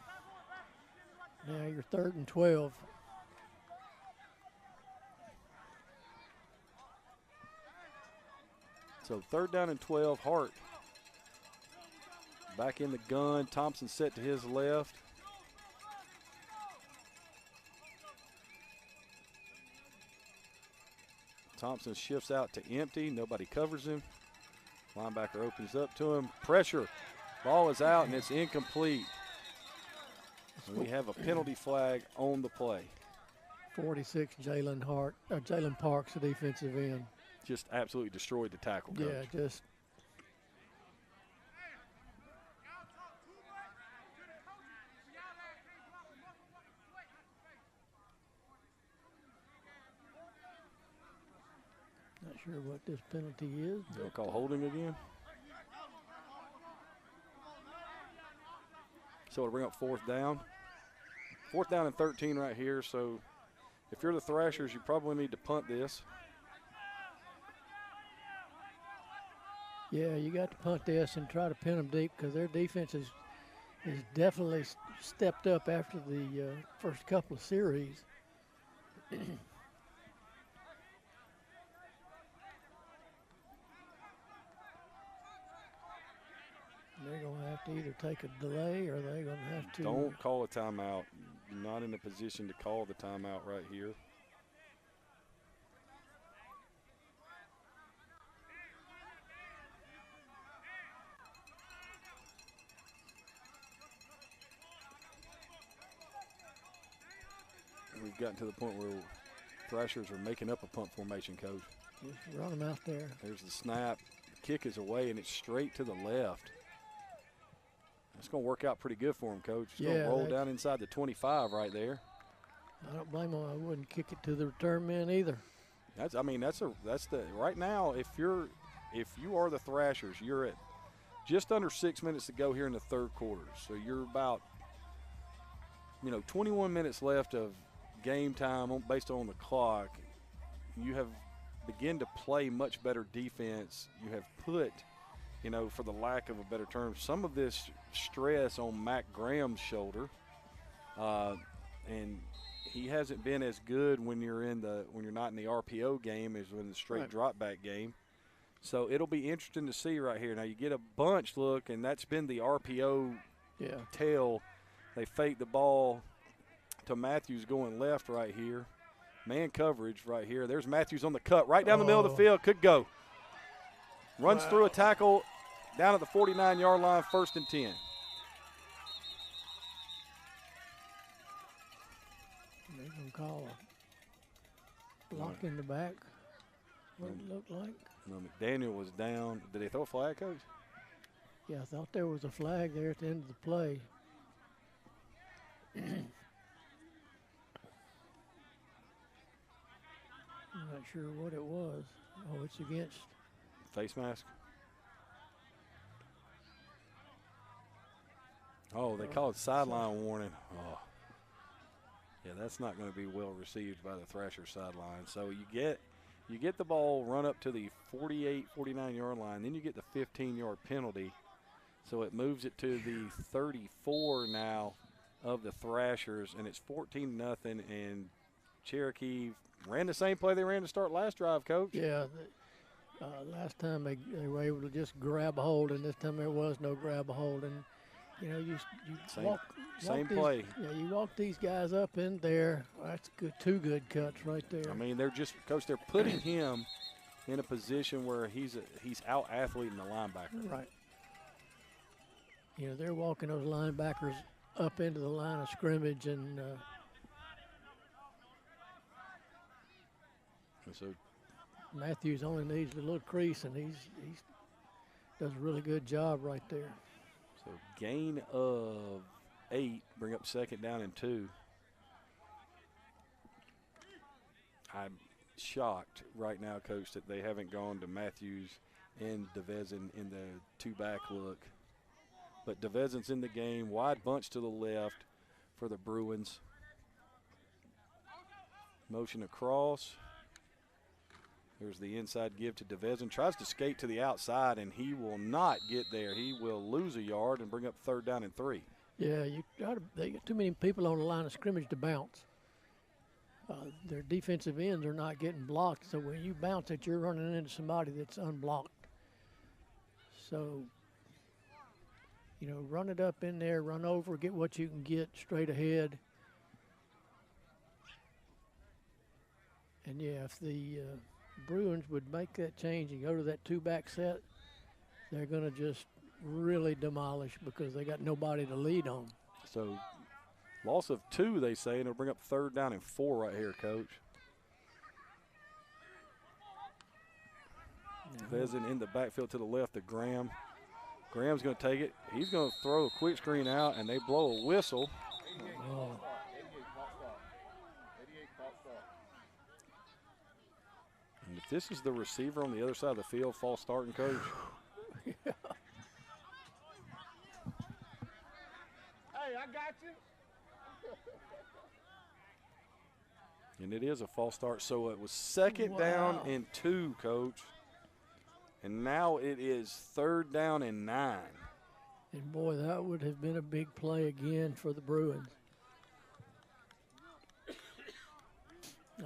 now you're 3rd and 12. So 3rd down and 12, Hart back in the gun. Thompson set to his left. Thompson shifts out to empty. Nobody covers him. Linebacker opens up to him. Pressure Ball is out, and it's incomplete. And we have a penalty flag on the play. 46, Jalen Parks, the defensive end. Just absolutely destroyed the tackle, Coach. Yeah, just. Not sure what this penalty is. They'll call holding again. So it'll bring up 4th down. 4th down and 13 right here. So if you're the Thrashers, you probably need to punt this. Yeah, you got to punt this and try to pin them deep because their defense is definitely stepped up after the first couple of series. They're going to have to either take a delay or they're going to have to. Don't call a timeout. You're not in a position to call the timeout right here. We've gotten to the point where Thrashers are making up a punt formation, Coach. Just run them out there. There's the snap. The kick is away, and it's straight to the left. It's going to work out pretty good for him, Coach. It's going to roll down inside the 25 right there. I don't blame him. I wouldn't kick it to the return man either. That's the right now. If you are the Thrashers, you're at just under 6 minutes to go here in the third quarter. So you're about 21 minutes left of game time based on the clock. You have begun to play much better defense. You have put, for the lack of a better term, some of this stress on Mac Graham's shoulder, and he hasn't been as good when you're not in the RPO game as when the straight drop back game. So it'll be interesting to see right here. Now you get a bunch look, and that's been the RPO tail. They fake the ball to Matthews going left right here. Man coverage right here. There's Matthews on the cut right down the middle of the field. Could go. Runs through a tackle down at the 49-yard line, 1st and 10. They're going to call a block in the back. What it looked like. No, McDaniel was down. Did they throw a flag, Coach? Yeah, I thought there was a flag there at the end of the play. I'm not sure what it was. Oh, it's against. Face mask. Oh, they called sideline warning. Oh. Yeah, that's not going to be well received by the Thrasher sideline. So you get the ball run up to the 48, 49-yard line. Then you get the 15-yard penalty. So it moves it to the 34 now of the Thrashers, and it's 14-0. And Cherokee ran the same play they ran to start last drive, Coach. Yeah, last time they were able to just grab a hold, and this time there was no grab a hold. And you same play. Yeah, you walk these guys up in there. That's good, 2 good cuts right there. I mean, they're putting him in a position where he's out athleting the linebacker. Right. They're walking those linebackers up into the line of scrimmage, and so Matthews only needs a little crease, and he's does a really good job right there. So gain of 8, bring up 2nd down and 2. I'm shocked right now, Coach, that they haven't gone to Matthews and DeVezin in the 2-back look. But DeVezin's in the game, wide bunch to the left for the Bruins. Motion across. There's the inside give to DeVezin. Tries to skate to the outside, and he will not get there. He will lose a yard and bring up 3rd down and 3. Yeah, they got too many people on the line of scrimmage to bounce. Their defensive ends are not getting blocked, so when you bounce it, you're running into somebody that's unblocked. So, run it up in there, run over, get what you can get straight ahead. And, yeah, if the Bruins would make that change and go to that 2-back set, they're going to just really demolished because they got nobody to lead on. So loss of 2, they say, and it'll bring up 3rd down and 4 right here, Coach. Vezin in the backfield to the left of Graham. Graham's going to take it. He's going to throw a quick screen out, and they blow a whistle. Oh. And if this is the receiver on the other side of the field, false starting, Coach. Hey, I got you. And it is a false start. So it was 2nd down and 2, Coach. And now it is 3rd down and 9. And, boy, that would have been a big play again for the Bruins.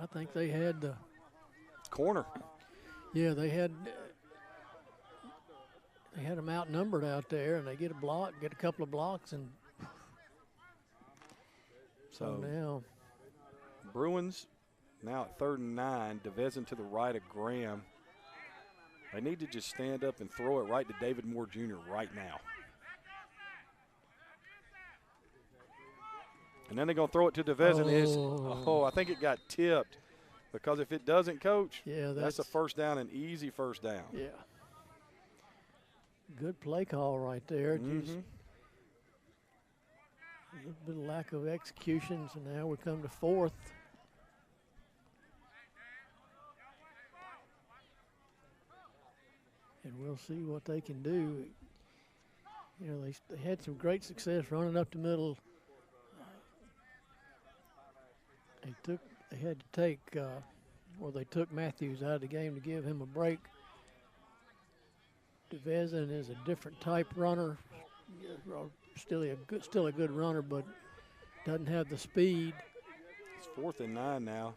I think they had the corner. Yeah, they had them outnumbered out there, and they get a couple of blocks, and so now Bruins now at 3rd and 9. DeVezin to the right of Graham. They need to just stand up and throw it right to David Moore Jr. right now. And then they're going to throw it to DeVezin. Oh, I think it got tipped. Because if it doesn't, Coach, that's a 1st down, an easy 1st down. Yeah. Good play call right there. Just a little bit of lack of execution, so now we come to 4th. And we'll see what they can do. You know, they had some great success running up the middle. They took Matthews out of the game to give him a break. DeVezin is a different type runner, still a good runner, but doesn't have the speed. It's 4th and 9 now.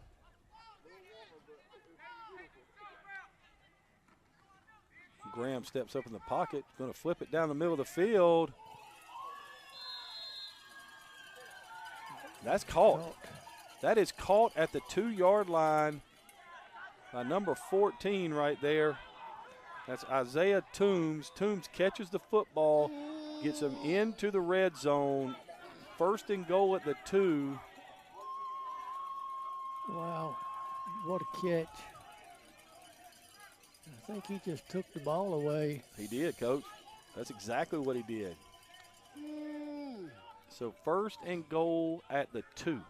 Graham steps up in the pocket, going to flip it down the middle of the field. That's caught. That is caught at the 2-yard line by number 14 right there. That's Isaiah Toombs. Toombs catches the football, gets him into the red zone. 1st and goal at the 2. Wow, what a catch. I think he just took the ball away. He did, Coach. That's exactly what he did. So 1st and goal at the 2.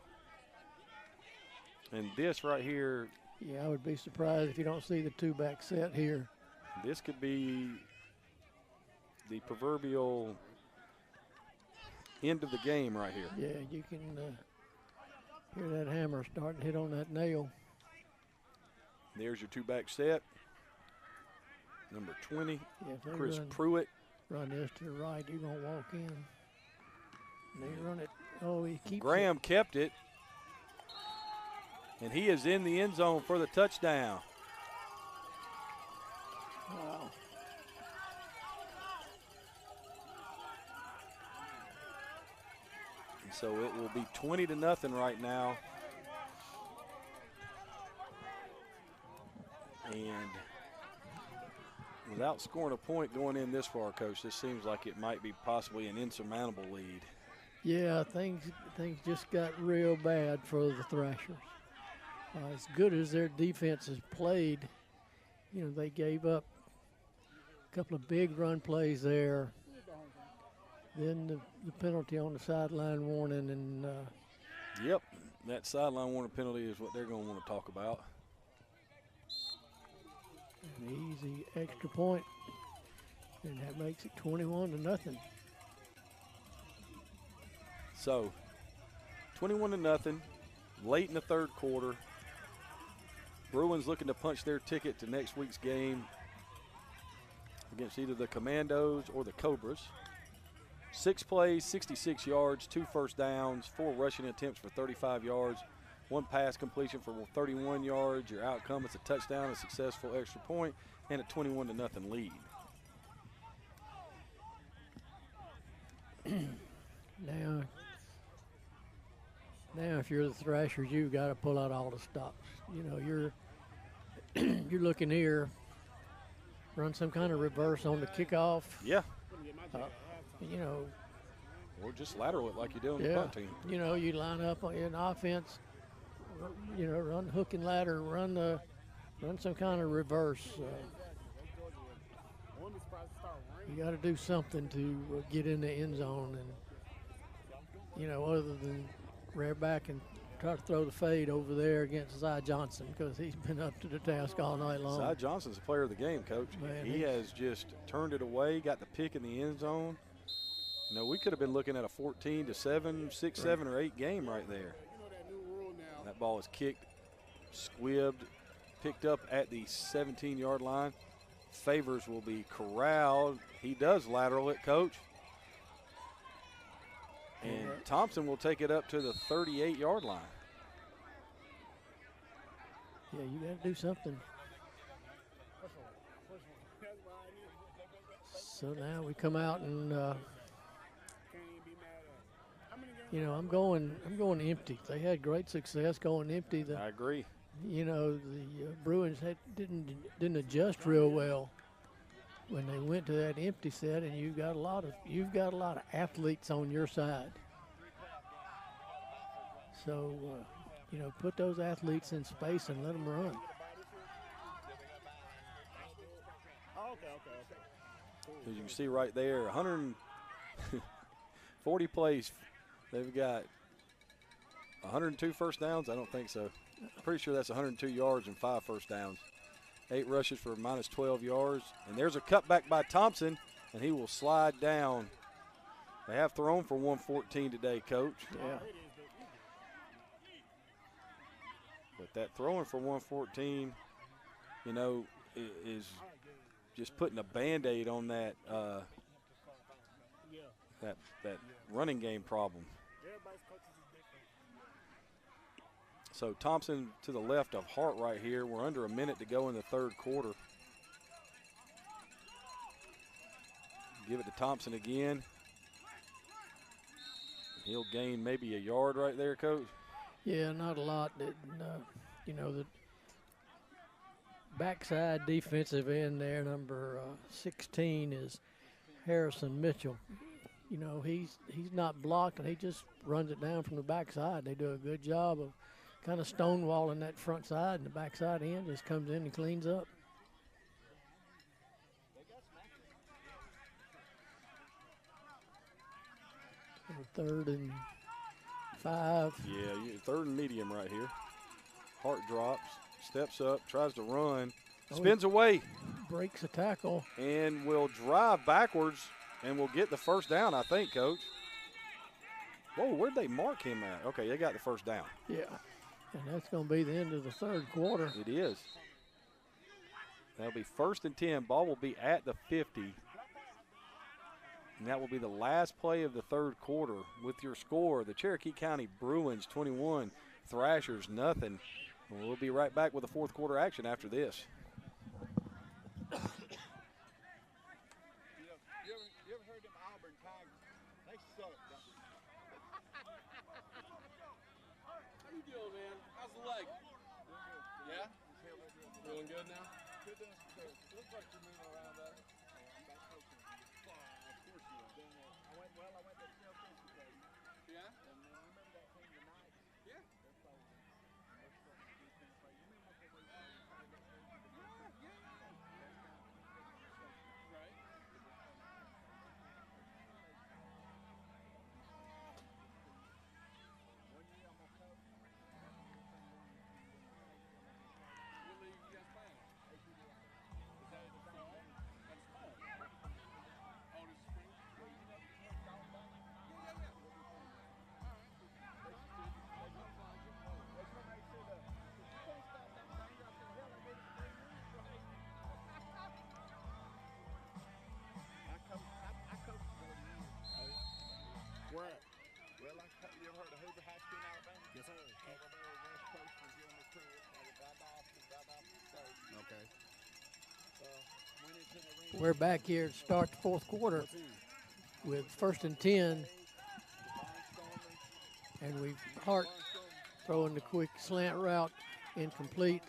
And this right here. Yeah, I would be surprised if you don't see the 2-back set here. This could be the proverbial end of the game right here. Yeah, you can hear that hammer starting to hit on that nail. There's your 2-back set. Number 20, yeah, Chris Pruitt. Run this to the right, you're going to walk in. And they run it. Oh, he keeps Graham kept it. And he is in the end zone for the touchdown. Wow. And so it will be 20-0 right now. And without scoring a point going in this far, Coach, this seems like it might be possibly an insurmountable lead. Yeah, things just got real bad for the Thrashers. As good as their defense has played, you know, they gave up a couple of big run plays there. Then the penalty on the sideline warning, and yep, that sideline warning penalty is what they're going to want to talk about. An easy extra point, and that makes it 21-0. So 21-0, late in the 3rd quarter. Bruins looking to punch their ticket to next week's game against either the Commandos or the Cobras. 6 plays, 66 yards, 2 first downs, 4 rushing attempts for 35 yards, 1 pass completion for 31 yards. Your outcome is a touchdown, a successful extra point, and a 21-0 lead. Now, if you're the Thrashers, you've got to pull out all the stops. You know, you're looking here, run some kind of reverse on the kickoff. Yeah. You know, Or just lateral it like you do on the yeah, punt team. you know, you line up in offense, you know, run hook and ladder, run some kind of reverse. You got to do something to get in the end zone, and you know, other than rear back and try to throw the fade over there against Zy Johnson, because he's been up to the task all night long. Cy Johnson's the player of the game, Coach. Man, he has just turned it away, got the pick in the end zone. You know, we could have been looking at a 14-7, 6, 7, or 8 game right there. That ball is kicked, squibbed, picked up at the 17-yard line. Favors will be corralled. He does lateral it, Coach. And Thompson will take it up to the 38-yard line. Yeah, you got to do something. So now we come out and, you know, I'm going empty. They had great success going empty. I agree. You know, the Bruins didn't adjust real well when they went to that empty set, and you've got a lot of athletes on your side. So, you know, put those athletes in space and let them run. As you can see right there, 140 plays. They've got 102 first downs. I don't think so. Pretty sure that's 102 yards and 5 first downs. 8 rushes for minus 12 yards. And there's a cutback by Thompson, and he will slide down. They have thrown for 114 today, Coach. Yeah. But that throwing for 114, you know, is just putting a Band-Aid on that that running game problem. So Thompson to the left of Hart right here. We're under a minute to go in the third quarter. Give it to Thompson again. He'll gain maybe a yard right there, Coach. Yeah, not a lot. You know, the backside defensive end there, number 16, is Harrison Mitchell. You know, he's not blocked, and he just runs it down from the backside. They do a good job of kind of stonewalling that front side, and the backside end just comes in and cleans up. So 3rd and 5. Yeah, 3rd and medium right here. Hart drops, steps up, tries to run, spins away. Breaks a tackle. And will drive backwards and will get the first down, I think, Coach. Whoa, where'd they mark him at? Okay, they got the first down. Yeah, and that's going to be the end of the third quarter. It is. That'll be 1st and 10. Ball will be at the 50. And that will be the last play of the third quarter. With your score, the Cherokee County Bruins 21, Thrashers nothing. And we'll be right back with the fourth quarter action after this. You ever heard them Auburn Tigers? They suck, don't they? How you doing, man? How's the leg? Yeah? Feeling good now? Good doing some good. Looks like you're moving around better. I'm back coaching. Of course you are. I went to Cherokee today. Yeah? And remember that team tonight? Yeah. They're playing. They're supposed to be defense play. You remember what they were trying to get through? Right. One year I'm gonna coach. What league you guys playing? Is that in the fall? That's fall. Oh, this spring? I coached 40 years. Where at? Well, you ever heard of Hoover High School in Alabama? Yes, sir. Over there, West Coast was in the crew. Okay. Went into the ring. We're back here to start the fourth quarter with 1st and 10. And we've Hart throwing the quick slant route, incomplete.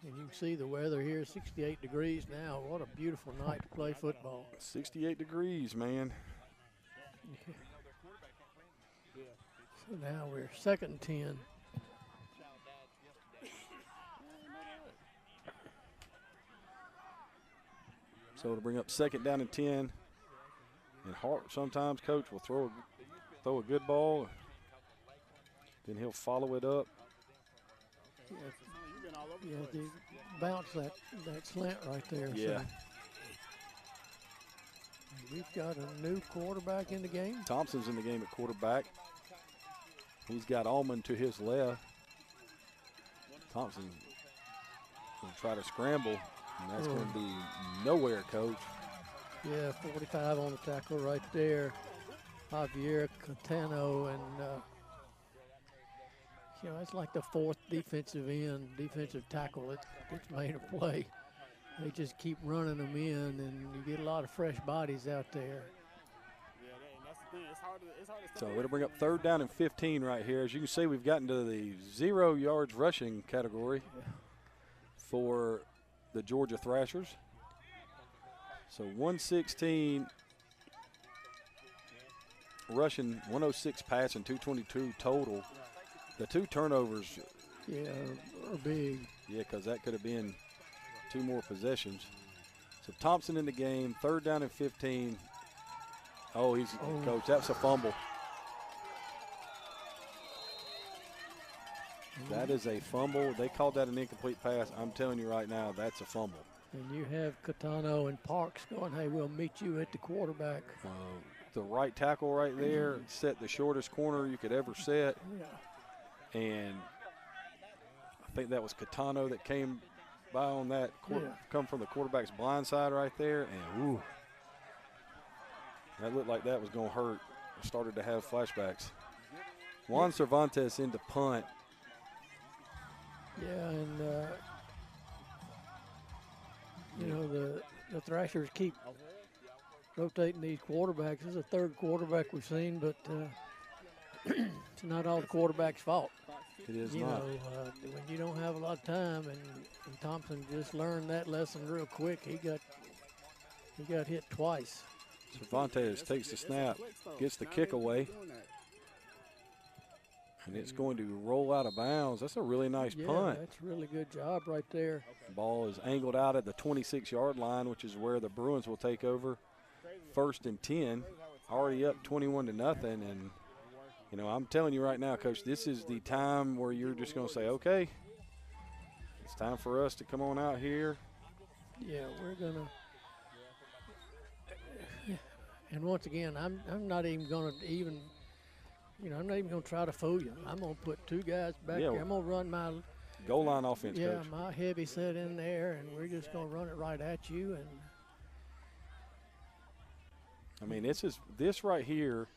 And you can see the weather here, 68 degrees now. What a beautiful night to play football. 68 degrees, man. So now we're 2nd and 10. So to bring up 2nd down and 10. And Hart sometimes, Coach, will throw a good ball. Then he'll follow it up. Yeah, they bounce that slant right there. Yeah. So we've got a new quarterback in the game. Thompson's in the game at quarterback. He's got Allman to his left. Thompson will try to scramble, and that's going to be nowhere, Coach. Yeah, 45 on the tackle right there. Javier Catano, and you know, it's like the 4th defensive tackle that's made a play. They just keep running them in, and you get a lot of fresh bodies out there. That's the thing. It's hard to So it'll bring up 3rd down and 15 right here. As you can see, we've gotten to the 0 yards rushing category for the Georgia Thrashers. So 116 rushing, 106 passing, 222 total. The 2 turnovers. Yeah, are big. Yeah, because that could have been 2 more possessions. So Thompson in the game, 3rd down and 15. Oh, Coach, that's a fumble. That is a fumble. They called that an incomplete pass. I'm telling you right now, that's a fumble. And you have Catano and Parks going, hey, we'll meet you at the quarterback. The right tackle right there set the shortest corner you could ever set. Yeah. And I think that was Catano that came by on that, come from the quarterback's blind side right there. And, ooh, that looked like that was going to hurt. I started to have flashbacks. Juan Cervantes into punt. Yeah, and, you know, the Thrashers keep rotating these quarterbacks. This is the 3rd quarterback we've seen, but it's not all the quarterback's fault. It is you not. know, when you don't have a lot of time, and Thompson just learned that lesson real quick. He got hit twice. Cervantes takes the snap, gets the kick away, and it's going to roll out of bounds. That's a really nice punt. That's a really good job right there. The ball is angled out at the 26-yard line, which is where the Bruins will take over. 1st and 10, already up 21-0, and you know, I'm telling you right now, Coach, this is the time where you're just going to say, okay, it's time for us to come on out here. Yeah, we're going to. And once again, I'm not even going to I'm not even going to try to fool you. I'm going to put 2 guys back there. I'm going to run my goal line offense, Coach. my heavy set in there, and we're just going to run it right at you. And I mean, this right here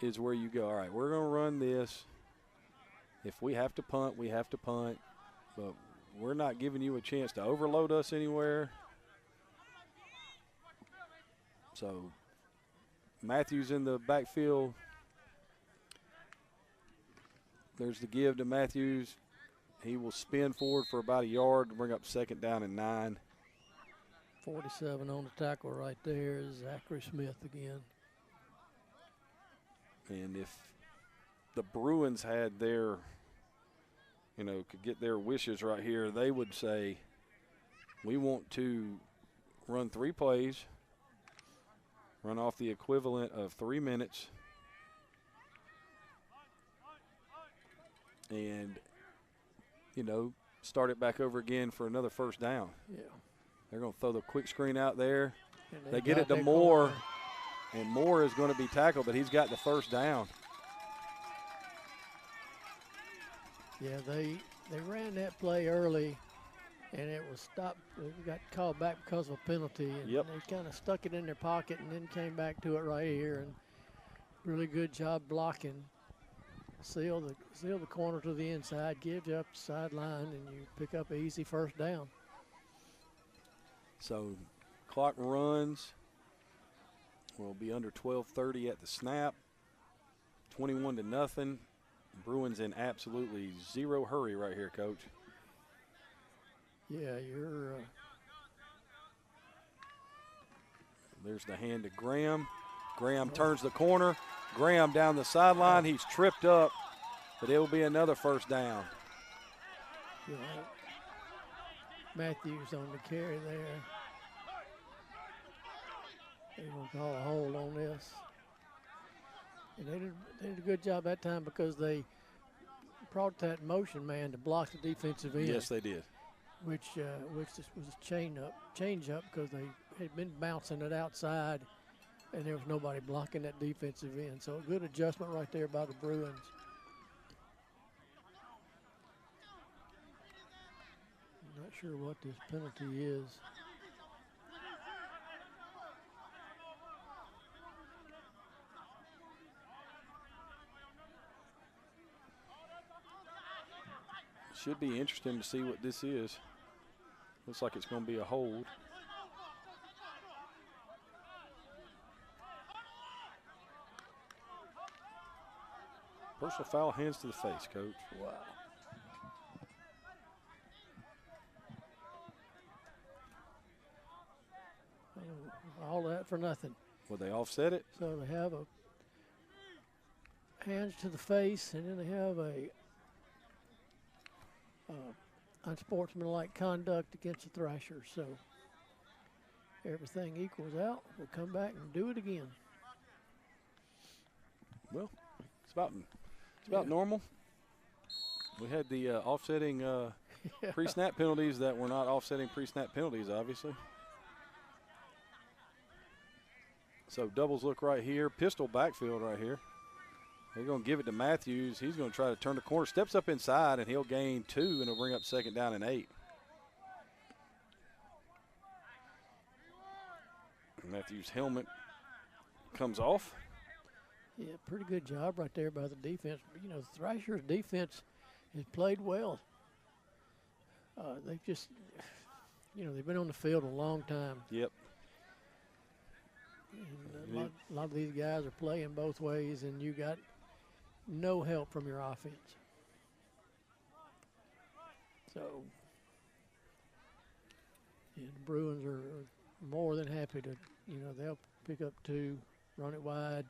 is where you go, all right, we're going to run this. If we have to punt, we have to punt. But we're not giving you a chance to overload us anywhere. So Matthews in the backfield. There's the give to Matthews. He will spin forward for about a yard to bring up 2nd down and 9. 47 on the tackle right there is Zachary Smith again. And if the Bruins had their, could get their wishes right here, they would say, we want to run 3 plays, run off the equivalent of 3 minutes, and, start it back over again for another 1st down. Yeah. They're going to throw the quick screen out there. They get it to Moore, and Moore is going to be tackled, but he's got the 1st down. Yeah, they ran that play early, and it was stopped. It got called back because of a penalty. And they kind of stuck it in their pocket and then came back to it right here. And really good job blocking. Seal the corner to the inside, give you up the sideline, and you pick up an easy 1st down. So clock runs. We'll be under 12:30 at the snap. 21-0. Bruins in absolutely zero hurry right here, Coach. Yeah, you're. There's the hand to Graham. Graham turns the corner. Graham down the sideline. He's tripped up, but it will be another first down. Yeah, Matthews on the carry there. They're going to call a hold on this. And they did a good job that time because they brought that motion man to block the defensive end. Yes, they did. Which this was a change up because they had been bouncing it outside, and there was nobody blocking that defensive end. So a good adjustment right there by the Bruins. I'm not sure what this penalty is. Should be interesting to see what this is. Looks like it's going to be a hold. Personal foul, hands to the face, Coach. Wow. All that for nothing. Will they offset it? So they have a hands to the face, and then they have a unsportsmanlike conduct against the Thrashers. So everything equals out. We'll come back and do it again. Well, it's about normal. We had the offsetting pre-snap penalties that were not offsetting pre-snap penalties, obviously. So doubles look right here. Pistol backfield right here. They're going to give it to Matthews. He's going to try to turn the corner. Steps up inside, and he'll gain 2, and he'll bring up 2nd down and 8. Matthews' helmet comes off. Yeah, pretty good job right there by the defense. You know, the Thrashers' defense has played well. They've just, you know, they've been on the field a long time. Yep. And a lot of these guys are playing both ways, and you got no help from your offense. So, yeah, the Bruins are more than happy to, you know, they'll pick up 2, run it wide,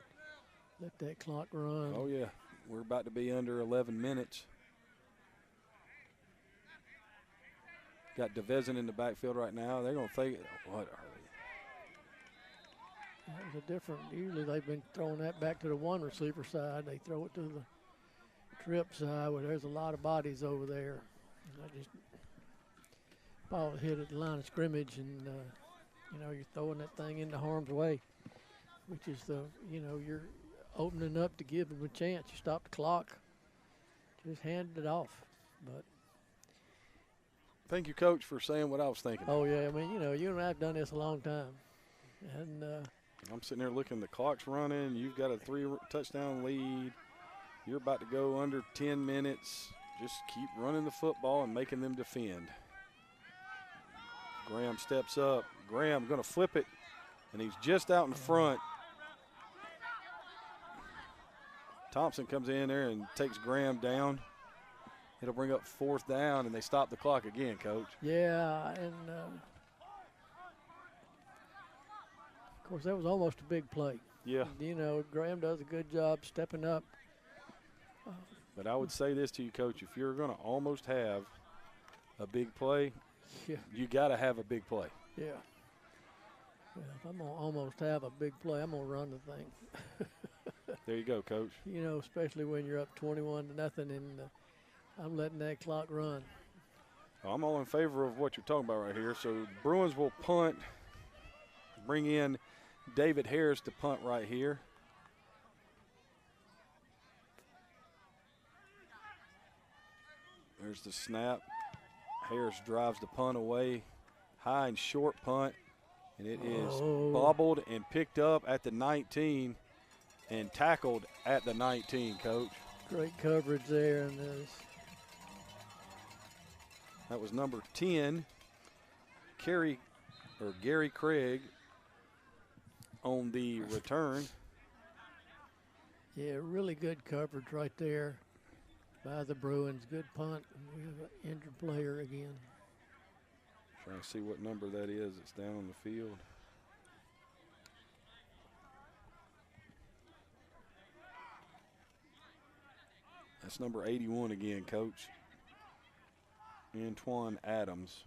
let that clock run. Oh, yeah. We're about to be under 11 minutes. Got DeVezin in the backfield right now. They're going to think, what are they? That was a different, usually they've been throwing that back to the one receiver side. They throw it to the trip side where there's a lot of bodies over there. And I just, ball hit at the line of scrimmage, and, you know, you're throwing that thing into harm's way, which is the, you know, you're opening up to give them a chance. You stop the clock, just handed it off. But thank you, Coach, for saying what I was thinking. oh, yeah, I mean, you know, you and I have done this a long time. And I'm sitting there looking, the clock's running. You've got a 3-touchdown lead. You're about to go under 10 minutes. Just keep running the football and making them defend. Graham steps up. Graham going to flip it, and he's just out in front. Thompson comes in there and takes Graham down. It'll bring up 4th down, and they stop the clock again, Coach. yeah, and of course, that was almost a big play. Yeah. You know, Graham does a good job stepping up. But I would say this to you, Coach. If you're going to almost have a big play, Yeah. you got to have a big play. Yeah. Well, if I'm going to almost have a big play, I'm going to run the thing. There you go, Coach. You know, especially when you're up 21-0, and I'm letting that clock run. I'm all in favor of what you're talking about right here. So Bruins will punt, bring in David Harris to punt right here. There's the snap. Harris drives the punt away. High and short punt. And it is bobbled and picked up at the 19 and tackled at the 19, Coach. Great coverage there. And that was number 10, Gary Craig on the return. yeah, really good coverage right there by the Bruins. Good punt. And we have an injured player again. Trying to see what number that is that's down on the field. That's number 81 again, Coach. Antoine Adams.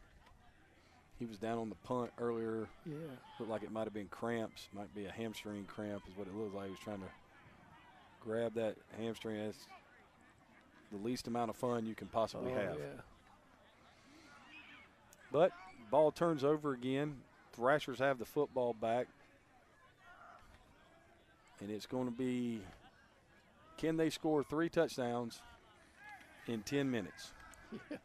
He was down on the punt earlier. Yeah. Looked like it might have been cramps. Might be a hamstring cramp is what it looks like. He was trying to grab that hamstring. That's the least amount of fun you can possibly have. Yeah. But ball turns over again. Thrashers have the football back. And it's going to be, can they score 3 touchdowns in 10 minutes? Yeah.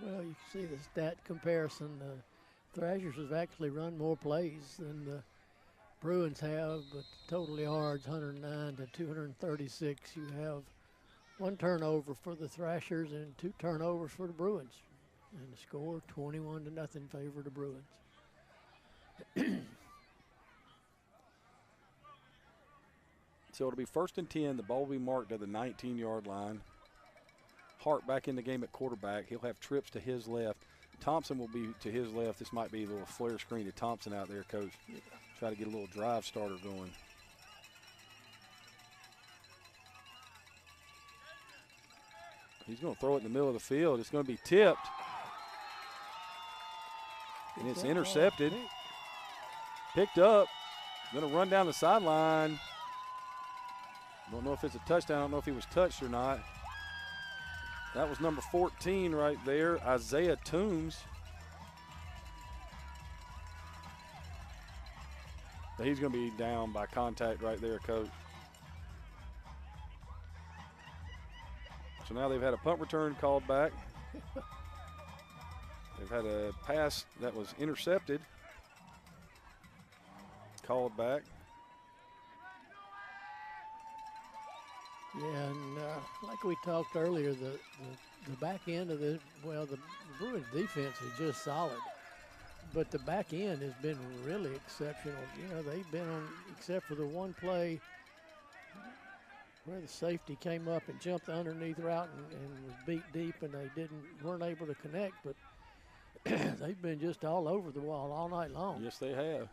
Well, you can see the stat comparison. The Thrashers have actually run more plays than the Bruins have, but total yards 109 to 236. You have 1 turnover for the Thrashers and 2 turnovers for the Bruins. And the score 21 to nothing in favor of the Bruins. So it'll be 1st and 10. The ball will be marked at the 19-yard line. Hart back in the game at quarterback. He'll have trips to his left. Thompson will be to his left. This might be a little flare screen to Thompson out there, Coach. Try to get a little drive starter going. He's going to throw it in the middle of the field. It's going to be tipped. And it's intercepted. Picked up. Going to run down the sideline. Don't know if it's a touchdown. I don't know if he was touched or not. That was number 14 right there, Isaiah Toombs. But he's going to be down by contact right there, Coach. So now they've had a punt return called back. They've had a pass that was intercepted called back. Yeah, and like we talked earlier, the back end of the Bruins defense is just solid. But the back end has been really exceptional. You know, they've been on, except for the one play where the safety came up and jumped the underneath route and was beat deep, and they weren't able to connect. But they've been just all over the wall all night long. Yes, they have.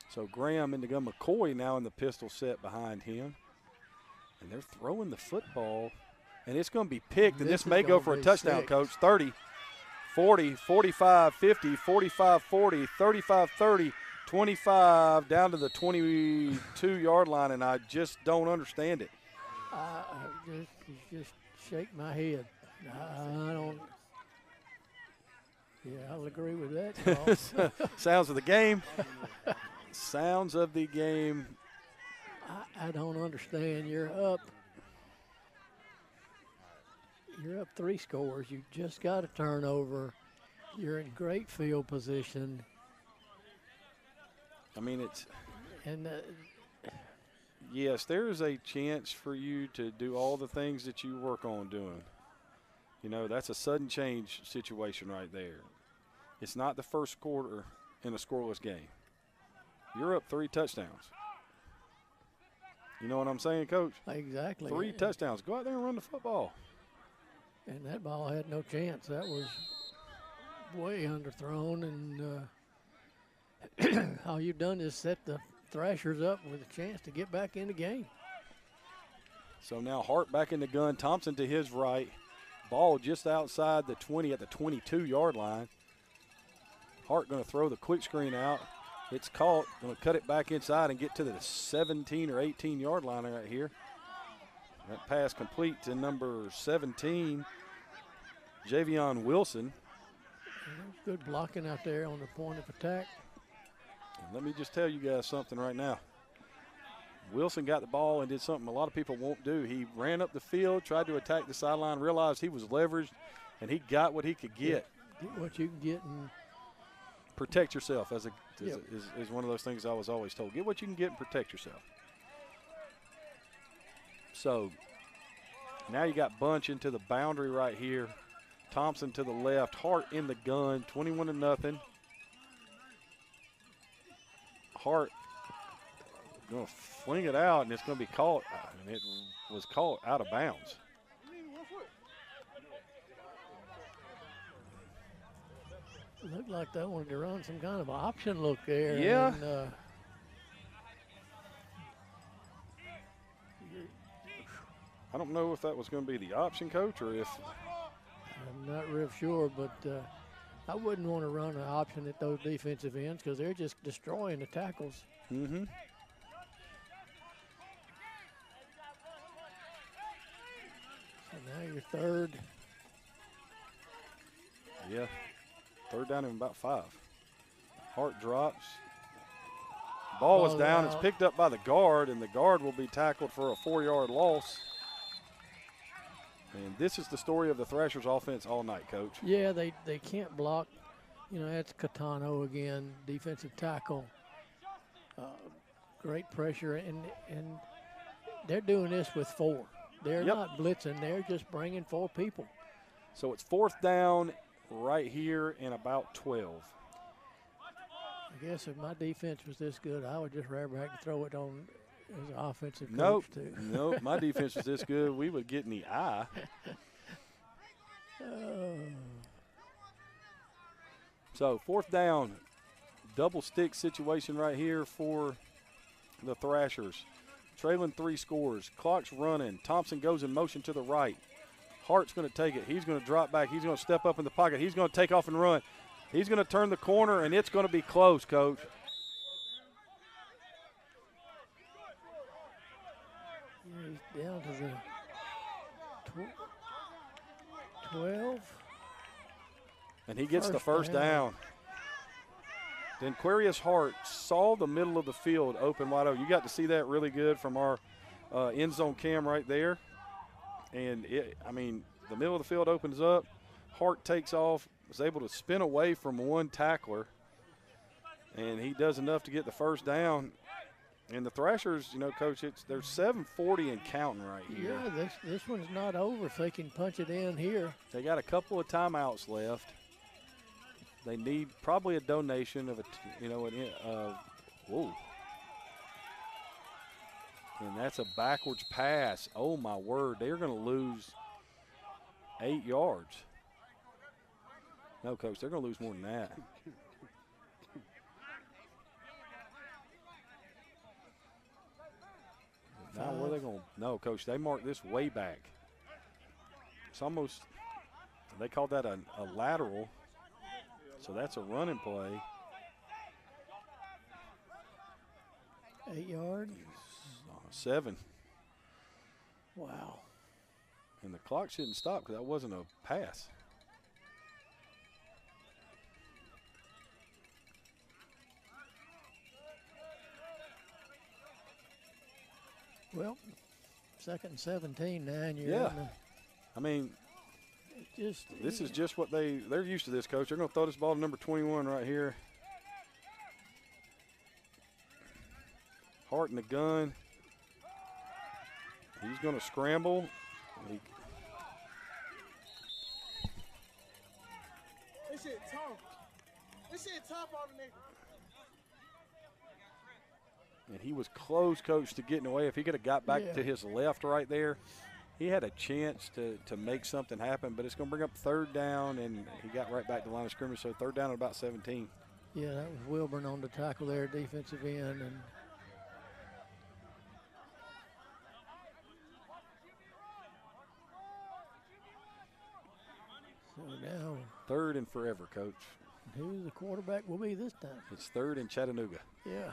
So Graham into gun. McCoy now in the pistol set behind him. And they're throwing the football. And it's going to be picked, and this may go for a touchdown, Coach. 30, 40, 45, 50, 45, 40, 35, 30, 25, down to the 22-yard line, and I just don't understand it. I just shake my head. I don't. Yeah, I'll agree with that. Sounds of the game. Sounds of the game. I don't understand. You're up 3 scores. You just got a turnover. You're in great field position. I mean, it's. And yes, there is a chance for you to do all the things that you work on doing. You know, that's a sudden change situation right there. It's not the first quarter in a scoreless game. You're up 3 touchdowns. You know what I'm saying, Coach? Exactly. 3 touchdowns. Go out there and run the football. And that ball had no chance. That was way underthrown. And all you've done is set the Thrashers up with a chance to get back in the game. So now Hart back in the gun. Thompson to his right. Ball just outside the 20 at the 22-yard line. Hart going to throw the quick screen out. It's caught. Going to cut it back inside and get to the 17 or 18-yard line right here. That pass complete to number 17, Javion Wilson. Good blocking out there on the point of attack. And let me just tell you guys something right now. Wilson got the ball and did something a lot of people won't do. He ran up the field, tried to attack the sideline, realized he was leveraged, and he got what he could get. Get what you can get and protect yourself is one of those things I was always told. Get what you can get and protect yourself. So now you got Bunch into the boundary right here. Thompson to the left. Hart in the gun. 21-0. Hart going to fling it out, and it's going to be caught. And it was caught out of bounds. Looked like they wanted to run some kind of option look there. Yeah. And, I don't know if that was going to be the option, Coach, or if. I'm not real sure, but I wouldn't want to run an option at those defensive ends because they're just destroying the tackles. Mm-hmm. So now you're third. Yeah. Third down and about 5. Hart drops. Ball was down. It's picked up by the guard, and the guard will be tackled for a 4-yard loss. And this is the story of the Thrashers offense all night, Coach. Yeah, they can't block. You know, that's Catano again, defensive tackle. Great pressure, and they're doing this with 4. They're not blitzing. They're just bringing 4 people. So it's 4th down right here and about 12. I guess if my defense was this good, I would just rather back and throw it on as an offensive coach, Nope. too. Nope. My defense was this good, we would get in the eye. So 4th down, double stick situation right here for the Thrashers. Trailing 3 scores. Clock's running. Thompson goes in motion to the right. Hart's going to take it. He's going to drop back. He's going to step up in the pocket. He's going to take off and run. He's going to turn the corner, and it's going to be close, Coach. Yeah, he's down to the 12. And he gets the first down. Then Quarius Hart saw the middle of the field open wide open. You got to see that really good from our end zone cam right there. And, the middle of the field opens up. Hart takes off, was able to spin away from one tackler. And he does enough to get the first down. And the Thrashers, Coach, they're 7:40 and counting right here. Yeah, this one's not over if they can punch it in here. They got a couple of timeouts left. They need probably a donation of whoa. And that's a backwards pass. Oh, my word. They're going to lose 8 yards. No, Coach, they're going to lose more than that. Now, where are they going to? No, Coach, they marked this way back. It's almost, they called that a lateral. So that's a running play. 8 yards. 7. Wow. And the clock shouldn't stop because that wasn't a pass. Well, 2nd and 17 now. And This is just what they're used to this, Coach. They're going to throw this ball to number 21 right here. Hart in the gun. He's going to scramble. This shit tough. This shit tough on the nigga. And he was close, Coach, to getting away. If he could have got back to his left right there, he had a chance to make something happen, but it's going to bring up 3rd down, and he got right back to the line of scrimmage, so 3rd down at about 17. Yeah, that was Wilburn on the tackle there, defensive end. And so now 3rd and forever, Coach. Who the quarterback will be this time? It's 3rd in Chattanooga. Yeah.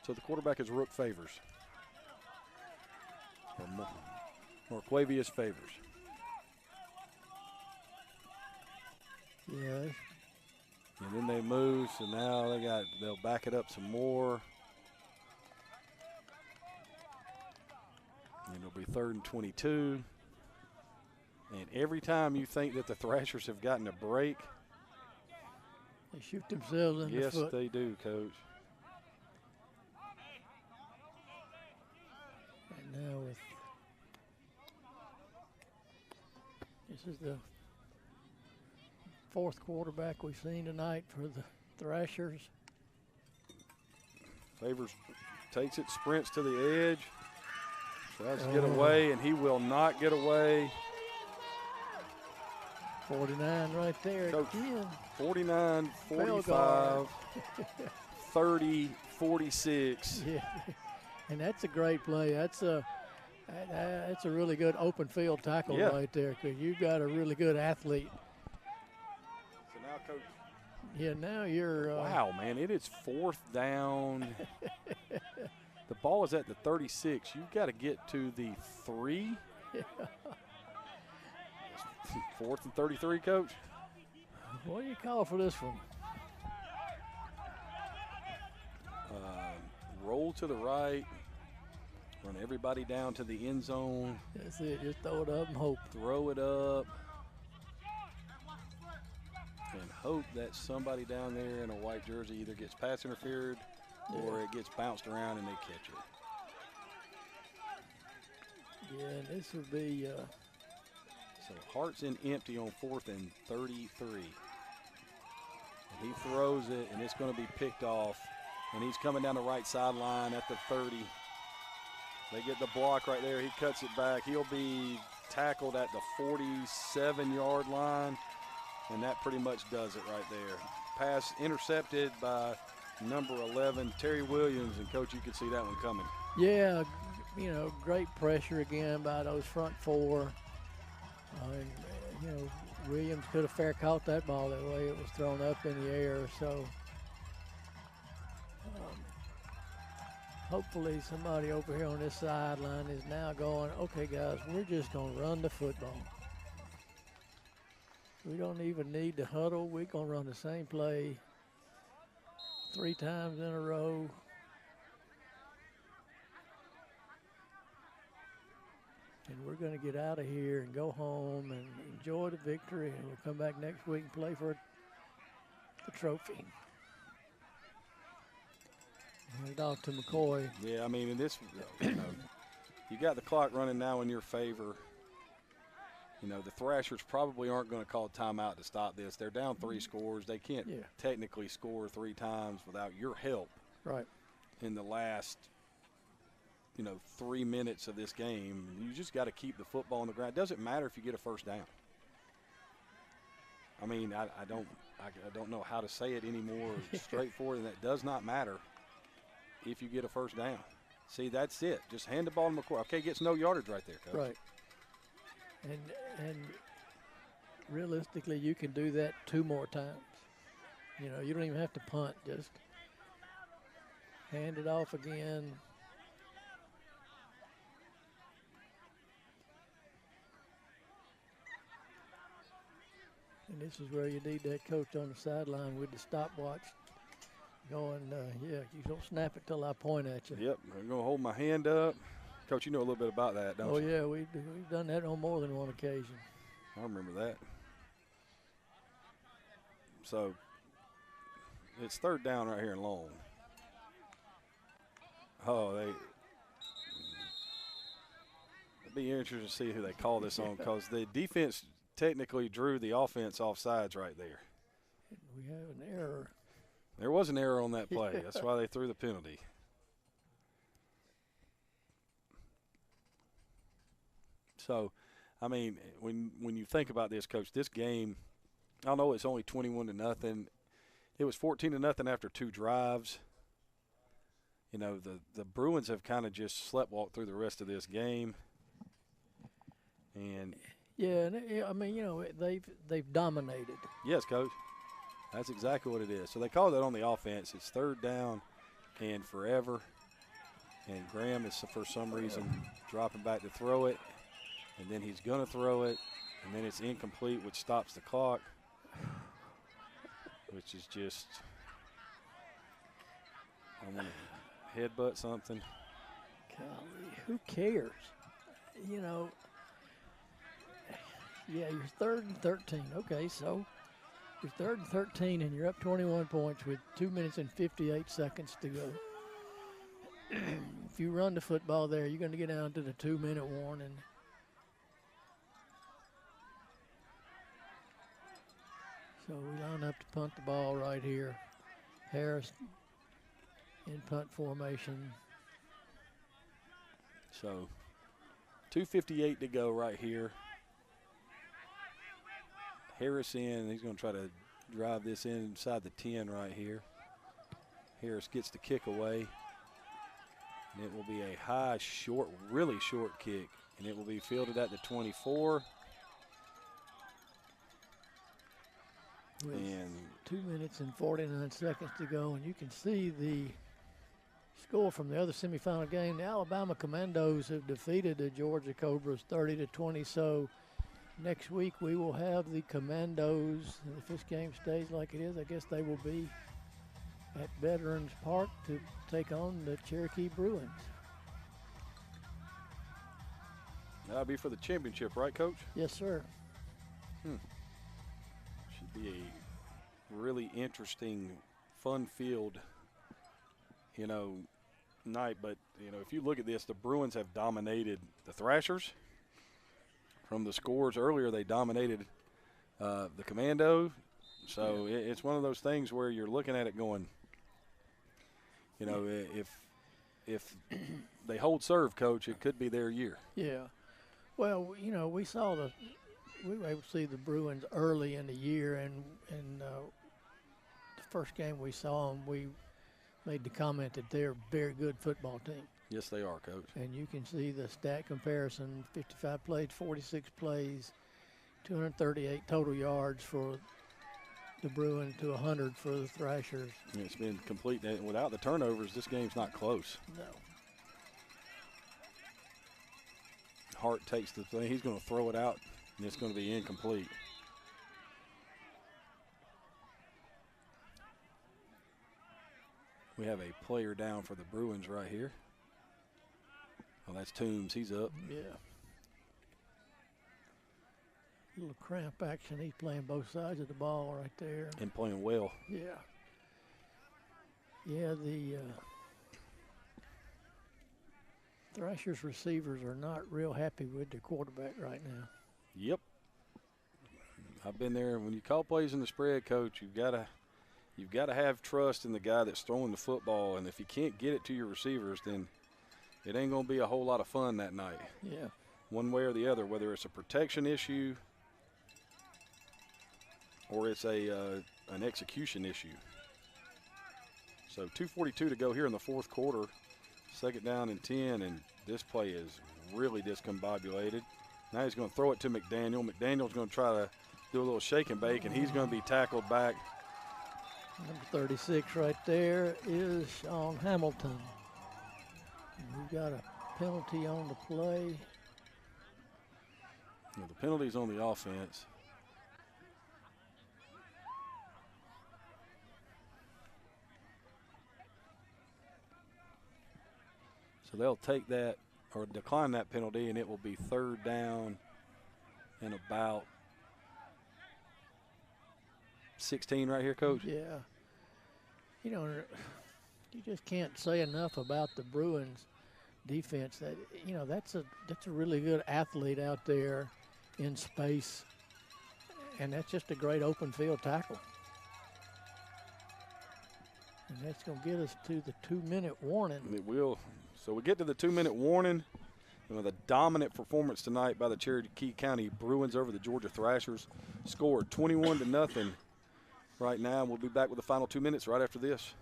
So the quarterback is Rook Favors. Or Marquavius Favors. Yeah. And then they move, so now they'll back it up some more. And it'll be 3rd and 22. And every time you think that the Thrashers have gotten a break, they shoot themselves in the foot. Yes, they do, Coach. And now this is the 4th quarterback we've seen tonight for the Thrashers. Favors takes it, sprints to the edge, tries to get away, and he will not get away. 49 right there Coach, again. 49, Field 45, 30, 46. Yeah, and that's a great play. That's a really good open field tackle right there, because you've got a really good athlete. So now, Coach. Yeah, now you're. Wow, man, it is 4th down. The ball is at the 36. You've got to get to the 3. Yeah. 4th and 33, Coach. What do you call for this one? Roll to the right. Run everybody down to the end zone. That's it. Just throw it up and hope. Throw it up. And hope that somebody down there in a white jersey either gets pass interfered or it gets bounced around and they catch it. Yeah, and this would be. So Hart's in empty on 4th and 33. And he throws it, and it's going to be picked off. And he's coming down the right sideline at the 30. They get the block right there. He cuts it back. He'll be tackled at the 47-yard line, and that pretty much does it right there. Pass intercepted by number 11, Terry Williams, and, Coach, you could see that one coming. Yeah, you know, great pressure again by those front 4. And, you know, Williams could have fair caught that ball that way. It was thrown up in the air, so hopefully somebody over here on this sideline is now going, okay, guys, we're just going to run the football. We don't even need to huddle. We're going to run the same play 3 times in a row. And we're going to get out of here and go home and enjoy the victory. And we'll come back next week and play for the trophy. Hand off to McCoy. Yeah, I mean, in this, you know, you got the clock running now in your favor. You know, the Thrashers probably aren't going to call timeout to stop this. They're down 3 scores. They can't technically score 3 times without your help. Right. In the last, you know, 3 minutes of this game. You just got to keep the football on the ground. It doesn't matter if you get a first down. I mean, I don't know how to say it any more straightforward than that. Does not matter if you get a first down. See, that's it. Just hand the ball to McCoy. Okay, gets no yardage right there, Coach. Right. And realistically, you can do that 2 more times. You know, you don't even have to punt. Just hand it off again. And this is where you need that coach on the sideline with the stopwatch going, yeah, you don't snap it till I point at you. Yep, I'm going to hold my hand up. Coach, you know a little bit about that, don't you? Oh, yeah, we've done that on more than one occasion. I remember that. So it's 3rd down right here and long. Oh, it'd be interesting to see who they call this on, because the defense technically drew the offense off sides right there. We have an error. There was an error on that play. That's why they threw the penalty. So, I mean, when you think about this, Coach, this game, I know it's only 21-0. It was 14-0 after 2 drives. You know, the Bruins have kind of just sleptwalked through the rest of this game. And yeah, I mean, you know, they've dominated. Yes, Coach. That's exactly what it is. So they call that on the offense. It's 3rd down and forever. And Graham is, for some reason, dropping back to throw it. And then he's going to throw it. And then it's incomplete, which stops the clock. Which is just, I want to headbutt something. Golly, who cares? You know, yeah, you're 3rd and 13. Okay, so you're 3rd and 13 and you're up 21 points with 2 minutes and 58 seconds to go. If you run the football there, you're going to get down to the 2-minute warning. So we line up to punt the ball right here. Harris in punt formation. So 2:58 to go right here. Harris in. He's going to try to drive this inside the 10 right here. Harris gets the kick away. And it will be a high, short, really short kick. And it will be fielded at the 24. With And 2 minutes and 49 seconds to go, and you can see the score from the other semifinal game. The Alabama Commandos have defeated the Georgia Cobras 30-20. So next week we will have the Commandos, and if this game stays like it is, I guess they will be at Veterans Park to take on the Cherokee Bruins. that'll be for the championship, right, Coach? Yes, sir. Should be a really interesting, fun field, night. But, if you look at this, the Bruins have dominated the Thrashers. From the scores earlier, they dominated the Commando. So it's one of those things where you're looking at it going, if they hold serve, Coach, it could be their year. Yeah. Well, we were able to see the Bruins early in the year, and the first game we saw them, we made the comment that they're a very good football team. Yes, they are, Coach. And you can see the stat comparison: 55 plays, 46 plays, 238 total yards for the Bruins to 100 for the Thrashers. It's been complete. Without the turnovers, this game's not close. No. Hart takes the thing. He's going to throw it out, and it's going to be incomplete. We have a player down for the Bruins right here. Well, that's Toombs. He's up. Yeah. Little cramp action. He's playing both sides of the ball right there. And playing well. Yeah. Yeah, the Thrashers receivers are not real happy with their quarterback right now. Yep. I've been there. When you call plays in the spread, Coach, you've got to have trust in the guy that's throwing the football. And if you can't get it to your receivers, then it ain't going to be a whole lot of fun that night. Yeah. One way or the other, whether it's a protection issue or it's an execution issue. So 2:42 to go here in the fourth quarter. Second down and 10, and this play is really discombobulated. Now he's going to throw it to McDaniel. McDaniel's going to try to do a little shake and bake, and he's going to be tackled back. Number 36 right there is Sean Hamilton. And we got a penalty on the play. The penalty's on the offense. So they'll take that or decline that penalty, and it will be third down and about 16 right here, Coach. Yeah. You just can't say enough about the Bruins defense. That that's a really good athlete out there in space, and that's just a great open field tackle. And that's going to get us to the 2-minute warning. It will. So we get to the 2-minute warning. The dominant performance tonight by the Cherokee County Bruins over the Georgia Thrashers. Scored 21-0 right now. We'll be back with the final 2 minutes right after this.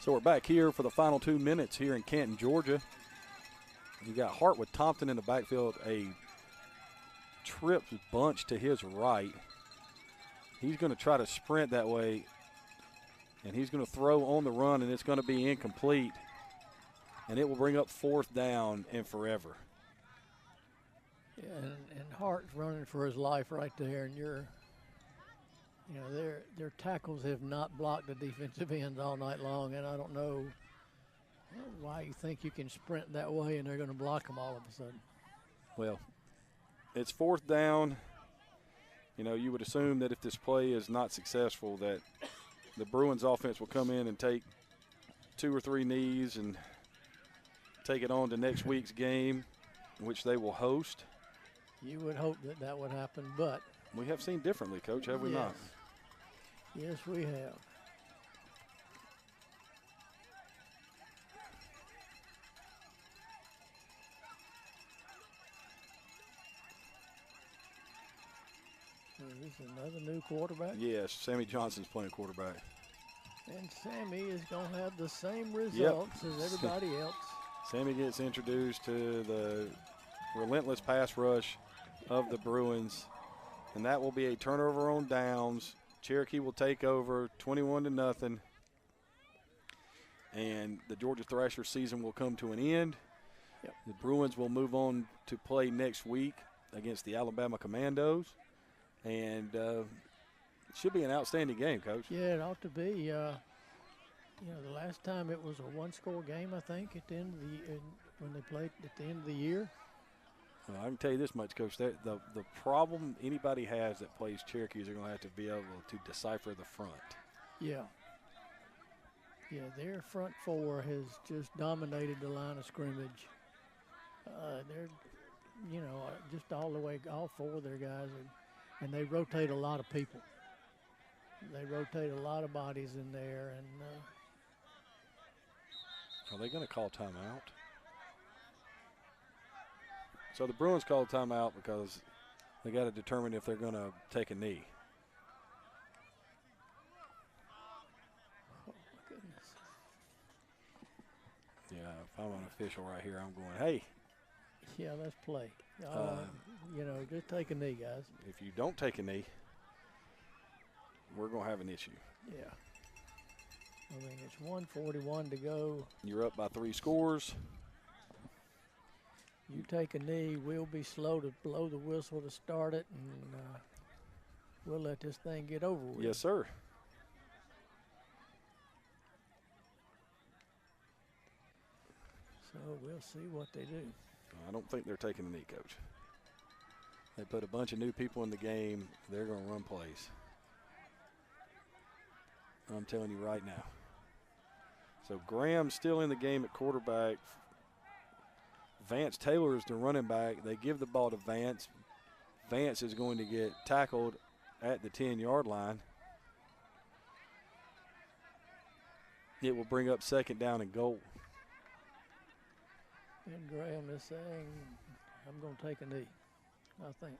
So we're back here for the final 2 minutes here in Canton, Georgia. You got Hart with Thompson in the backfield, a trips bunch to his right. He's going to try to sprint that way. And he's going to throw on the run, and it's going to be incomplete. And it will bring up 4th down and forever. Yeah, and Hart's running for his life right there, and their tackles have not blocked the defensive ends all night long, and I don't know why you think you can sprint that way and they're going to block them all of a sudden. Well, it's 4th down. You know, you would assume that if this play is not successful, that the Bruins offense will come in and take 2 or 3 knees and take it on to next week's game, which they will host. You would hope that would happen, but we have seen differently, Coach, have we not? Yes, we have. So this is another new quarterback? Yes, Sammy Johnson's playing quarterback. And Sammy is going to have the same results as everybody else. Sammy gets introduced to the relentless pass rush of the Bruins, and that will be a turnover on downs. Cherokee will take over 21-0, and the Georgia Thrashers season will come to an end. Yep. The Bruins will move on to play next week against the Alabama Commandos, and it should be an outstanding game, Coach. Yeah, it ought to be. The last time it was a 1-score game, I think, at the end of when they played at the end of the year. Well, I can tell you this much, Coach. The problem anybody has that plays Cherokee is they're going to have to be able to decipher the front. Yeah. Yeah, their front 4 has just dominated the line of scrimmage. They're, just all the way, all 4 of their guys, and they rotate a lot of people. They rotate a lot of bodies in there, and are they going to call timeout? So the Bruins call timeout because they got to determine if they're going to take a knee. oh my goodness. Yeah, if I'm an official right here, I'm going, hey. Yeah, let's play. Just take a knee, guys. If you don't take a knee, we're going to have an issue. Yeah. I mean, it's 1:41 to go. You're up by 3 scores. You take a knee, we'll be slow to blow the whistle to start it, and we'll let this thing get over with. Yes, sir. So we'll see what they do. I don't think they're taking a knee, Coach. They put a bunch of new people in the game. They're going to run plays. I'm telling you right now. So Graham's still in the game at quarterback. Vance Taylor is the running back. They give the ball to Vance. Vance is going to get tackled at the 10-yard line. It will bring up 2nd down and goal. And Graham is saying, I'm going to take a knee, I think.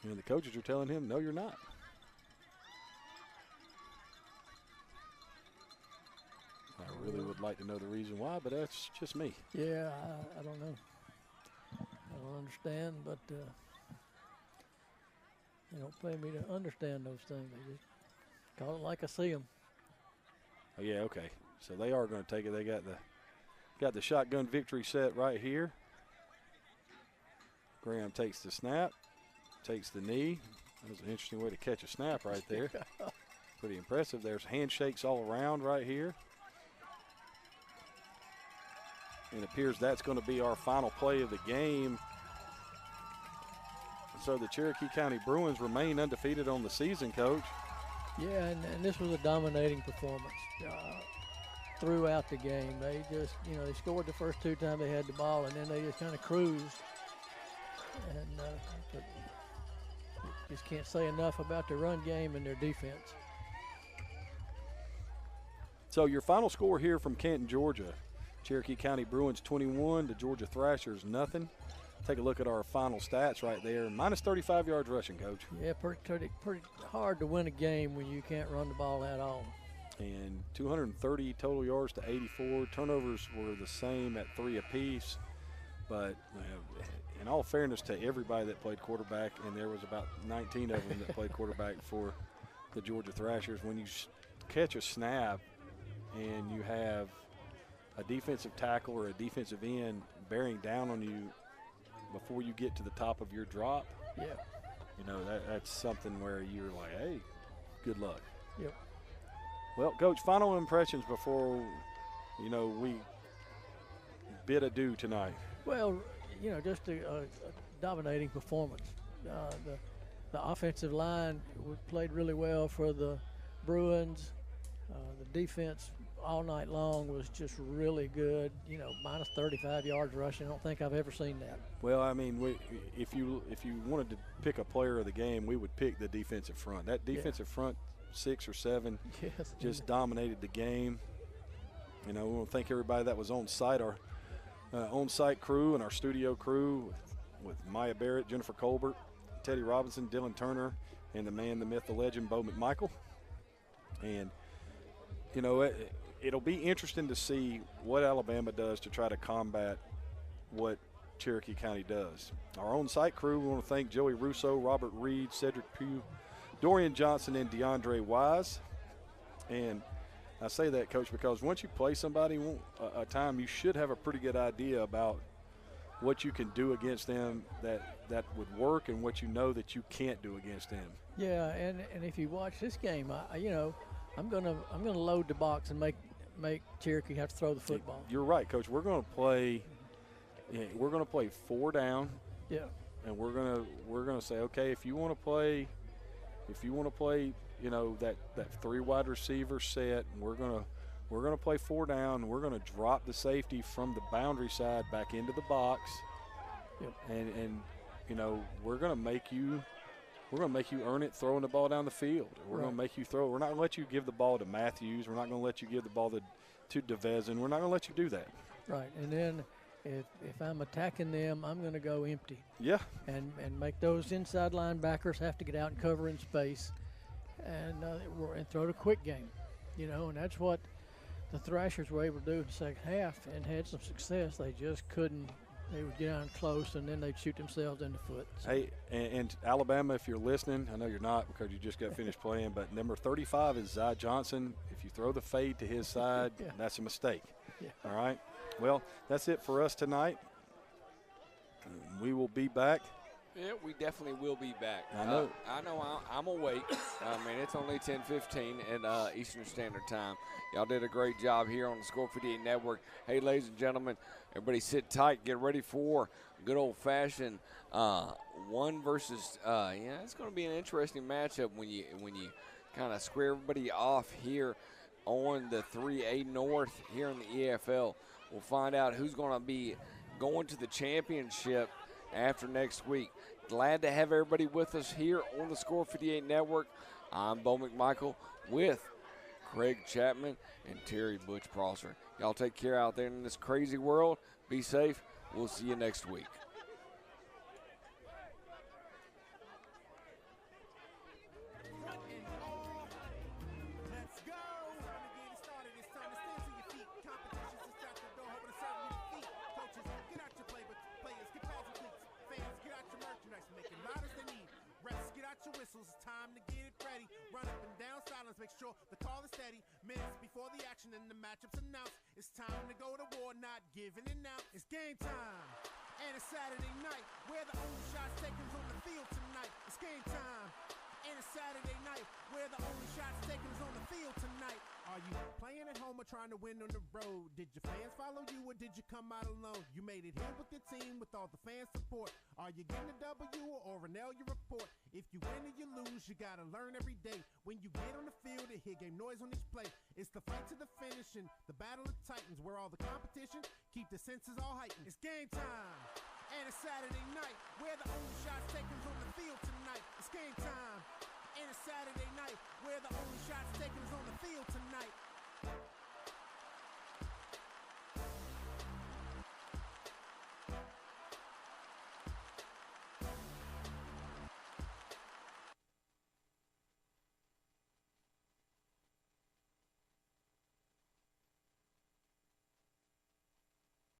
And the coaches are telling him, no, you're not. I really would like to know the reason why, but that's just me. Yeah, I don't know. I don't understand, but they don't pay me to understand those things. They just call it like I see them. Oh, yeah, okay. So they are going to take it. They got the shotgun victory set right here. Graham takes the snap, takes the knee. That was an interesting way to catch a snap right there. Pretty impressive. There's handshakes all around right here. It appears that's going to be our final play of the game. So the Cherokee County Bruins remain undefeated on the season, Coach. Yeah, and this was a dominating performance throughout the game. They just, they scored the first 2 times they had the ball, and then they just kind of cruised. And but just can't say enough about their run game and their defense. So your final score here from Canton, Georgia. Cherokee County Bruins 21, the Georgia Thrashers nothing. Take a look at our final stats right there. Minus 35 yards rushing, Coach. Yeah, pretty hard to win a game when you can't run the ball at all. And 230 total yards to 84. Turnovers were the same at 3 apiece. But in all fairness to everybody that played quarterback, and there was about 19 of them that played quarterback for the Georgia Thrashers, when you catch a snap and you have a defensive tackle or a defensive end bearing down on you before you get to the top of your drop, Yeah. you know, that's something where you're like, hey, good luck. Yep. Well, Coach, final impressions before, you know, we bid adieu tonight. Well, you know, just a dominating performance. The offensive line played really well for the Bruins. The defense all night long was just really good. You know, minus 35 yards rushing. I don't think I've ever seen that. Well, I mean, if you wanted to pick a player of the game, we would pick the defensive front. That defensive front, 6 or 7, yes, just dominated the game. You know, we want to thank everybody that was on site, our on-site crew and our studio crew with Maya Barrett, Jennifer Colbert, Teddy Robinson, Dylan Turner, and the man, the myth, the legend, Bo McMichael. And, you know, it'll be interesting to see what Alabama does to try to combat what Cherokee County does. Our on-site crew, we want to thank Joey Russo, Robert Reed, Cedric Pugh, Dorian Johnson, and DeAndre Wise. And I say that, Coach, because once you play somebody a time, you should have a pretty good idea about what you can do against them that would work and what you know that you can't do against them. Yeah, and if you watch this game, I'm gonna load the box and make Cherokee have to throw the football. You're right, Coach. We're gonna play 4 down. Yeah. And we're gonna say, okay, if you want to play, you know, that 3 wide receiver set, and we're gonna play 4 down. We're gonna drop the safety from the boundary side back into the box. Yep. And you know, we're gonna make you earn it throwing the ball down the field. We're Right. gonna make you throw. We're not gonna let you give the ball to Matthews. We're not gonna let you give the ball to DeVezin. We're not gonna let you do that. Right, and then if I'm attacking them, I'm going to go empty. Yeah. And make those inside linebackers have to get out and cover in space, and throw the quick game, you know. And that's what the Thrashers were able to do in the second half and had some success. They just couldn't. They would get on close, and then they'd shoot themselves in the foot. So. Hey, and Alabama, if you're listening, I know you're not because you just got finished playing, but number 35 is Zy Johnson. If you throw the fade to his side, Yeah. that's a mistake. Yeah. All right? Well, that's it for us tonight. We will be back. Yeah, we definitely will be back. I know. I'm awake. I mean, it's only 10:15 at Eastern Standard Time. Y'all did a great job here on the Score 58 Network. Hey, ladies and gentlemen, everybody sit tight. Get ready for good old-fashioned one versus. It's going to be an interesting matchup when you kind of square everybody off here on the 3A North here in the EAFL. We'll find out who's going to be going to the championship after next week. Glad to have everybody with us here on the Score 58 Network. I'm Bo McMichael with Craig Chapman and Terry Butch Prosser. Y'all take care out there in this crazy world. Be safe. We'll see you next week. Whistles, it's time to get it ready. Run up and down silence, make sure the call is steady. Minutes before the action and the matchup's announced. It's time to go to war, not giving it out. It's game time, and it's Saturday night. Where the only shots taken on the field tonight. It's game time, and it's Saturday night. Where the only shots taken is on the field tonight. Are you playing at home or trying to win on the road? Did your fans follow you or did you come out alone? You made it here with your team with all the fan support. Are you getting a W or an L you report? If you win or you lose, you gotta learn every day. When you get on the field, hear game noise on each play. It's the fight to the finish and the battle of titans, where all the competition keep the senses all heightened. It's game time, and it's Saturday night. Where the only shots taken on the field tonight. It's game time, and it's Saturday night. Where the only shots taken is on the field tonight.